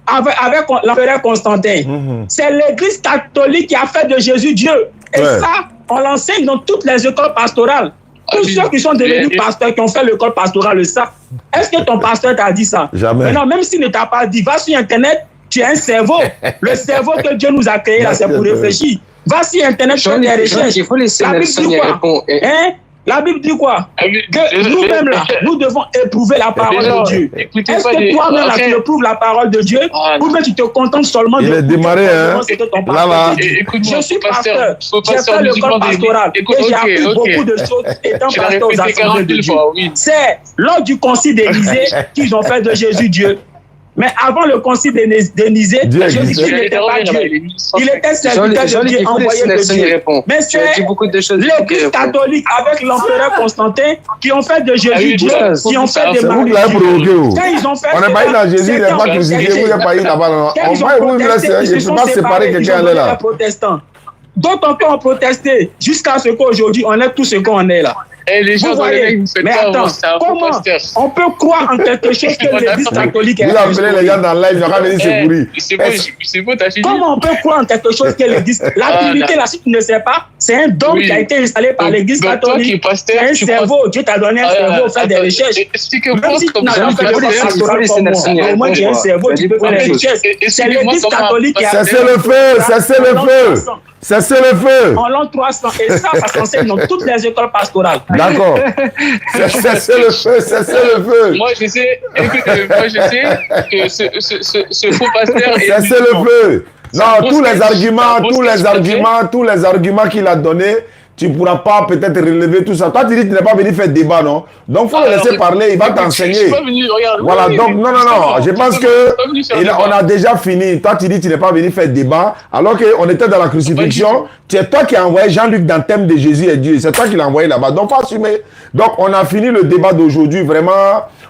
avec l'empereur Constantin. C'est l'église catholique qui a fait de Jésus Dieu. Et ça, on l'enseigne dans toutes les écoles pastorales. Tous ceux qui sont devenus pasteurs, qui ont fait l'école pastorale, le savent. Est-ce que ton pasteur t'a dit ça? Jamais. Mais non, même s'il ne t'a pas dit, va sur Internet, tu as un cerveau. Le cerveau que Dieu nous a créé, là, c'est pour réfléchir. Va sur Internet, fais des recherches. Il faut laisser Nelson y répondre. La Bible dit quoi? Que nous-mêmes, là, nous devons éprouver la parole de Dieu. Est-ce que toi-même, là, tu éprouves la parole de Dieu ou bien tu te contentes seulement de... Il est démarré, hein? Là. Je suis pasteur. J'ai fait l'école pastorale. Et j'ai appris beaucoup de choses étant pasteur aux assemblées de Dieu. C'est lors du concile d'Élysée qu'ils ont fait de Jésus Dieu. Mais avant le concile de Nicée, Jésus n'était pas Dieu. Il était serviteur de Dieu, envoyé de Dieu. Mais c'est l'église catholique avec l'empereur Constantin qui ont fait de Jésus Dieu, qui ont fait des miracles. Quand ils ont fait on n'est pas eu dans Jésus, il n'est pas crucifié, vous n'êtes pas eu là-bas. On va vous laisser, je ne peux pas séparer quelqu'un là. D'autres encore ont protesté jusqu'à ce qu'aujourd'hui, on est tout ce qu'on est là. Et les gens mais attends, comment on peut croire en quelque chose que l'église catholique est... Vous appelez les gens dans le live, ils n'ont pas venir se pourrir. C'est beau, t'as fini. Comment on peut croire en quelque chose que l'église... La purité, là, si tu ne sais pas, c'est un don qui a été installé par l'église catholique. C'est un cerveau. Dieu t'a donné un cerveau, faire des recherches. Même si tu n'as pas fait de pastoral comme moi, au moins tu as un cerveau, tu peux faire des recherches. C'est l'église catholique qui a... Cessez le feu, cessez le feu. Cessez le feu. En l'an 300. Et ça s'enseigne dans toutes les écoles pastorales. D'accord. Cessez le feu, cessez le feu. Moi, je sais que ce faux pasteur... Cessez le feu. Non, tous les arguments qu'il a donnés, tu ne pourras pas peut-être relever tout ça. Toi, tu dis que tu n'es pas venu faire débat, non? Donc, il faut le laisser parler, il va t'enseigner. Je suis pas venu, regarde. Voilà, donc, non, je pense qu'on a déjà fini. Toi, tu dis que tu n'es pas venu faire débat, alors qu'on était dans la crucifixion. C'est toi qui as envoyé Jean-Luc dans le thème de Jésus et Dieu. C'est toi qui l'as envoyé là-bas. Donc, il faut assumer. Donc, on a fini le débat d'aujourd'hui. Vraiment,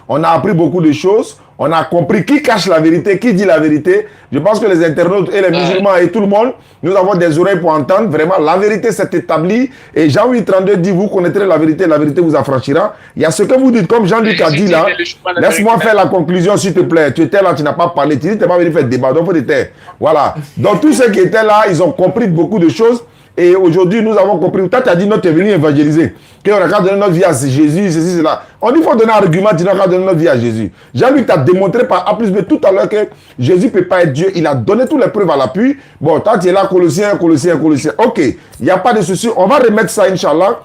on a appris beaucoup de choses. On a compris qui cache la vérité, qui dit la vérité. Je pense que les internautes et les musulmans et tout le monde, nous avons des oreilles pour entendre. Vraiment, la vérité s'est établie. Et Jean 8,32 dit, vous connaîtrez la vérité vous affranchira. Il y a ce que vous dites, comme Jean-Luc a dit là. Laisse-moi faire la conclusion, s'il te plaît. Tu étais là, tu n'as pas parlé. Tu dis, tu n'es pas venu faire débat. Donc, il faut te taire. Voilà. Donc, tous ceux qui étaient là, ils ont compris beaucoup de choses. Et aujourd'hui, nous avons compris. Toi, tu as dit, non, tu es venu évangéliser. Qu'on a qu'à donner notre vie à Jésus, ceci, cela. On dit, il faut donner un argument, tu n'as qu'à donner notre vie à Jésus. Jean-Luc t'a démontré par A plus B tout à l'heure que Jésus ne peut pas être Dieu. Il a donné toutes les preuves à l'appui. Bon, toi, tu es là, Colossiens. Ok, il n'y a pas de souci. On va remettre ça, Inch'Allah,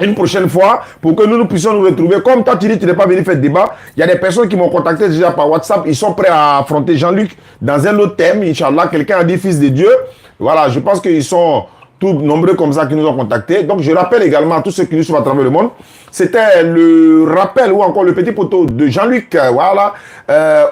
une prochaine fois, pour que nous puissions nous retrouver. Comme toi, tu dis, tu n'es pas venu faire débat. Il y a des personnes qui m'ont contacté déjà par WhatsApp. Ils sont prêts à affronter Jean-Luc dans un autre thème, Inch'Allah. Quelqu'un a dit fils de Dieu. Voilà, je pense qu'ils sont tous nombreux comme ça qui nous ont contactés. Donc, je rappelle également à tous ceux qui nous suivent à travers le monde. C'était le rappel ou encore le petit poteau de Jean-Luc. Voilà.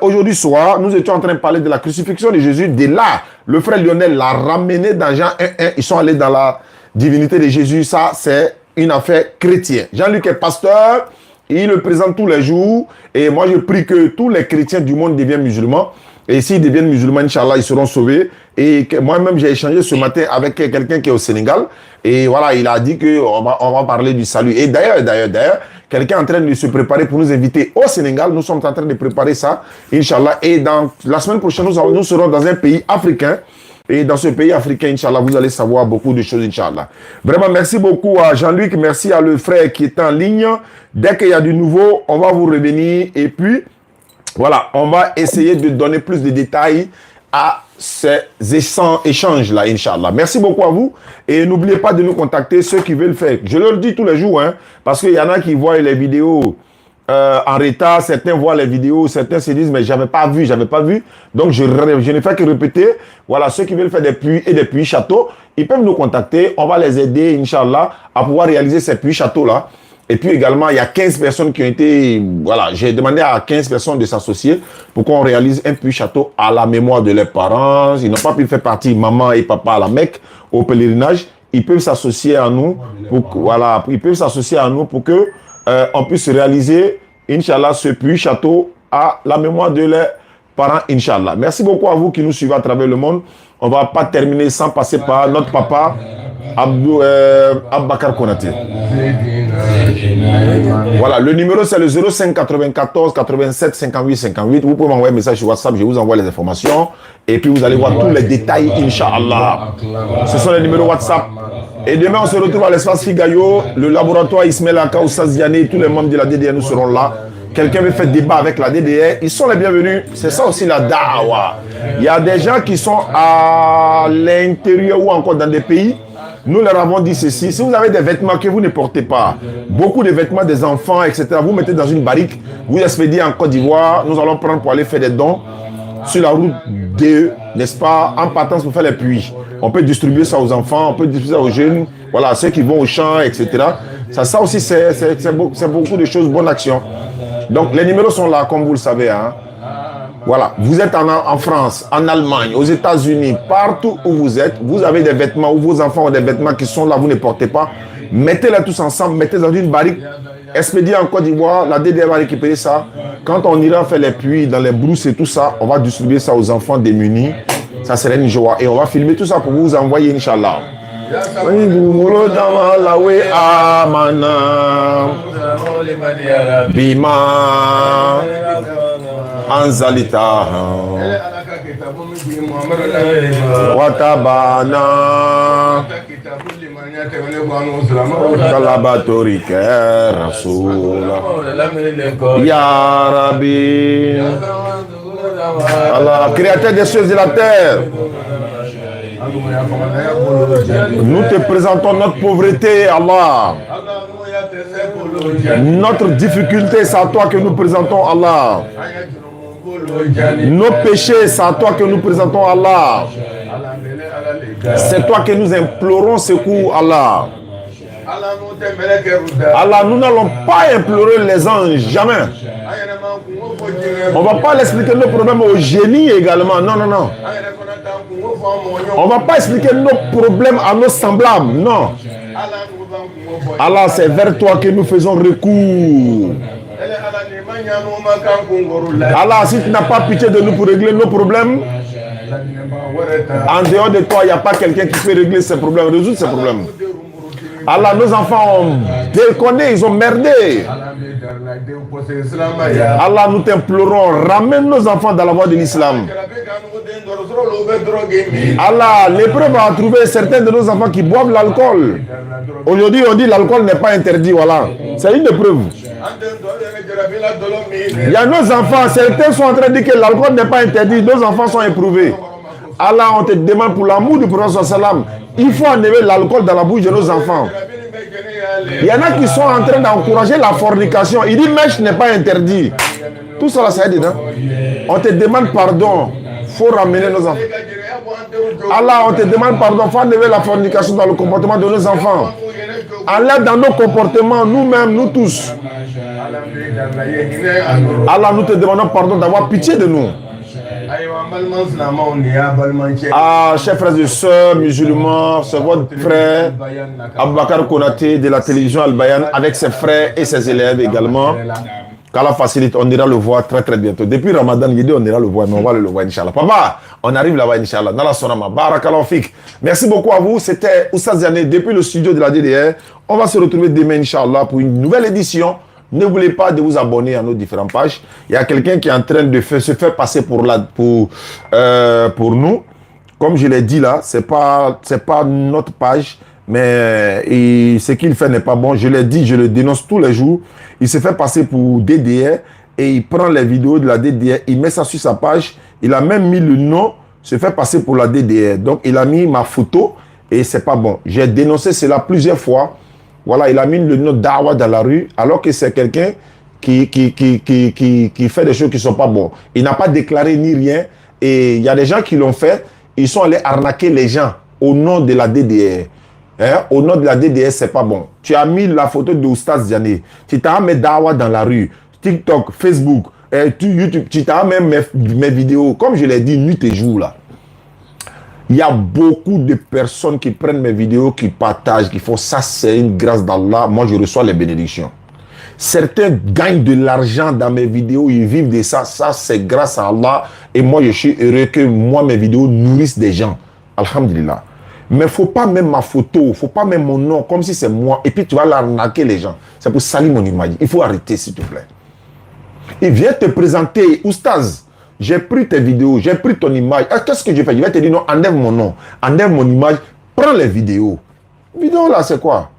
Aujourd'hui soir, nous étions en train de parler de la crucifixion de Jésus. Dès là, le frère Lionel l'a ramené dans Jean 1.1. Ils sont allés dans la divinité de Jésus. Ça, c'est une affaire chrétienne. Jean-Luc est pasteur. Il le présente tous les jours. Et moi, je prie que tous les chrétiens du monde deviennent musulmans. Et s'ils deviennent musulmans, Inch'Allah, ils seront sauvés. Et moi-même, j'ai échangé ce matin avec quelqu'un qui est au Sénégal. Et voilà, il a dit qu'on va parler du salut. Et d'ailleurs, quelqu'un est en train de se préparer pour nous inviter au Sénégal. Nous sommes en train de préparer ça, Inch'Allah. Et dans la semaine prochaine, nous serons dans un pays africain. Et dans ce pays africain, Inch'Allah, vous allez savoir beaucoup de choses, Inch'Allah. Vraiment, merci beaucoup à Jean-Luc. Merci à le frère qui est en ligne. Dès qu'il y a du nouveau, on va vous revenir. Et puis, voilà, on va essayer de donner plus de détails à ces échanges-là, Inch'Allah. Merci beaucoup à vous. Et n'oubliez pas de nous contacter, ceux qui veulent faire. Je leur dis tous les jours, hein, parce qu'il y en a qui voient les vidéos en retard. Certains voient les vidéos, certains se disent, mais j'avais pas vu. Donc, je ne fais que répéter. Voilà, ceux qui veulent faire des puits et des puits châteaux, ils peuvent nous contacter. On va les aider, Inch'Allah, à pouvoir réaliser ces puits châteaux-là. Et puis également, il y a 15 personnes qui ont été... Voilà, j'ai demandé à 15 personnes de s'associer pour qu'on réalise un puits château à la mémoire de leurs parents. Ils n'ont pas pu faire partie, maman et papa, à la Mecque, au pèlerinage. Ils peuvent s'associer à nous pour que on puisse réaliser, Inch'Allah, ce puits château à la mémoire de leurs parents, Inch'Allah. Merci beaucoup à vous qui nous suivez à travers le monde. On ne va pas terminer sans passer par notre papa, Aboubacar Konaté. Voilà, le numéro c'est le 05 94 87 58 58. Vous pouvez m'envoyer un message sur WhatsApp, je vous envoie les informations. Et puis vous allez voir tous les détails, Inch'Allah. Ce sont les numéros WhatsApp. Et demain, on se retrouve à l'espace Figayo, le laboratoire Ismaël Aka Oussaz Diané, tous les membres de la DDR nous seront là. Quelqu'un veut faire débat avec la DDR, ils sont les bienvenus. C'est ça aussi la da'wa. Il y a des gens qui sont à l'intérieur ou encore dans des pays. Nous leur avons dit ceci, si vous avez des vêtements que vous ne portez pas, beaucoup de vêtements des enfants, etc., vous mettez dans une barrique, vous expédiez en Côte d'Ivoire, nous allons prendre pour aller faire des dons sur la route DE, n'est-ce pas, en partance pour faire les puits. On peut distribuer ça aux enfants, on peut distribuer ça aux jeunes, voilà, ceux qui vont au champ, etc. Ça aussi, c'est beaucoup de choses, bonne action. Donc, les numéros sont là, comme vous le savez. Hein. Voilà, vous êtes en France, en Allemagne, aux États-Unis, partout où vous êtes, vous avez des vêtements, ou vos enfants ont des vêtements qui sont là, vous ne portez pas. Mettez-les tous ensemble, mettez dans une barrique, expédiez en Côte d'Ivoire, la DDR va récupérer ça. Quand on ira faire les puits dans les brousses et tout ça, on va distribuer ça aux enfants démunis. Ça serait une joie. Et on va filmer tout ça pour vous envoyer, Inch'Allah. Bima Anzalita Watabana Kalabatori Rasoul Ya Rabbi Allah, créateur des cieux et de la terre, nous te présentons notre pauvreté, Allah. Notre difficulté, c'est à toi que nous présentons, Allah. Nos péchés, c'est à toi que nous présentons, Allah. C'est toi que nous implorons secours, Allah. Allah, nous n'allons pas implorer les anges, jamais. On ne va pas expliquer nos problèmes au génie également, non, non, non. On ne va pas expliquer nos problèmes à nos semblables, non. Allah, c'est vers toi que nous faisons recours. Allah, si tu n'as pas pitié de nous pour régler nos problèmes, en dehors de toi, il n'y a pas quelqu'un qui peut régler ces problèmes, résoudre ces problèmes. Allah, nos enfants ont déconné, ils ont merdé. Allah, nous t'implorons, ramène nos enfants dans la voie de l'islam. Allah, l'épreuve a trouvé certains de nos enfants qui boivent l'alcool. Aujourd'hui, on dit l'alcool n'est pas interdit, voilà. C'est une épreuve. Il y a nos enfants, certains sont en train de dire que l'alcool n'est pas interdit, nos enfants sont éprouvés. Allah, on te demande pour l'amour du prophète sallam, il faut enlever l'alcool dans la bouche de nos enfants. Il y en a qui sont en train d'encourager la fornication. Il dit mèche n'est pas interdit. Tout ça là, ça est dedans. On te demande pardon. Il faut ramener nos enfants. Allah, on te demande pardon. Il faut enlever la fornication dans le comportement de nos enfants. Enlève dans nos comportements, nous-mêmes, nous tous. Allah, nous te demandons pardon d'avoir pitié de nous. Ah, chers frères et sœurs musulmans, c'est votre frère Aboubacar Konaté de la télévision Al-Bayan avec ses frères et ses élèves également. Qu'Allah facilite, on ira le voir très très bientôt. Depuis Ramadan, il dit on ira le voir, mais on va le voir, Inch'Allah. Papa, on arrive là-bas, Inch'Allah, dans la Sonama. Barakallahu fik. Merci beaucoup à vous. C'était Oussaz Diané depuis le studio de la DDR. On va se retrouver demain, Inch'Allah, pour une nouvelle édition. N'oubliez pas de vous abonner à nos différentes pages. Il y a quelqu'un qui est en train de se faire passer pour nous. Comme je l'ai dit là, c'est pas notre page, mais ce qu'il fait n'est pas bon. Je l'ai dit, je le dénonce tous les jours. Il se fait passer pour DDR et il prend les vidéos de la DDR, il met ça sur sa page. Il a même mis le nom, se fait passer pour la DDR. Donc il a mis ma photo et c'est pas bon. J'ai dénoncé cela plusieurs fois. Voilà, il a mis le nom d'Awa dans la rue, alors que c'est quelqu'un qui fait des choses qui ne sont pas bonnes. Il n'a pas déclaré ni rien. Et il y a des gens qui l'ont fait. Ils sont allés arnaquer les gens au nom de la DDR. Hein, au nom de la DDS, c'est pas bon. Tu as mis la photo de Oustaz Diané. Tu t'as mis Dawa dans la rue. TikTok, Facebook, YouTube. Tu t'as même mes vidéos. Comme je l'ai dit, nuit et jour là. Il y a beaucoup de personnes qui prennent mes vidéos, qui partagent, qui font ça, c'est une grâce d'Allah. Moi, je reçois les bénédictions. Certains gagnent de l'argent dans mes vidéos, ils vivent de ça. Ça, c'est grâce à Allah. Et moi, je suis heureux que moi, mes vidéos nourrissent des gens. Alhamdulillah. Mais il ne faut pas même ma photo, il ne faut pas même mon nom, comme si c'est moi. Et puis tu vas l'arnaquer les gens. C'est pour salir mon image. Il faut arrêter, s'il te plaît. Il vient te présenter, Oustaz, j'ai pris tes vidéos, j'ai pris ton image. Qu'est-ce que je fais? Je vais te dire non, enlève mon nom, enlève mon image, prends les vidéos. Vidéo là, c'est quoi?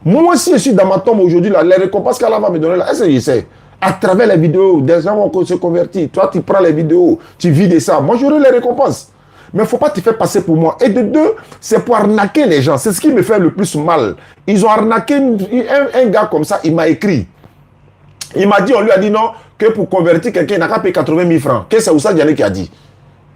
Moi, si je suis dans ma tombe aujourd'hui, là, les récompenses qu'Allah va me donner là, est-ce que je sais? À travers les vidéos, des gens vont se convertir. Toi, tu prends les vidéos, tu vis de ça. Moi, j'aurai les récompenses. Mais il ne faut pas te faire passer pour moi. Et de deux, c'est pour arnaquer les gens. C'est ce qui me fait le plus mal. Ils ont arnaqué un gars comme ça, il m'a écrit. Il m'a dit, on lui a dit non, que pour convertir quelqu'un, il n'a qu'à payer 80 000 francs. Qu'est-ce que c'est Oussa Diané qui a dit?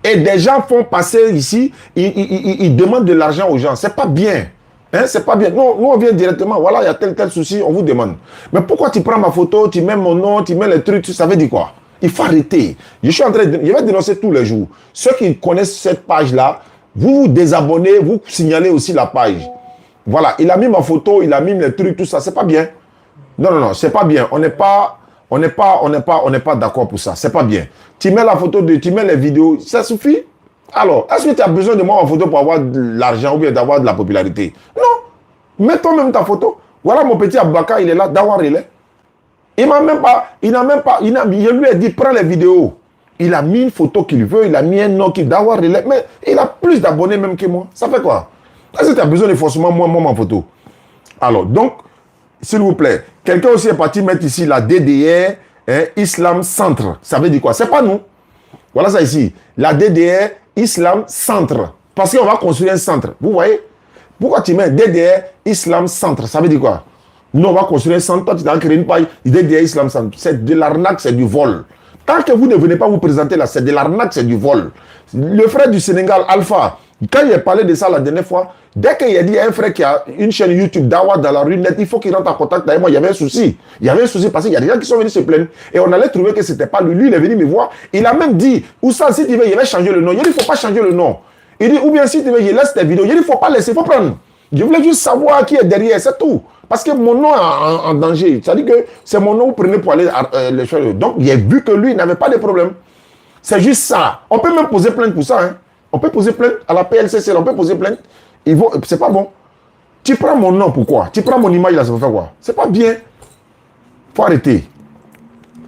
Et des gens font passer ici, ils demandent de l'argent aux gens. C'est pas bien. Hein, c'est pas bien. Non, nous, on vient directement. Voilà, il y a tel souci, on vous demande. Mais pourquoi tu prends ma photo, tu mets mon nom, tu mets les trucs, ça veut dire quoi? Il faut arrêter. Je vais dénoncer tous les jours. Ceux qui connaissent cette page-là, vous vous désabonnez, vous signalez aussi la page. Voilà, il a mis ma photo, il a mis les trucs, tout ça. C'est pas bien. Non, c'est pas bien. On n'est pas d'accord pour ça. C'est pas bien. Tu mets la photo, tu mets les vidéos, ça suffit. Alors, est-ce que tu as besoin de moi en photo pour avoir de l'argent ou bien d'avoir de la popularité? Non. Mets toi-même ta photo. Voilà mon petit Abouaka, il est là, Dawar, il est. Il lui a dit, prends les vidéos. Il a mis une photo qu'il veut, il a mis un nom qu'il doit mais il a plus d'abonnés même que moi. Ça fait quoi? Est-ce que tu as besoin de forcément moi en photo? Alors, donc, s'il vous plaît, quelqu'un aussi est parti mettre ici la DDR, Islam Centre. Ça veut dire quoi? C'est pas nous. Voilà ça ici. La DDR, Islam Centre. Parce qu'on va construire un centre. Vous voyez? Pourquoi tu mets DDR, Islam Centre? Ça veut dire quoi? Nous, on va construire un centre. Toi, tu as créé une page. DDR, Islam Centre. C'est de l'arnaque, c'est du vol. Tant que vous ne venez pas vous présenter là, c'est de l'arnaque, c'est du vol. Le frère du Sénégal, Alpha, quand il a parlé de ça la dernière fois, dès qu'il a dit à un frère qui a une chaîne YouTube, Dawa dans la rue net, il faut qu'il rentre en contact avec moi. Il y avait un souci. Il y avait un souci parce qu'il y a des gens qui sont venus se plaindre. Et on allait trouver que ce n'était pas lui. Lui, il est venu me voir. Il a même dit, Oussa, si tu veux, il va changer le nom. Il dit, il ne faut pas changer le nom. Il dit, ou bien si tu veux, il laisse tes vidéos. Il dit, il ne faut pas laisser, il faut prendre. Je voulais juste savoir qui est derrière, c'est tout. Parce que mon nom est en danger. C'est-à-dire que c'est mon nom que vous prenez pour aller les choses. Donc, il a vu que lui, il n'avait pas de problème. C'est juste ça. On peut même poser plainte pour ça. Hein. On peut poser plainte à la PLCC. On peut poser plainte. C'est pas bon. Tu prends mon nom, pourquoi? Tu prends mon image, là, ça veut faire quoi? C'est pas bien. Faut arrêter.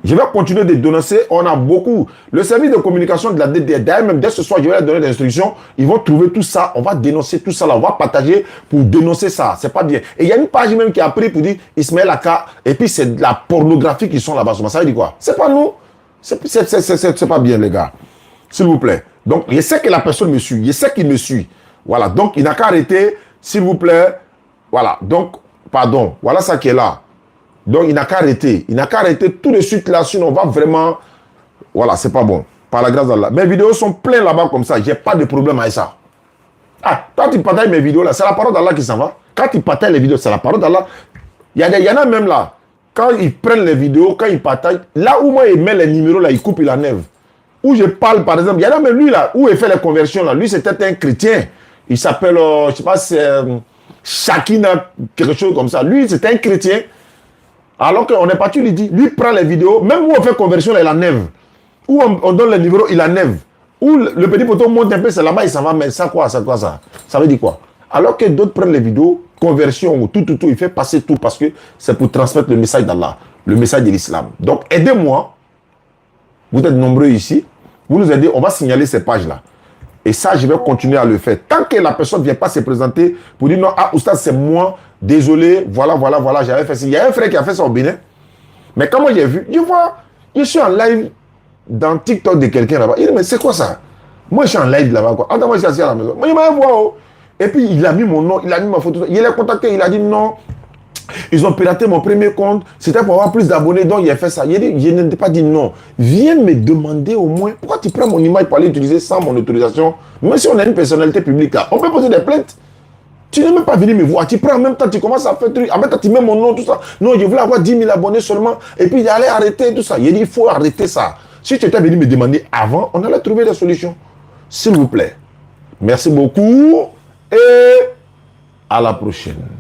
Je vais continuer de dénoncer. On a beaucoup. Le service de communication de la DDR, d'ailleurs, même dès ce soir, je vais leur donner des instructions. Ils vont trouver tout ça. On va dénoncer tout ça là. On va partager pour dénoncer ça. C'est pas bien. Et il y a une page même qui a pris pour dire Ismaël Aka. Et puis c'est de la pornographie qui sont là-bas. Ça veut dire quoi? C'est pas nous. C'est pas bien, les gars. S'il vous plaît. Donc, je sais que la personne me suit. Je sais qu'il me suit. Voilà. Donc, il n'a qu'à arrêter. S'il vous plaît. Voilà. Donc, pardon. Voilà ça qui est là. Donc, il n'a qu'à arrêter. Il n'a qu'à arrêter tout de suite là. Sinon, on va vraiment... Voilà, c'est pas bon. Par la grâce d'Allah. Mes vidéos sont pleines là-bas comme ça. J'ai pas de problème avec ça. Ah, quand tu partages mes vidéos là, c'est la parole d'Allah qui s'en va. Quand tu partages les vidéos, c'est la parole d'Allah. Il y en a même là. Quand ils prennent les vidéos, quand ils partagent, là où moi, il met les numéros là, il coupe, il enlève. Où je parle, par exemple, il y en a même lui là, où il fait les conversions là. Lui, c'était un chrétien. Il s'appelle, je sais pas, c'est Shakina, quelque chose comme ça. Lui, c'était un chrétien. Alors qu'on est parti, lui dit, lui prend les vidéos, même où on fait conversion, là, il enlève. Où on donne les numéros, il enlève. Où le petit poteau monte un peu, c'est là-bas, il s'en va, mais ça quoi, ça veut dire quoi? Alors que d'autres prennent les vidéos, conversion, tout, il fait passer tout parce que c'est pour transmettre le message d'Allah, le message de l'islam. Donc, aidez-moi. Vous êtes nombreux ici. Vous nous aidez, on va signaler ces pages-là. Et ça, je vais continuer à le faire. Tant que la personne ne vient pas se présenter pour dire non, ah, oustaz, c'est moi, désolé, voilà, j'avais fait ça. Il y a un frère qui a fait ça au Bénin. Mais quand moi j'ai vu, je suis en live dans TikTok de quelqu'un là-bas. Il dit, mais c'est quoi ça? Moi, je suis en live là-bas, quoi. Attends, moi, je suis assis à la maison. Moi, il m'a vu, oh. Et puis, il a mis mon nom, il a mis ma photo. Il l'a contacté, il a dit non. Ils ont piraté mon premier compte. C'était pour avoir plus d'abonnés, donc il a fait ça. Il a dit, je n'ai pas dit non. Viens me demander au moins pourquoi tu prends mon image pour aller l'utiliser sans mon autorisation. Même si on a une personnalité publique là, on peut poser des plaintes. Tu n'es même pas venu me voir. Tu prends en même temps, tu commences à faire truc. En même temps, tu mets mon nom, tout ça. Non, je voulais avoir 10 000 abonnés seulement. Et puis, il allait arrêter tout ça. Il dit, il faut arrêter ça. Si tu étais venu me demander avant, on allait trouver des solutions. S'il vous plaît. Merci beaucoup. Et à la prochaine.